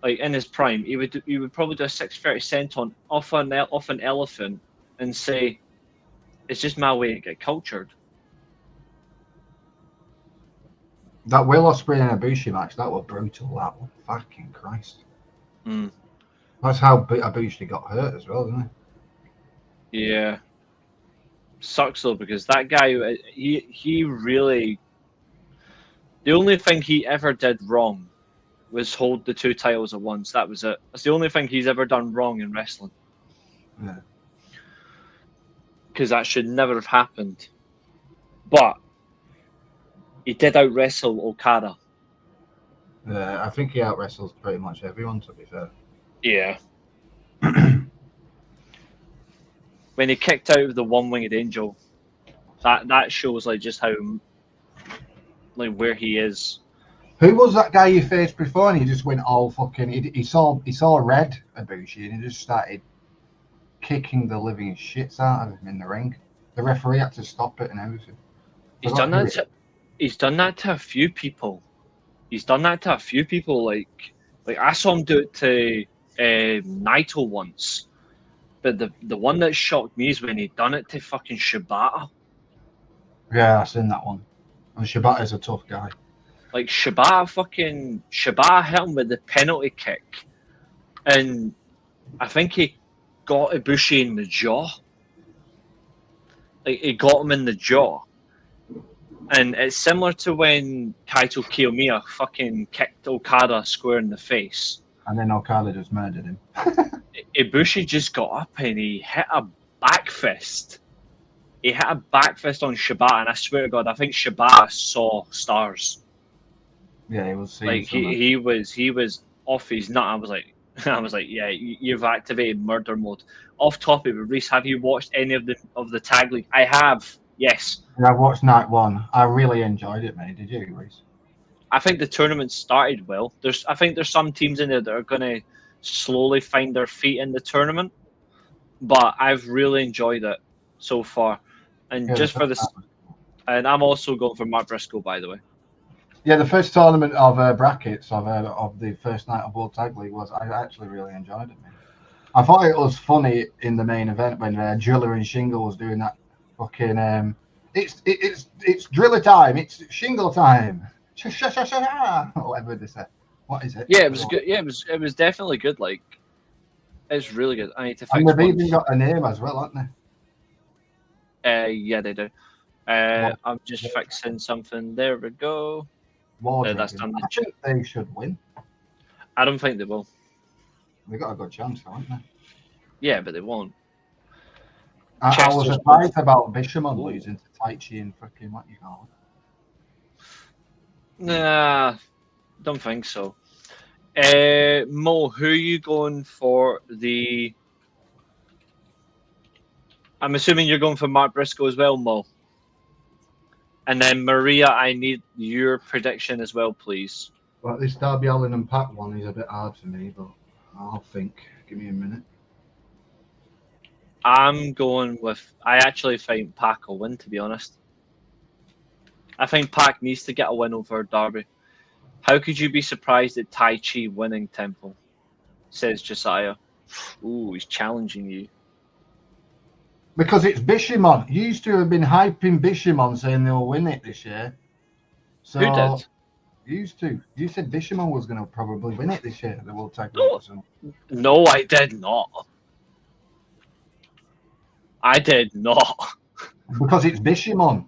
[SPEAKER 3] like in his prime. He would probably do a 630 senton off an elephant and say, "It's just my way to get cultured."
[SPEAKER 4] That Will Ospreay and Ibushi match, that was brutal. That one, fucking Christ.
[SPEAKER 3] Mm.
[SPEAKER 4] That's how Ibushi got hurt as well, isn't
[SPEAKER 3] Yeah. Sucks though, because that guy, he really, the only thing he ever did wrong was hold the 2 titles at once. That was it. That's the only thing he's ever done wrong in wrestling.
[SPEAKER 4] Yeah.
[SPEAKER 3] Because that should never have happened. But he did out wrestle Okada.
[SPEAKER 4] I think he out wrestles pretty much everyone, to be fair.
[SPEAKER 3] Yeah. When he kicked out of the one-winged angel, that shows like just how, like, where he is.
[SPEAKER 4] Who was that guy you faced before? And he just went all fucking. He saw red Ibushi and he just started kicking the living shits out of him in the ring. The referee had to stop it and everything.
[SPEAKER 3] He's done that to a few people. Like I saw him do it to Naito once. But the one that shocked me is when he done it to fucking Shibata.
[SPEAKER 4] Yeah, I've seen that one. And Shibata's a tough guy.
[SPEAKER 3] Like Shibata hit him with the penalty kick, and I think he got Ibushi in the jaw. Like he got him in the jaw, and it's similar to when Kaito Kiyomiya fucking kicked Okada square in the face.
[SPEAKER 4] And then Okada just murdered him.
[SPEAKER 3] Ibushi just got up and he hit a back fist. He hit a back fist on Shibata, and I swear to God, I think Shibata saw stars.
[SPEAKER 4] Yeah, he was
[SPEAKER 3] Like he was off his nut. I was like, yeah, you've activated murder mode. Off topic, Reece, have you watched any of the tag league? I have. Yes.
[SPEAKER 4] Yeah, I watched night 1. I really enjoyed it, mate. Did you, Reece?
[SPEAKER 3] I think the tournament started well. I think there's some teams in there that are going to slowly find their feet in the tournament, but I've really enjoyed it so far. And
[SPEAKER 4] Yeah,
[SPEAKER 3] just for this, and I'm also going for Mark Briscoe, by the way.
[SPEAKER 4] Yeah, the first tournament of brackets of the first night of World Tag League I actually really enjoyed it, man. I thought it was funny in the main event when Driller and Shingle was doing that fucking it's Driller time, it's Shingle time, whatever they said. What is it?
[SPEAKER 3] Yeah, it was good. Yeah, it was definitely good. Like, it's really good. I need to fix
[SPEAKER 4] And they've
[SPEAKER 3] one.
[SPEAKER 4] even got a name as well, haven't they?
[SPEAKER 3] Yeah, they do. I'm just fixing something. There we go. That's done.
[SPEAKER 4] I think they should win.
[SPEAKER 3] I don't think they will.
[SPEAKER 4] They got a good chance, haven't they?
[SPEAKER 3] Yeah, but they won't.
[SPEAKER 4] I was surprised about Bishamon losing to Taichi and fucking what you call it.
[SPEAKER 3] Nah, don't think so. Mo, who are you going for the... I'm assuming you're going for Mark Briscoe as well, Mo. And then Maria, I need your prediction as well, please.
[SPEAKER 4] Well, this Darby Allin and Pac one is a bit hard for me, but I'll think. Give me a minute.
[SPEAKER 3] I'm going with... I actually think Pac will win, to be honest. I think Pac needs to get a win over Darby. How could you be surprised at Tai Chi winning Temple? Says Josiah. Ooh, he's challenging you.
[SPEAKER 4] Because it's Bishamon. You used to have been hyping Bishamon saying they'll win it this year. So,
[SPEAKER 3] Who did?
[SPEAKER 4] Used to. You said Bishamon was going to probably win it this year, the World Tag
[SPEAKER 3] No.
[SPEAKER 4] League. So.
[SPEAKER 3] No, I did not. I did not.
[SPEAKER 4] Because it's Bishamon.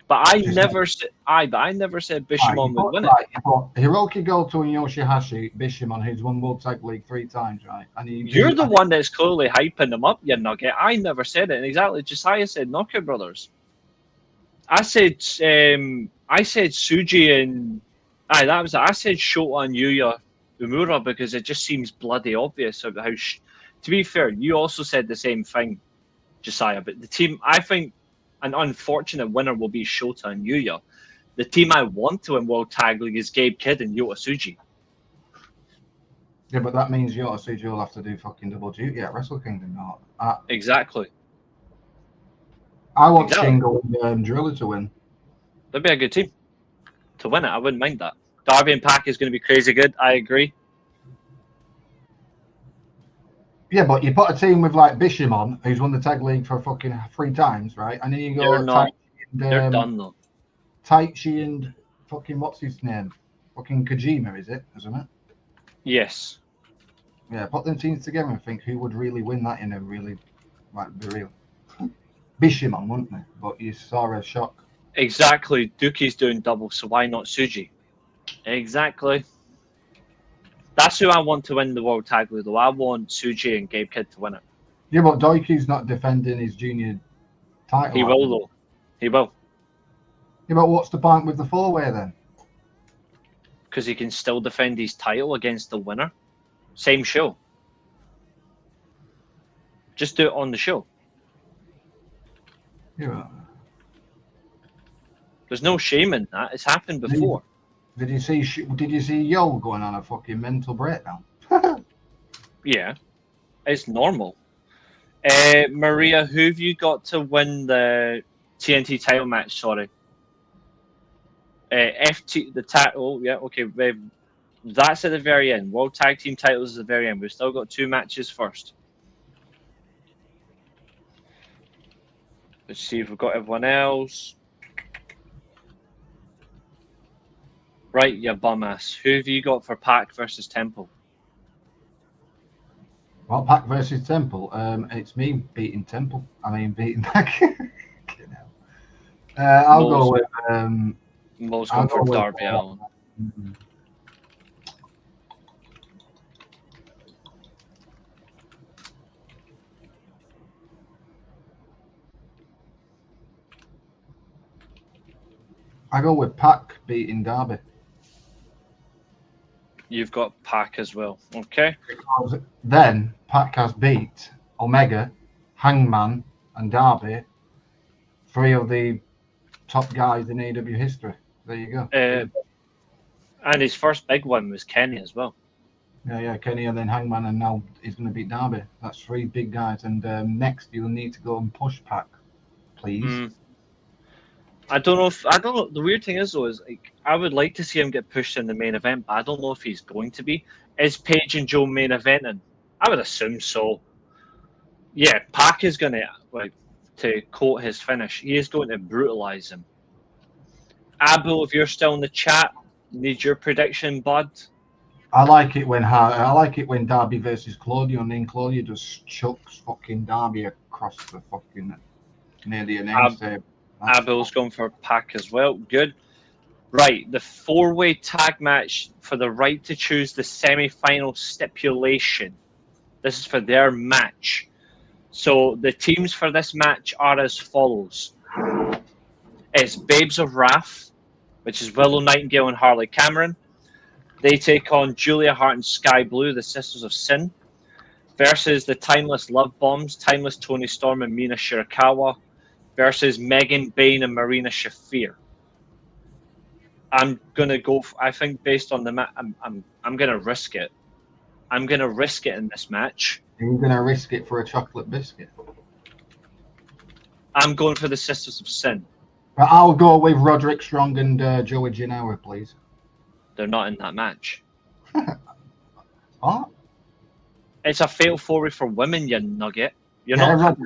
[SPEAKER 3] But I
[SPEAKER 4] Just
[SPEAKER 3] never said Bishamon would win it.
[SPEAKER 4] Right, you put Hiroki Goto and Yoshihashi, Bishamon, who's won World Tag League 3 times, right? And
[SPEAKER 3] You're the one that's clearly hyping them up, you nugget. I never said it. And exactly, Josiah said Knockout Brothers. I said Suji and I said Shota and Yuya Umura because it just seems bloody obvious about how. To be fair, you also said the same thing, Josiah. But the team, I think, an unfortunate winner will be Shota and Yuya. The team I want to win World Tag League is Gabe Kidd and Yota Tsuji.
[SPEAKER 4] Yeah, but that means Yota Tsuji will have to do fucking double duty at Wrestle Kingdom. Not.
[SPEAKER 3] Exactly.
[SPEAKER 4] I want Shingo and Driller to win.
[SPEAKER 3] That'd be a good team to win it. I wouldn't mind that. Darby and Pac is going to be crazy good. I agree.
[SPEAKER 4] Yeah, but you put a team with like Bishamon, who's won the tag league for fucking 3 times, right? And then you go
[SPEAKER 3] they're done though.
[SPEAKER 4] Taichi and fucking what's his name? Fucking Kojima, is it? Isn't it?
[SPEAKER 3] Yes.
[SPEAKER 4] Yeah, put them teams together and think who would really win that in a really be real. Bishamon, wouldn't they? But you saw a shock.
[SPEAKER 3] Exactly. Dookie's doing double, so why not Tsuji? Exactly. That's who I want to win the World Tag League, though. I want Tsuji and Gabe Kidd to win it.
[SPEAKER 4] Yeah, but Doiku's not defending his junior title.
[SPEAKER 3] He will, though. He will.
[SPEAKER 4] Yeah, but what's the point with the 4-way then?
[SPEAKER 3] Because he can still defend his title against the winner. Same show. Just do it on the show.
[SPEAKER 4] Yeah.
[SPEAKER 3] There's no shame in that. It's happened before.
[SPEAKER 4] Did you see Yo going on a fucking mental breakdown?
[SPEAKER 3] Yeah, it's normal. Maria, who have you got to win the TNT title match? Sorry. The title. Yeah, okay. That's at the very end. World Tag Team titles is at the very end. We've still got 2 matches first. Let's see if we've got everyone else. Right, you bum ass. Who have you got for Pac versus Temple?
[SPEAKER 4] Well, Pac versus Temple. It's me beating Temple. I mean, beating Pac. I'll go with.
[SPEAKER 3] Mo's going for Darby Allin.
[SPEAKER 4] Mm-hmm. I go with Pac beating Darby.
[SPEAKER 3] You've got Pac as well. Okay.
[SPEAKER 4] Because then Pac has beat Omega, Hangman, and Darby, 3 of the top guys in AEW history. There you go.
[SPEAKER 3] And his first big one was Kenny as well.
[SPEAKER 4] Yeah, Kenny and then Hangman, and now he's going to beat Darby. That's 3 big guys. And next, you'll need to go and push Pac, please.
[SPEAKER 3] I don't know. The weird thing is, though, is like I would like to see him get pushed in the main event, but I don't know if he's going to be. Is Paige and Joe main eventing? I would assume so. Yeah, Pac is going to, like, to quote his finish, he is going to brutalize him. Abel, if you're still in the chat, need your prediction, bud.
[SPEAKER 4] I like it when Darby versus Claudio, and then Claudio just chucks fucking Darby across the fucking near the announce table.
[SPEAKER 3] Abel's going for Pac as well. Good. Right, the 4-way tag match for the right to choose the semi-final stipulation. This is for their match. So the teams for this match are as follows. It's Babes of Wrath, which is Willow Nightingale and Harley Cameron. They take on Julia Hart and Sky Blue, the Sisters of Sin, versus the Timeless Love Bombs, Timeless Tony Storm and Mina Shirakawa, versus Megan Bain and Marina Shafir. I'm gonna go. I think based on the match, I'm gonna risk it. I'm gonna risk it in this match.
[SPEAKER 4] You're gonna risk it for a chocolate biscuit.
[SPEAKER 3] I'm going for the Sisters of Sin.
[SPEAKER 4] But I'll go with Roderick Strong and Joey Janela, please.
[SPEAKER 3] They're not in that match.
[SPEAKER 4] What?
[SPEAKER 3] It's a fatal 4-way for women, you nugget. You're not.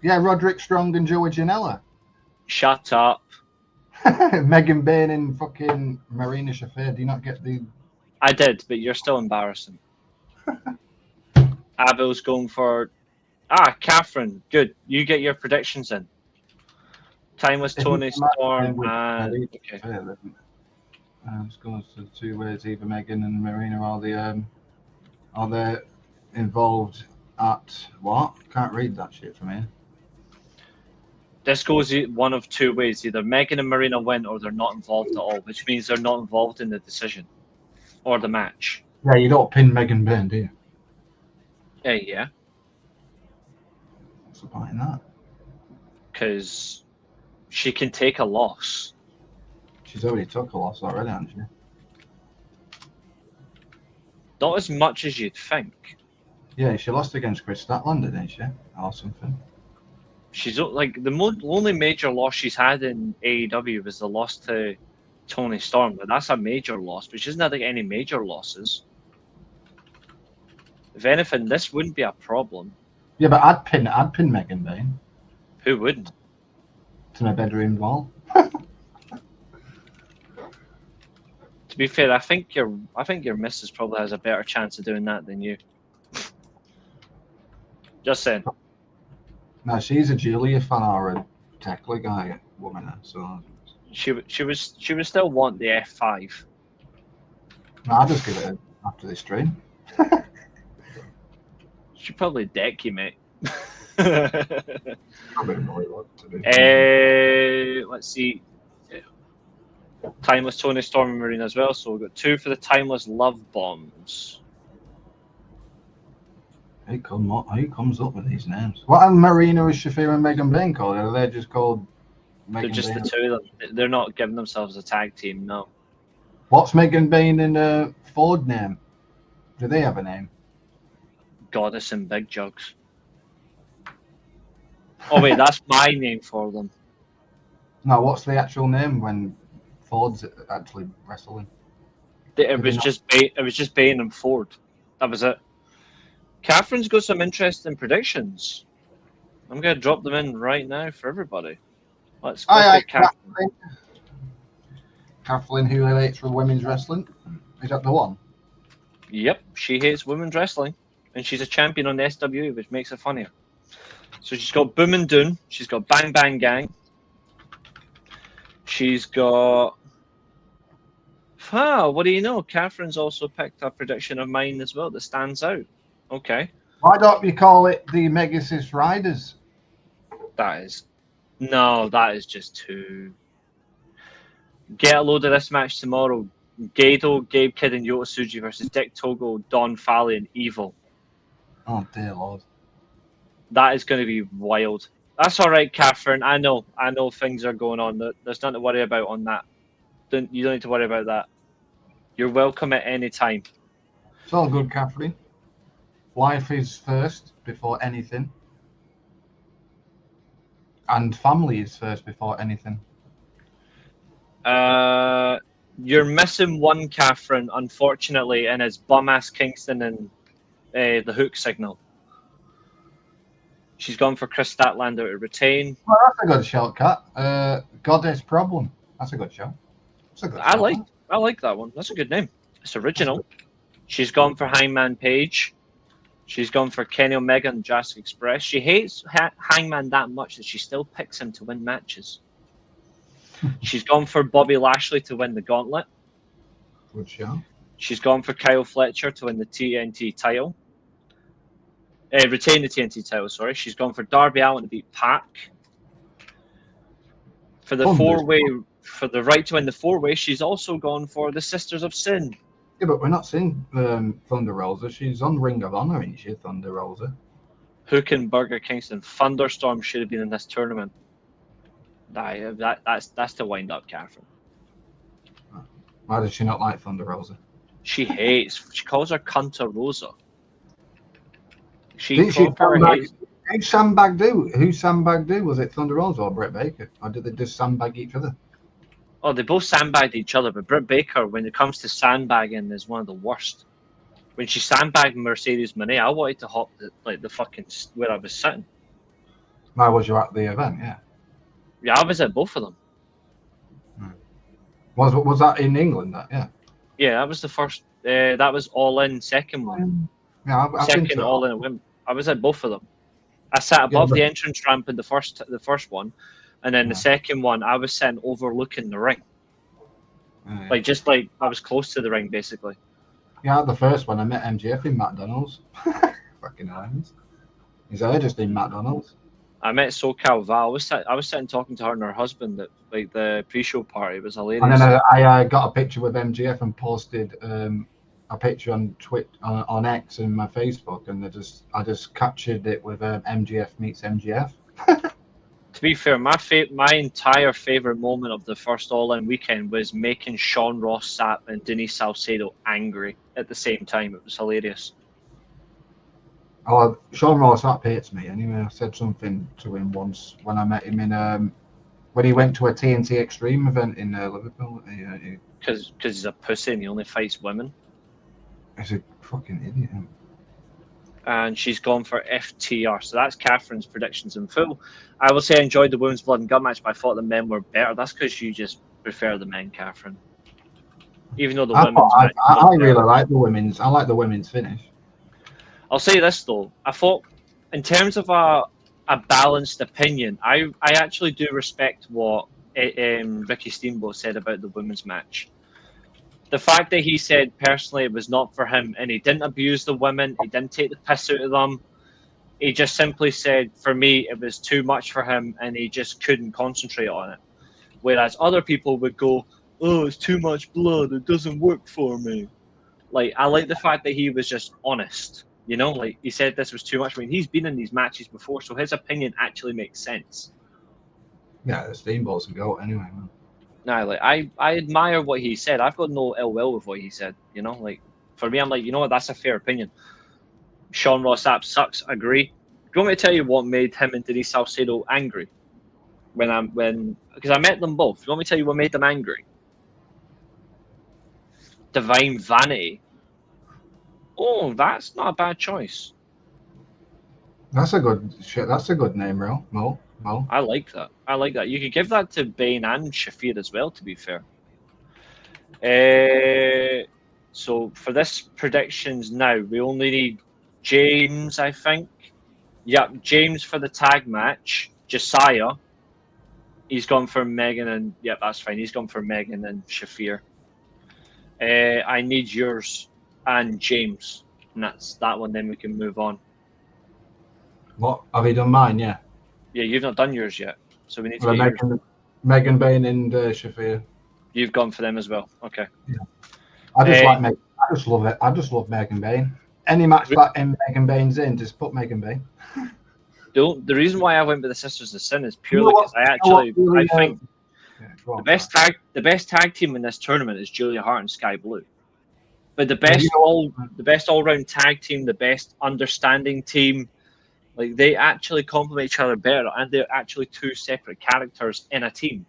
[SPEAKER 4] Roderick Strong and Joey Janela.
[SPEAKER 3] Shut up.
[SPEAKER 4] Megan Bain and fucking Marina Shafir. Do you not get the?
[SPEAKER 3] I did, but you're still embarrassing. Abel's going for Catherine. Good. You get your predictions in. Timeless Tony Storm and okay.
[SPEAKER 4] It goes to 2 ways. Either Megan and Marina are they involved at what? Can't read that shit from here.
[SPEAKER 3] This goes one of 2 ways. Either Megan and Marina win or they're not involved at all, which means they're not involved in the decision or the match.
[SPEAKER 4] Yeah, you don't pin Megan Bain, do you?
[SPEAKER 3] Yeah.
[SPEAKER 4] What's the point in that?
[SPEAKER 3] Because she can take a loss.
[SPEAKER 4] She's already took a loss already, hasn't she?
[SPEAKER 3] Not as much as you'd think.
[SPEAKER 4] Yeah, she lost against Chris Statlander, didn't she? Or something.
[SPEAKER 3] She's like the only major loss she's had in AEW was the loss to Tony Storm, but that's a major loss. But she doesn't have like any major losses. If anything, this wouldn't be a problem.
[SPEAKER 4] Yeah, but I'd pin Megan Bain.
[SPEAKER 3] Who wouldn't?
[SPEAKER 4] To my bedroom wall.
[SPEAKER 3] To be fair, I think your missus probably has a better chance of doing that than you. Just saying.
[SPEAKER 4] No, she's a Julia fan or a Tekla guy woman, so
[SPEAKER 3] she would still want the F5.
[SPEAKER 4] No, I'll just give it after this stream.
[SPEAKER 3] She'd probably deck you, mate.
[SPEAKER 4] Probably know what to do.
[SPEAKER 3] Let's see. Timeless Tony Storm and Marina as well. So we've got 2 for the Timeless Love Bombs.
[SPEAKER 4] Who comes up with these names? What are Marina, Shafir, and Megan Bain called? Are they just called Megan
[SPEAKER 3] They're just
[SPEAKER 4] Bain?
[SPEAKER 3] the 2 of them. They're not giving themselves a tag team, no.
[SPEAKER 4] What's Megan Bain and Ford name? Do they have a name?
[SPEAKER 3] Goddess and Big Jugs. Oh wait, that's my name for them.
[SPEAKER 4] No, what's the actual name when Ford's actually wrestling?
[SPEAKER 3] It was just Bain and Ford. That was it. Catherine's got some interesting predictions. I'm going to drop them in right now for everybody. Let's go to Catherine.
[SPEAKER 4] Kathleen, who hates for women's wrestling. Is that the one?
[SPEAKER 3] Yep, she hates women's wrestling. And she's a champion on the SWE, which makes it funnier. So she's got Boom and Doon. She's got Bang Bang Gang. She's got... what do you know? Catherine's also picked a prediction of mine as well that stands out. Okay.
[SPEAKER 4] Why don't you call it the Megasis Riders?
[SPEAKER 3] That is just too... Get a load of this match tomorrow. Gado, Gabe Kidd, and Yota Tsuji versus Dick Togo, Don Fally, and Evil.
[SPEAKER 4] Oh, dear Lord.
[SPEAKER 3] That is going to be wild. That's all right, Catherine. I know things are going on. There's nothing to worry about on that. You don't need to worry about that. You're welcome at any time.
[SPEAKER 4] It's all good, Catherine. Life is first before anything. And family is first before anything.
[SPEAKER 3] You're missing one, Catherine, unfortunately, and it's bum-ass Kingston and the hook signal. She's gone for Chris Statlander to retain.
[SPEAKER 4] Well, that's a good shout, Cat. Goddess Problem. That's a good show.
[SPEAKER 3] I like that one. That's a good name. It's original. She's gone for Hangman Page. She's gone for Kenny Omega and Jurassic Express. She hates Hangman that much that she still picks him to win matches. She's gone for Bobby Lashley to win the gauntlet.
[SPEAKER 4] Good show.
[SPEAKER 3] She's gone for Kyle Fletcher to win the TNT title. Retain the TNT title, sorry. She's gone for Darby Allin to beat Pac. For the four-way, for the right to win the four-way, she's also gone for the Sisters of Sin.
[SPEAKER 4] Yeah, but we're not seeing Thunder Rosa. She's on Ring of Honor, isn't she, Thunder Rosa?
[SPEAKER 3] Hook and Burger Kingston. Thunderstorm should have been in this tournament. That's to wind up Catherine.
[SPEAKER 4] Why does she not like Thunder Rosa?
[SPEAKER 3] She calls her Cunta Rosa.
[SPEAKER 4] Who's sandbag do? Who's sandbag do? Was it Thunder Rosa or Britt Baker? Or did they just sandbag each other?
[SPEAKER 3] Oh, they both sandbagged each other, but Britt Baker, when it comes to sandbagging, is one of the worst. When she sandbagged Mercedes Moné, I wanted to hop the fucking where I was sitting.
[SPEAKER 4] Why was you at the event? Yeah.
[SPEAKER 3] Yeah, I was at both of them.
[SPEAKER 4] Was that in England? That
[SPEAKER 3] Yeah, that was the first. That was All In, second one.
[SPEAKER 4] Yeah, I've been
[SPEAKER 3] Second
[SPEAKER 4] to
[SPEAKER 3] All In at Wimbledon. I was at both of them. I sat above the entrance ramp in the first one, and then the second one I was sitting overlooking the ring, like just like I was close to the ring basically.
[SPEAKER 4] Yeah, the first one I met MGF in McDonald's. Fucking irons. He's there just in McDonald's.
[SPEAKER 3] I met SoCal Val. I was sitting talking to her and her husband at like the pre-show party. It was hilarious.
[SPEAKER 4] And then I got a picture with MGF and posted a picture on on X and my Facebook, and I just captured it with MGF meets MGF.
[SPEAKER 3] To be fair, my entire favorite moment of the first All In weekend was making Sean Ross Sapp and Denise Salcedo angry at the same time. It was hilarious.
[SPEAKER 4] Oh, Sean Ross Sapp hates me anyway. I said something to him once when I met him in when he went to a TNT Extreme event in Liverpool.
[SPEAKER 3] Because he's a pussy and he only fights women.
[SPEAKER 4] He's a fucking idiot.
[SPEAKER 3] And she's gone for FTR. So that's Catherine's predictions in full. I will say I enjoyed the women's blood and gut match, but I thought the men were better. That's because you just prefer the men, Catherine. Even though the women's match
[SPEAKER 4] I really like the women's. I like the women's finish.
[SPEAKER 3] I'll say this though. I thought, in terms of a balanced opinion, I actually do respect what Ricky Steamboat said about the women's match. The fact that he said personally it was not for him, and he didn't abuse the women, he didn't take the piss out of them. He just simply said, for me, it was too much for him, and he just couldn't concentrate on it. Whereas other people would go, "Oh, it's too much blood. It doesn't work for me." Like, I like the fact that he was just honest. You know, like he said this was too much. I mean, he's been in these matches before, so his opinion actually makes sense.
[SPEAKER 4] Yeah, the Steamboat's a goat anyway, man.
[SPEAKER 3] No, like I admire what he said. I've got no ill will with what he said. You know, like for me, I'm like, you know what, that's a fair opinion. Sean Ross Sapp sucks. Agree. Do you want me to tell you what made him and Denise Salcedo angry? Because I met them both. You want me to tell you what made them angry? Divine Vanity. Oh, that's not a bad choice.
[SPEAKER 4] That's a good name, real Mo.
[SPEAKER 3] I like that. I like that. You could give that to Bane and Shafir as well, to be fair. So for this predictions now, we only need James, I think. Yep, James for the tag match. Josiah. He's gone for Megan and yep, that's fine. He's gone for Megan and Shafir. I need yours and James. And that's that one, then we can move on.
[SPEAKER 4] What have you done mine? Yeah.
[SPEAKER 3] Yeah, you've not done yours yet. So we need to get yours.
[SPEAKER 4] Megan Bain and Shafir.
[SPEAKER 3] You've gone for them as well. Okay.
[SPEAKER 4] Yeah. I just like Megan. I just love it. I just love Megan Bain. Any match that Megan Bain's in, just put Megan Bain.
[SPEAKER 3] The reason why I went with the Sisters of Sin is purely because I think the best tag team in this tournament is Julia Hart and Sky Blue. But the best all round tag team, the best understanding team, like they actually complement each other better, and they're actually two separate characters in a team,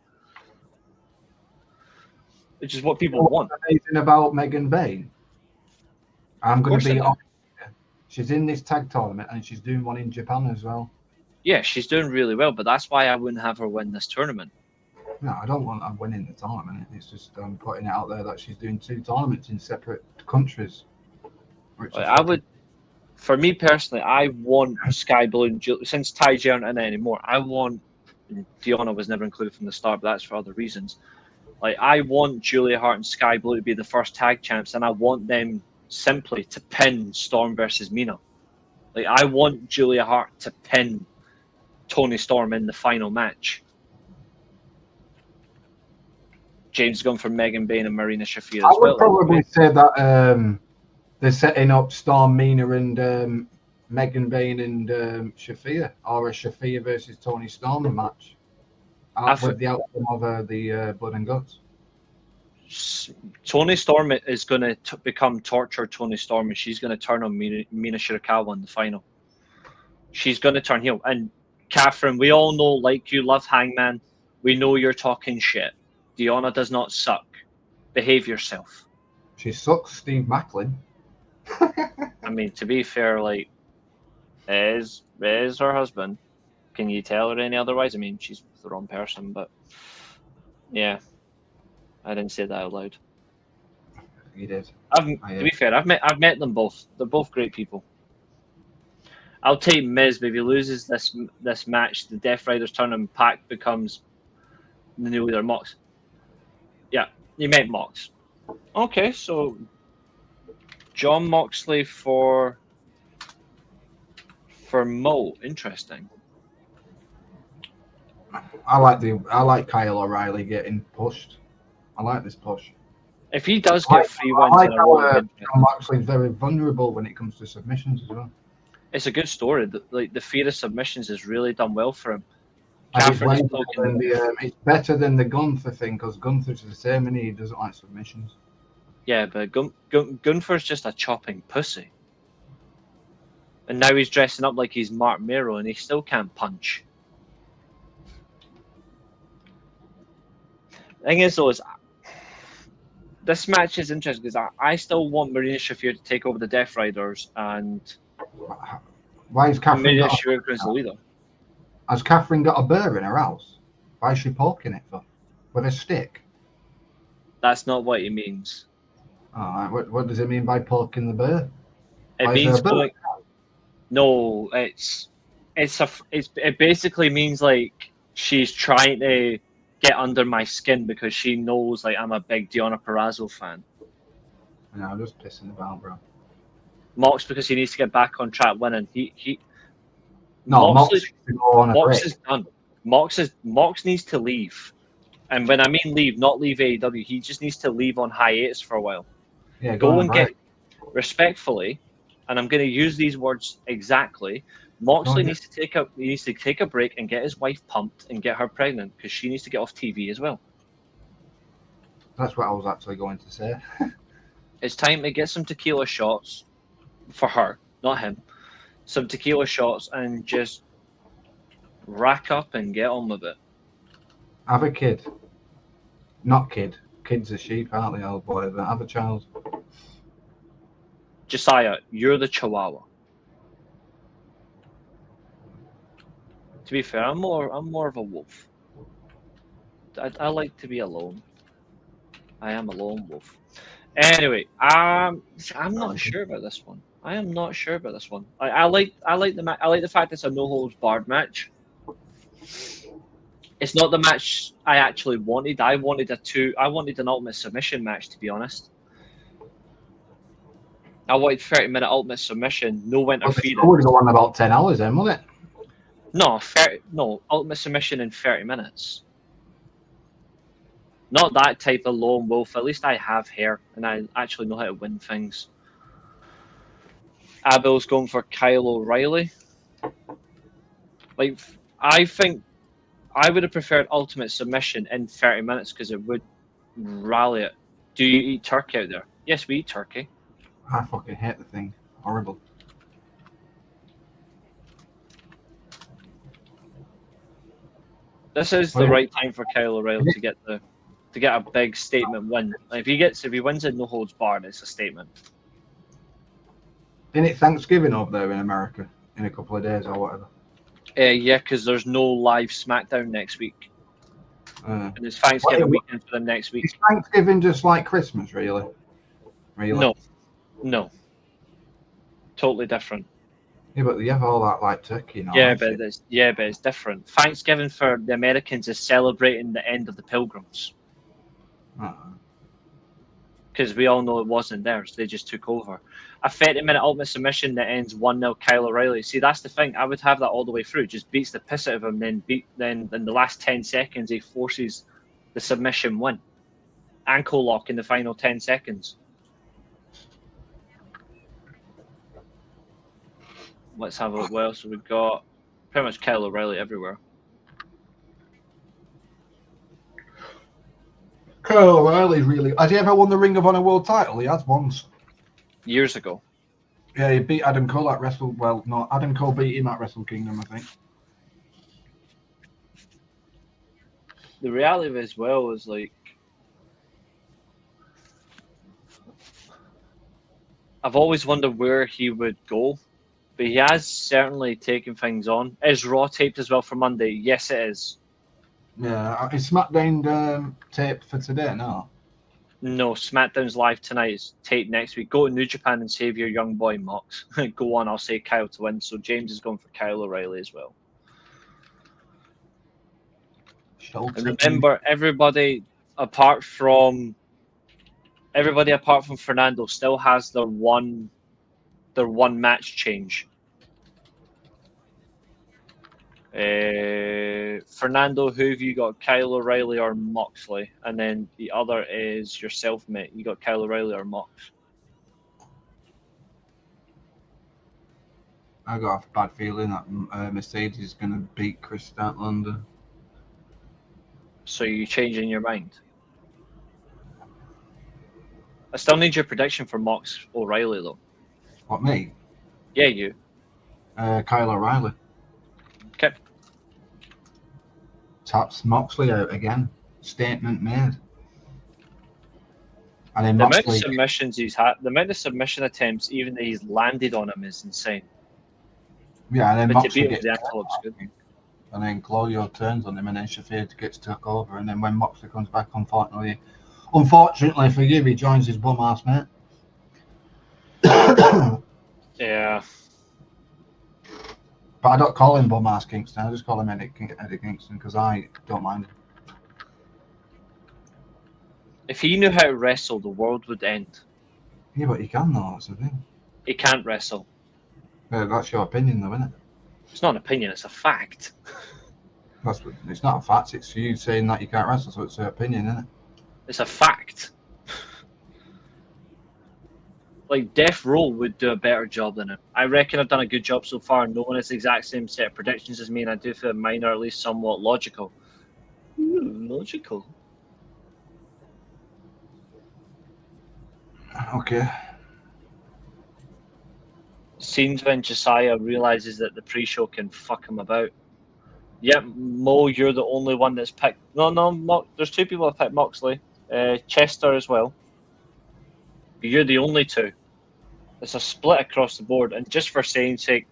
[SPEAKER 3] which is what people want.
[SPEAKER 4] What's amazing about Megan Bain? I'm going to be honest. She's in this tag tournament and she's doing one in Japan as well.
[SPEAKER 3] Yeah, she's doing really well, but that's why I wouldn't have her win this tournament.
[SPEAKER 4] No, I don't want her winning the tournament. It's just putting it out there that she's doing two tournaments in separate countries.
[SPEAKER 3] For me personally, I want Sky Blue and since Taiji aren't in it anymore, I want, Deonna was never included from the start, but that's for other reasons. Like, I want Julia Hart and Sky Blue to be the first tag champs, and I want them simply to pin Storm versus Mina. Like, I want Julia Hart to pin Toni Storm in the final match. James gone for Megan Bain and Marina Shafir as well.
[SPEAKER 4] I would probably say that they're setting up Storm, Mina, and Megan Bain and Shafir, or a Shafir versus Toni Storm match with the outcome of the Blood and Guts.
[SPEAKER 3] Toni Storm is going to become Torture Toni Storm, and she's going to turn on Mina Shirakawa in the final. She's going to turn heel. And Catherine, we all know, like you love Hangman, we know you're talking shit. Deonna does not suck. Behave yourself.
[SPEAKER 4] She sucks, Steve Macklin.
[SPEAKER 3] I mean, to be fair, like, is her husband. Can you tell her any otherwise? I mean, she's the wrong person, but yeah. I didn't say that out loud.
[SPEAKER 4] You did.
[SPEAKER 3] To be fair, I've met them both. They're both great people. I'll take Miz, but if he loses this match, the Death Riders turn and Pac becomes the new leader, Mox. Yeah, you meant Mox. Okay, so John Moxley for Mo. Interesting.
[SPEAKER 4] I like Kyle O'Reilly getting pushed. I like this push.
[SPEAKER 3] If he does get 3 wins
[SPEAKER 4] I like
[SPEAKER 3] in a row,
[SPEAKER 4] how John Moxley's very vulnerable when it comes to submissions as well.
[SPEAKER 3] it's a good story. The fear of submissions has really done well for him.
[SPEAKER 4] It's better than the Gunther thing, because Gunther's the same and he doesn't like submissions.
[SPEAKER 3] Yeah, but Gunther's just a chopping pussy. And now he's dressing up like he's Mark Mero and he still can't punch. The thing is, though, this match is interesting because I still want Marina Shafir to take over the Death Riders and
[SPEAKER 4] why is Catherine
[SPEAKER 3] Marina Shafir as the leader.
[SPEAKER 4] Has Catherine got a burr in her house? Why is she poking it for? With a stick?
[SPEAKER 3] That's not what he means.
[SPEAKER 4] What does it mean by poking the burr?
[SPEAKER 3] It means going. No, it basically means like she's trying to get under my skin because she knows like I'm a big Deonna Purrazzo fan.
[SPEAKER 4] No, I'm just pissing about, bro.
[SPEAKER 3] Mox because he needs to get back on track winning.
[SPEAKER 4] Mox
[SPEAKER 3] is done. Mox needs to leave. And when I mean leave, not leave AEW, he just needs to leave on hiatus for a while.
[SPEAKER 4] Yeah,
[SPEAKER 3] go and get respectfully, and I'm going to use these words exactly. Moxley needs to take a break and get his wife pumped and get her pregnant because she needs to get off TV as well.
[SPEAKER 4] That's what I was actually going to say.
[SPEAKER 3] It's time to get some tequila shots for her, not him. Some tequila shots and just rack up and get on with it.
[SPEAKER 4] Have a kid. Not kid. Kids are sheep, aren't they? Or whatever. Have a child.
[SPEAKER 3] Josiah, you're the Chihuahua. To be fair, I'm more of a wolf. I like to be alone. I am a lone wolf. Anyway, I'm not sure about this one. I am not sure about this one. I like the fact it's a no holds barred match. It's not the match I actually wanted. I wanted an ultimate submission match, to be honest. I wanted 30-minute ultimate submission, no interference.
[SPEAKER 4] It would go on about 10 hours then, wasn't it?
[SPEAKER 3] No, ultimate submission in 30 minutes. Not that type of lone wolf. At least I have hair and I actually know how to win things. Abel's going for Kyle O'Reilly. Like, I think I would have preferred ultimate submission in 30 minutes because it would rally it. Do you eat turkey out there? Yes, we eat turkey.
[SPEAKER 4] I fucking hate the thing. Horrible.
[SPEAKER 3] This is the right time for Kyle O'Reilly to get a big statement win. Like if he wins it no holds barred, it's a statement.
[SPEAKER 4] Isn't it Thanksgiving over there in America in a couple of days or whatever?
[SPEAKER 3] Yeah, because there's no live SmackDown next week. And it's Thanksgiving weekend for them next week.
[SPEAKER 4] Is Thanksgiving just like Christmas, really? Really?
[SPEAKER 3] No. Totally different.
[SPEAKER 4] Yeah, but you have all that like turkey and all
[SPEAKER 3] but it's different. Thanksgiving for the Americans is celebrating the end of the Pilgrims. Because we all know it wasn't theirs. They just took over. A 30-minute ultimate submission that ends 1-0 Kyle O'Reilly. See, that's the thing. I would have that all the way through. Just beats the piss out of him, then in the last 10 seconds, he forces the submission win. Ankle lock in the final 10 seconds. Let's have a look. What else we've got? Pretty much Kyle O'Reilly everywhere.
[SPEAKER 4] Kyle O'Reilly's really... Has he ever won the Ring of Honor World title? He has once.
[SPEAKER 3] Years ago.
[SPEAKER 4] Yeah, he beat Adam Cole at Wrestle... Well, no, Adam Cole beat him at Wrestle Kingdom, I think.
[SPEAKER 3] The reality of it as well is like... I've always wondered where he would go. But he has certainly taken things on. Is Raw taped as well for Monday? Yes, it is.
[SPEAKER 4] Yeah, is SmackDown taped for today? No.
[SPEAKER 3] No, SmackDown's live tonight. It's taped next week. Go to New Japan and save your young boy Mox. Go on, I'll say Kyle to win. So James is going for Kyle O'Reilly as well. And remember, everybody apart from Fernando still has their one match change. Fernando, who have you got? Kyle O'Reilly or Moxley? And then the other is yourself, mate. You got Kyle O'Reilly or Mox?
[SPEAKER 4] I got a bad feeling that Mercedes is going to beat Chris Statlander.
[SPEAKER 3] So you changing your mind? I still need your prediction for Mox O'Reilly, though.
[SPEAKER 4] What, me?
[SPEAKER 3] Yeah, you.
[SPEAKER 4] Kyle O'Reilly.
[SPEAKER 3] Okay.
[SPEAKER 4] Taps Moxley out again. Statement made. And then
[SPEAKER 3] The amount of
[SPEAKER 4] Moxley,
[SPEAKER 3] submissions he's had, the amount of submission attempts even that he's landed on him is insane.
[SPEAKER 4] yeah, and then
[SPEAKER 3] But to
[SPEAKER 4] Moxley
[SPEAKER 3] beat him,
[SPEAKER 4] gets
[SPEAKER 3] the Antelop's good.
[SPEAKER 4] and then Claudio turns on him, and then Shafir gets took over, and then when Moxley comes back, unfortunately for you, he joins his bum ass mate.
[SPEAKER 3] Yeah.
[SPEAKER 4] But I don't call him bum ass Kingston. I just call him Eddie Kingston because I don't mind him.
[SPEAKER 3] If he knew how to wrestle, the world would end.
[SPEAKER 4] Yeah, but he can though. That's the thing.
[SPEAKER 3] He can't wrestle.
[SPEAKER 4] That's your opinion, though, isn't it?
[SPEAKER 3] It's not an opinion; it's a fact.
[SPEAKER 4] It's not a fact. It's you saying that you can't wrestle, so it's an opinion, isn't it?
[SPEAKER 3] It's a fact. Like Death Row would do a better job than him. I reckon I've done a good job so far, knowing it's the exact same set of predictions as me, and I do feel mine are at least somewhat logical. Logical.
[SPEAKER 4] Okay.
[SPEAKER 3] Scenes when Josiah realizes that the pre-show can fuck him about. Yep, Mo, you're the only one that's picked. No, there's two people that picked Moxley. Chester as well. You're the only two. It's a split across the board, and just for saying sake,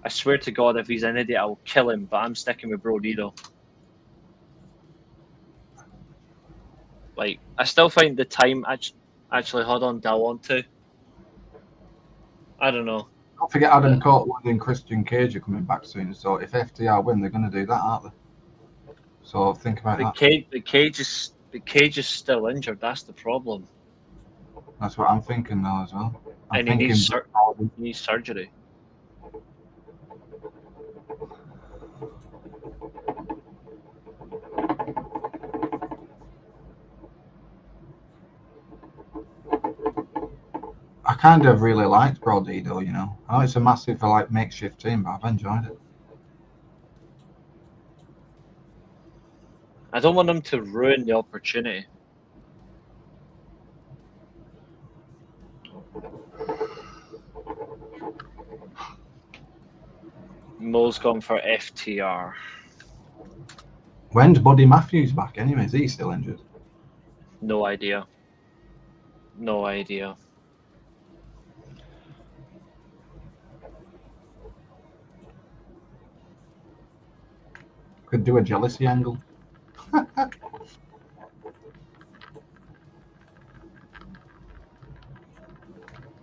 [SPEAKER 3] I swear to God, if he's an idiot, I will kill him. But I'm sticking with Brody though. Like, I still find the time actually. Hold on, do I want to? I don't know.
[SPEAKER 4] Don't forget Adam Courtwood and Christian Cage are coming back soon. So if FTR win, they're going to do that, aren't they? So think about that.
[SPEAKER 3] The Cage is still injured. That's the problem.
[SPEAKER 4] That's what I'm thinking now as well.
[SPEAKER 3] And he needs surgery.
[SPEAKER 4] I kind of really liked Brody though, you know. I know it's a massive makeshift team, but I've enjoyed it.
[SPEAKER 3] I don't want them to ruin the opportunity. Mo's gone for FTR.
[SPEAKER 4] When's Buddy Matthews back anyway? Is he still injured?
[SPEAKER 3] No idea.
[SPEAKER 4] Could do a jealousy angle.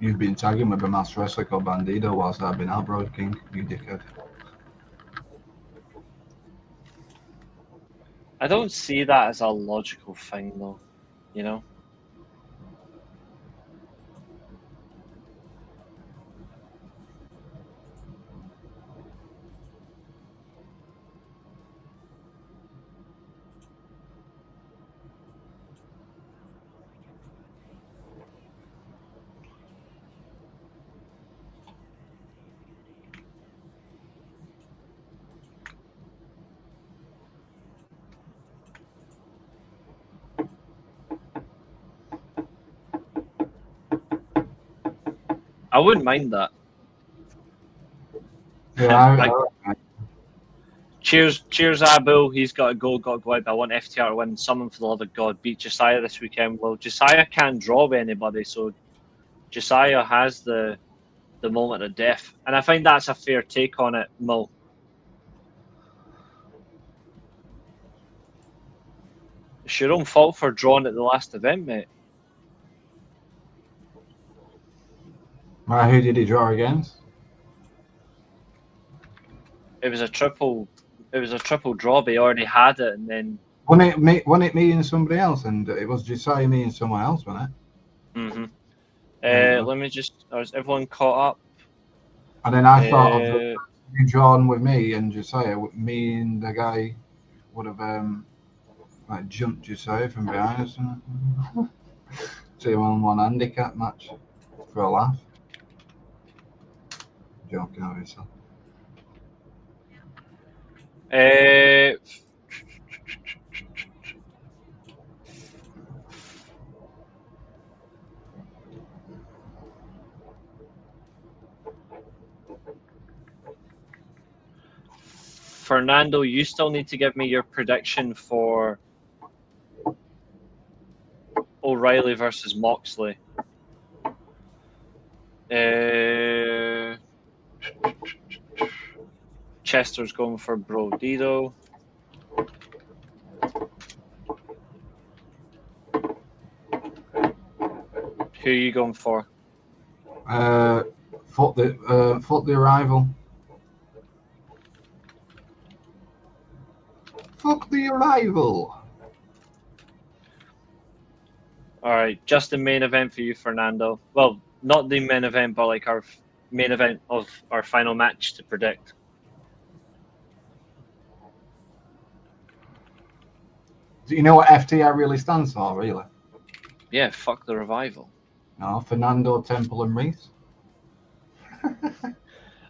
[SPEAKER 4] You've been tagging with a mass wrestler called Bandido whilst I've been out, Broad King, you dickhead.
[SPEAKER 3] I don't see that as a logical thing, though. You know? I wouldn't mind that.
[SPEAKER 4] Yeah,
[SPEAKER 3] Cheers, Abu. He's got to go out. But I want FTR to win. Someone for the love of God beat Josiah this weekend. Well, Josiah can't draw with anybody, so Josiah has the moment of death, and I find that's a fair take on it, Mo. It's your own fault for drawing at the last event, mate.
[SPEAKER 4] Who did he draw against?
[SPEAKER 3] It was a triple draw, but he already had it, and then.
[SPEAKER 4] Won it me and somebody else, and it was Josiah, me and someone else, wasn't it?
[SPEAKER 3] Mm-hmm.
[SPEAKER 4] Yeah.
[SPEAKER 3] Let me just. Is everyone caught up?
[SPEAKER 4] And then I thought of you drawn with me and Josiah. Me and the guy would have like jumped Josiah from behind or something. 2-on-1 handicap match for a laugh. Joking, obviously.
[SPEAKER 3] Fernando, you still need to give me your prediction for O'Reilly versus Moxley. Chester's going for Brodido. Who are you going for?
[SPEAKER 4] Fuck the Arrival. Fuck the Arrival.
[SPEAKER 3] All right, just the main event for you, Fernando. Well, not the main event, but like our main event of our final match to predict.
[SPEAKER 4] Do you know what FTR really stands for, really?
[SPEAKER 3] Yeah, fuck the Revival.
[SPEAKER 4] No, Fernando, Temple, and Reece.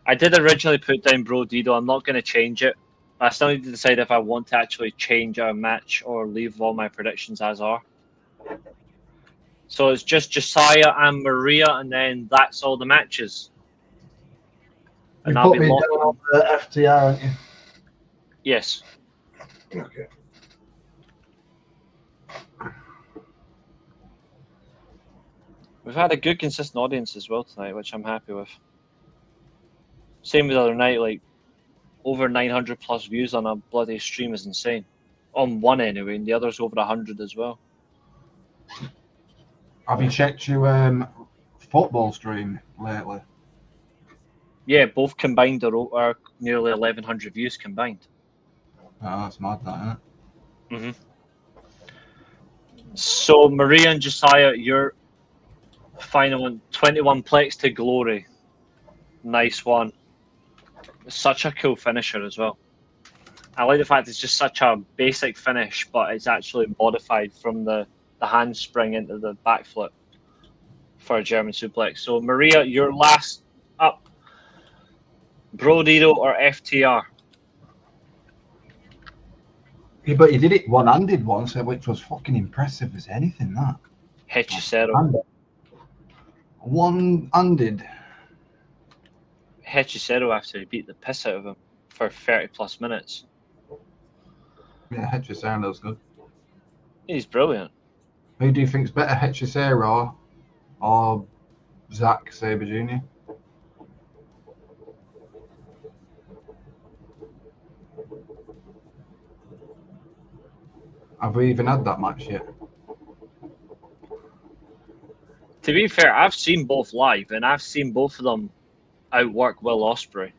[SPEAKER 3] I did originally put down Brodido. I'm not going to change it. I still need to decide if I want to actually change our match or leave all my predictions as are. So it's just Josiah and Maria, and then that's all the matches. And
[SPEAKER 4] You
[SPEAKER 3] I'll
[SPEAKER 4] put
[SPEAKER 3] be
[SPEAKER 4] me down
[SPEAKER 3] locked.
[SPEAKER 4] on the FTR, aren't you?
[SPEAKER 3] Yes.
[SPEAKER 4] Okay.
[SPEAKER 3] We've had a good, consistent audience as well tonight, which I'm happy with. Same with the other night, like over 900 plus views on a bloody stream is insane. On one anyway, and the other's over 100 as well.
[SPEAKER 4] Have you checked your football stream lately?
[SPEAKER 3] Yeah, both combined are nearly 1,100 views combined.
[SPEAKER 4] Oh, that's mad, that, isn't it?
[SPEAKER 3] So Maria and Josiah, your final one, 21 plex to glory. Nice one. Such a cool finisher as well. I like the fact it's just such a basic finish, but it's actually modified from the handspring into the backflip for a German suplex. So Maria, your last up. Brodido or FTR?
[SPEAKER 4] Yeah, but he did it one-handed once, which was fucking impressive as anything, that.
[SPEAKER 3] Hechicero.
[SPEAKER 4] One-handed.
[SPEAKER 3] Hechicero after he beat the piss out of him for 30 plus minutes.
[SPEAKER 4] Yeah, Hechicero's good.
[SPEAKER 3] He's brilliant.
[SPEAKER 4] Who do you think's better, Hechicero or Zack Sabre Jr.? Have we even had that match yet?
[SPEAKER 3] To be fair, I've seen both live, and I've seen both of them outwork Will Ospreay.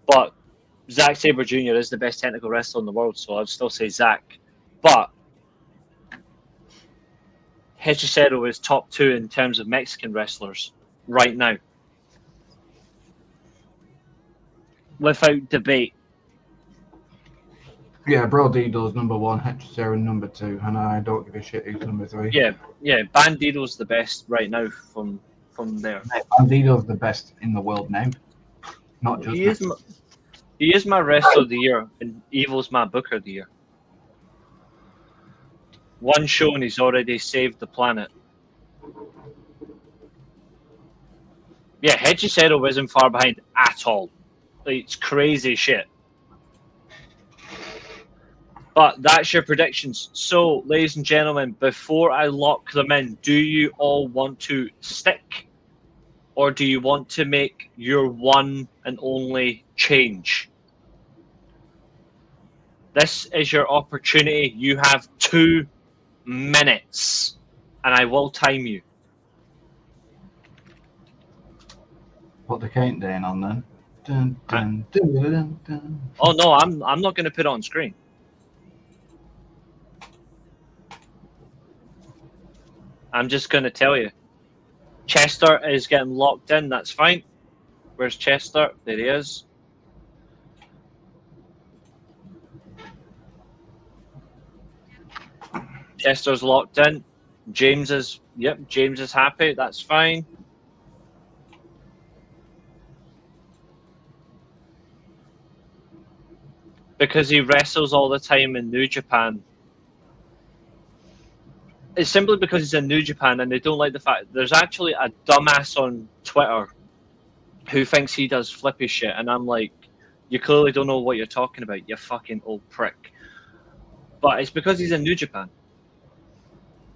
[SPEAKER 3] But Zack Sabre Jr. is the best technical wrestler in the world, so I'd still say Zack. But Hechicero is top 2 in terms of Mexican wrestlers right now. Without debate.
[SPEAKER 4] Yeah, Brodido's number 1, Hechicero number 2, and I don't give a shit who's number 3.
[SPEAKER 3] Yeah, Bandido's the best right now from there.
[SPEAKER 4] Bandido's the best in the world now. Not just
[SPEAKER 3] He is my wrestler of the year, and Evil's my booker of the year. One show and he's already saved the planet. Yeah, Hechicero isn't far behind at all. It's crazy shit. But that's your predictions. So, ladies and gentlemen, before I lock them in, do you all want to stick? Or do you want to make your one and only change? This is your opportunity. You have 2 minutes, and I will time you.
[SPEAKER 4] Put the countdown on then. Dun, dun, dun, dun, dun.
[SPEAKER 3] Oh no, I'm not going to put it on screen. I'm just going to tell you. Chester is getting locked in. That's fine. Where's Chester? There he is. Chester's locked in. James is happy. That's fine. Because he wrestles all the time in New Japan. It's simply because he's in New Japan and they don't like the fact there's actually a dumbass on Twitter who thinks he does flippy shit, and I'm like, you clearly don't know what you're talking about, you fucking old prick. But it's because he's in New Japan.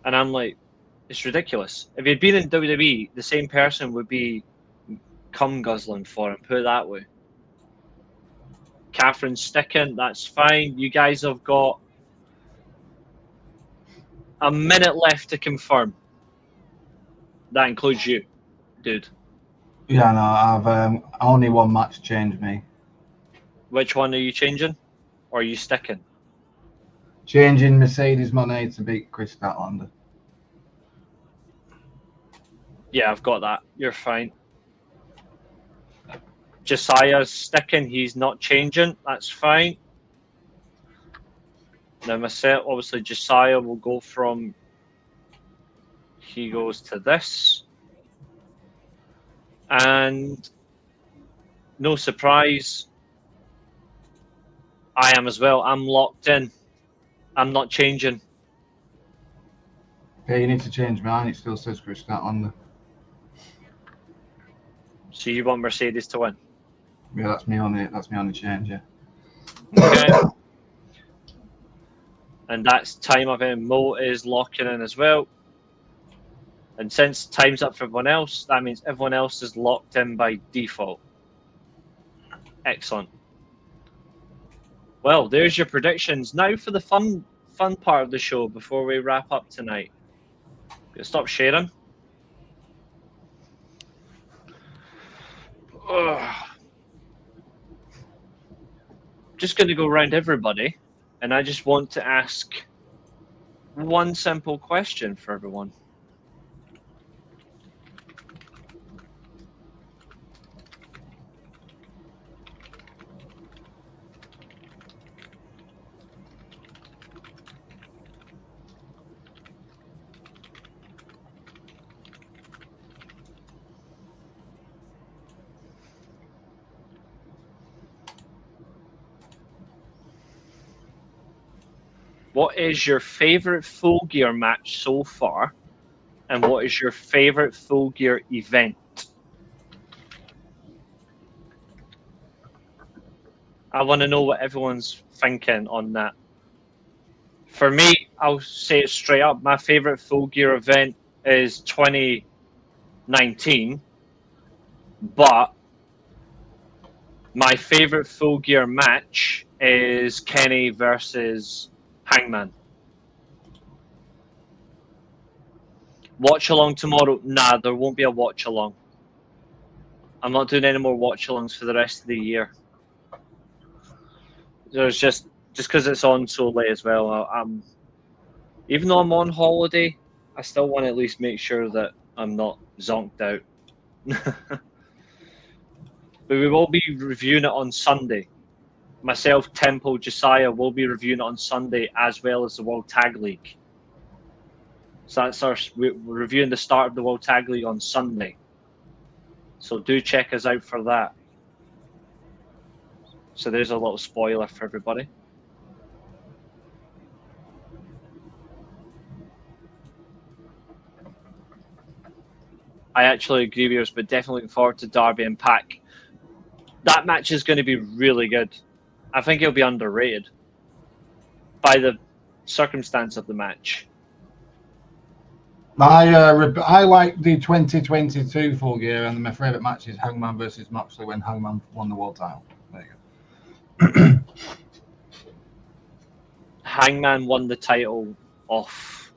[SPEAKER 3] And I'm like, it's ridiculous. If he'd been in WWE, the same person would be cum guzzling for him, put it that way. Catherine's sticking, that's fine. You guys have got a minute left to confirm. That includes you, dude.
[SPEAKER 4] Yeah, no, I've only one match changed me.
[SPEAKER 3] Which one are you changing? Or are you sticking?
[SPEAKER 4] Changing Mercedes Moné to beat Chris Statlander.
[SPEAKER 3] Yeah, I've got that. You're fine. Josiah's sticking. He's not changing. That's fine. Now myself, obviously Josiah will go from... He goes to this. And no surprise, I am as well. I'm locked in. I'm not changing.
[SPEAKER 4] Yeah, you need to change mine. It still says Chris Statlander.
[SPEAKER 3] So you want Mercedes to win?
[SPEAKER 4] Yeah, that's me on it. That's me on the change. Yeah.
[SPEAKER 3] Okay. And that's time of it. Mo is locking in as well. And since time's up for everyone else, that means everyone else is locked in by default. Excellent. Well, there's your predictions. Now for the fun part of the show before we wrap up tonight. Stop sharing. Ugh. Just going to go around everybody, and I just want to ask one simple question for everyone. What is your favorite Full Gear match so far? And what is your favorite Full Gear event? I want to know what everyone's thinking on that. For me, I'll say it straight up. My favorite Full Gear event is 2019. But my favorite Full Gear match is Kenny versus Hangman. Watch along tomorrow? Nah, there won't be a watch along. I'm not doing any more watch alongs for the rest of the year. There's just because it's on so late as well. Even though I'm on holiday, I still want to at least make sure that I'm not zonked out. But we will be reviewing it on Sunday. Myself, Temple, Josiah will be reviewing it on Sunday as well as the World Tag League. So we're reviewing the start of the World Tag League on Sunday. So do check us out for that. So there's a little spoiler for everybody. I actually agree with you, but definitely looking forward to Darby and Pac. That match is going to be really good. I think it'll be underrated by the circumstance of the match.
[SPEAKER 4] I like the 2022 Full Gear, and my favourite match is Hangman versus Moxley when Hangman won the world title. There you go.
[SPEAKER 3] Hangman won the title off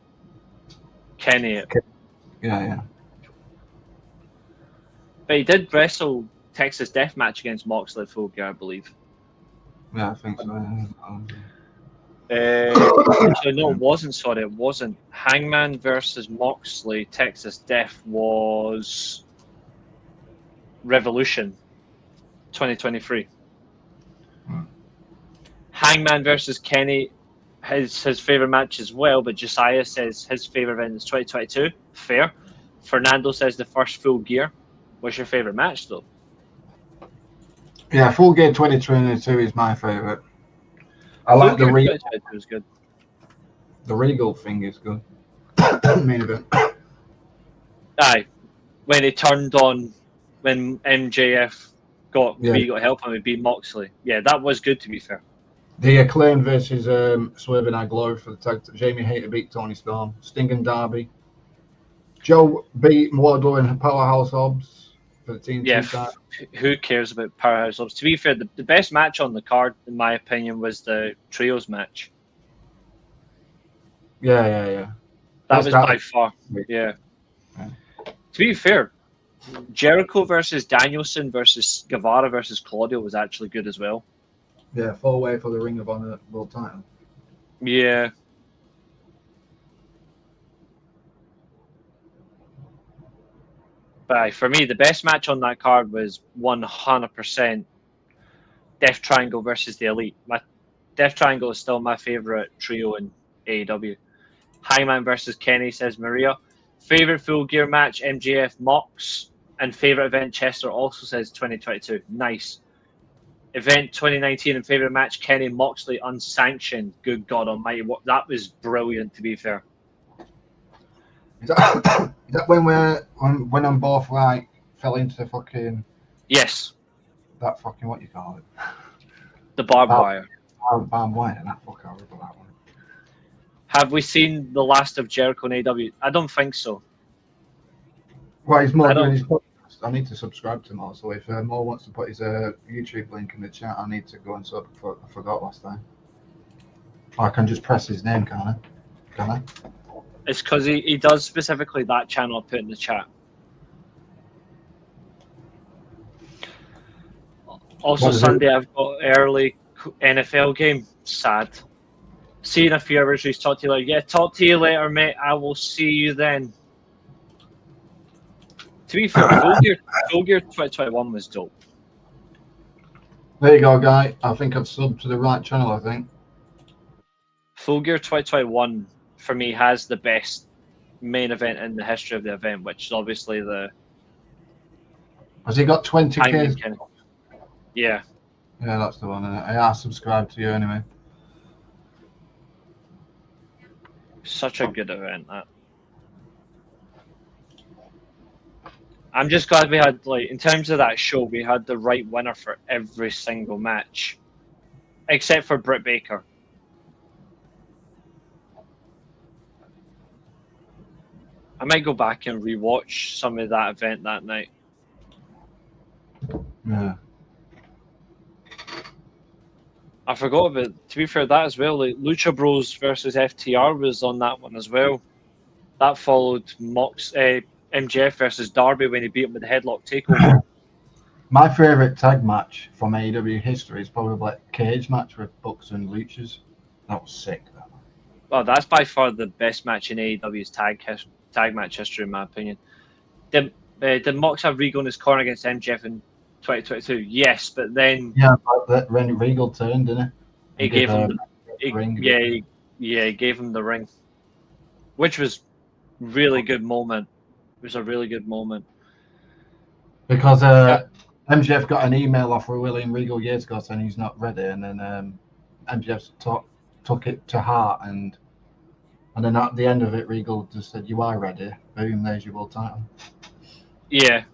[SPEAKER 3] Kenny.
[SPEAKER 4] Yeah.
[SPEAKER 3] But he did wrestle Texas Deathmatch against Moxley at Full Gear, I believe.
[SPEAKER 4] Yeah, I think so.
[SPEAKER 3] Actually, no, it wasn't. Sorry, it wasn't. Hangman versus Moxley, Texas Death was Revolution 2023. Hangman versus Kenny, his favorite match as well, but Josiah says his favorite event is 2022. Fair. Fernando says the first Full Gear. What's your favorite match, though?
[SPEAKER 4] Yeah, Full Gear 2022 is my favorite. I
[SPEAKER 3] Full
[SPEAKER 4] like
[SPEAKER 3] Gear
[SPEAKER 4] the
[SPEAKER 3] 2022 is good.
[SPEAKER 4] The Regal thing is good. Main event.
[SPEAKER 3] Aye, when he turned on, when MJF got help him, he beat Moxley. Yeah, that was good, to be fair.
[SPEAKER 4] The Acclaim versus Swerve and I Glory for the tag. Jamie Hayter beat Tony Storm. Sting and Darby. Joe beat Wardlow and Powerhouse Hobbs for the TNT title.
[SPEAKER 3] Who cares about Powerhouse Hobbs? To be fair, the best match on the card, in my opinion, was the Trios match.
[SPEAKER 4] Yeah.
[SPEAKER 3] That was by far. Yeah. To be fair, Jericho versus Danielson versus Guevara versus Claudio was actually good as well.
[SPEAKER 4] Yeah, 4-way for the Ring of Honor world title.
[SPEAKER 3] Yeah. But for me, the best match on that card was 100% Death Triangle versus the Elite. My Death Triangle is still my favorite trio in AEW. Hangman versus Kenny, says Maria. Favorite Full Gear match, MJF Mox. And favorite event, Chester also says 2022. Nice. Event 2019 and favorite match, Kenny Moxley unsanctioned. Good God Almighty, that was brilliant. To be fair,
[SPEAKER 4] is that when I'm both like fell into fucking
[SPEAKER 3] yes,
[SPEAKER 4] that fucking what you call it,
[SPEAKER 3] the barbed wire.
[SPEAKER 4] Barbed wire. That fuck horrible that one.
[SPEAKER 3] Have we seen the last of Jericho and AEW? I don't think so.
[SPEAKER 4] Well, he's more doing his podcast. I need to subscribe to him also. If Mo wants to put his YouTube link in the chat, I need to go and sub. I forgot last time. I can just press his name, can't I? Can I?
[SPEAKER 3] It's because he does specifically that channel I put in the chat. Also, Sunday I've got early NFL game. Sad. See you in a few hours. Reece, talk to you later. Yeah, talk to you later, mate. I will see you then. To be fair, Full Gear 2021 was dope.
[SPEAKER 4] There you go, guy. I think I've subbed to the right channel, I think.
[SPEAKER 3] Full Gear 2021, for me, has the best main event in the history of the event, which is obviously the...
[SPEAKER 4] Has he got 20k?
[SPEAKER 3] Yeah.
[SPEAKER 4] Yeah, that's the one. I subscribe to you anyway.
[SPEAKER 3] Such a good event, that. I'm just glad we had, like, in terms of that show, we had the right winner for every single match, except for Britt Baker. I might go back and rewatch some of that event that night.
[SPEAKER 4] Yeah.
[SPEAKER 3] I forgot about, to be fair, that as well. Like Lucha Bros versus FTR was on that one as well. That followed MJF versus Darby when he beat him with the headlock takeover.
[SPEAKER 4] My favourite tag match from AEW history is probably like cage match with Bucks and Luchas. That was sick. That one.
[SPEAKER 3] Well, that's by far the best match in AEW's tag match history, in my opinion. Did Mox have Regal in his corner against MJF in 2022? Yes, but then
[SPEAKER 4] when Regal turned, didn't he?
[SPEAKER 3] He gave him the ring. He gave him the ring, which was really good moment. It was a really good moment
[SPEAKER 4] because MJF got an email off of William Regal years ago saying he's not ready, and then MJF took it to heart, and then at the end of it, Regal just said, "You are ready. Boom, there's your world title."
[SPEAKER 3] Yeah,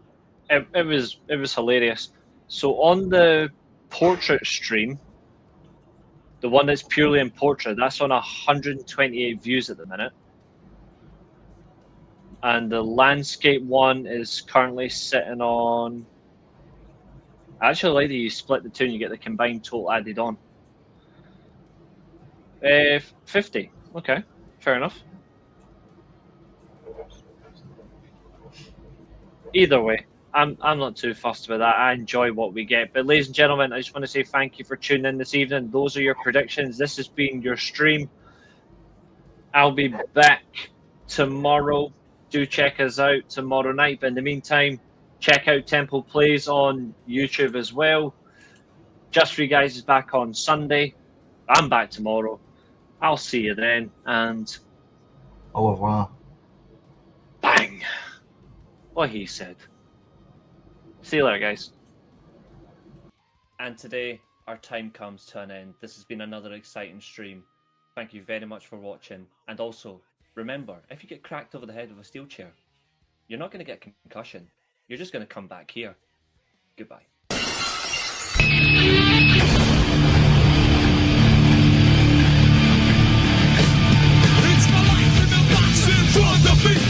[SPEAKER 3] it was hilarious. So on the portrait stream, the one that's purely in portrait, that's on 128 views at the minute. And the landscape one is currently sitting on... I actually like that you split the two and you get the combined total added on. 50. Okay, fair enough. Either way, I'm not too fussed about that. I enjoy what we get. But ladies and gentlemen, I just want to say thank you for tuning in this evening. Those are your predictions. This has been your stream. I'll be back tomorrow. Do check us out tomorrow night. But in the meantime, check out TemplePlays on YouTube as well. Just for you guys is back on Sunday. I'm back tomorrow. I'll see you then. And
[SPEAKER 4] Au revoir.
[SPEAKER 3] bang. What he said. See you later, guys.
[SPEAKER 1] And today, our time comes to an end. This has been another exciting stream. Thank you very much for watching. And also, remember, if you get cracked over the head with a steel chair, you're not going to get concussion. You're just going to come back here. Goodbye.
[SPEAKER 2] It's my life in the box in front of me.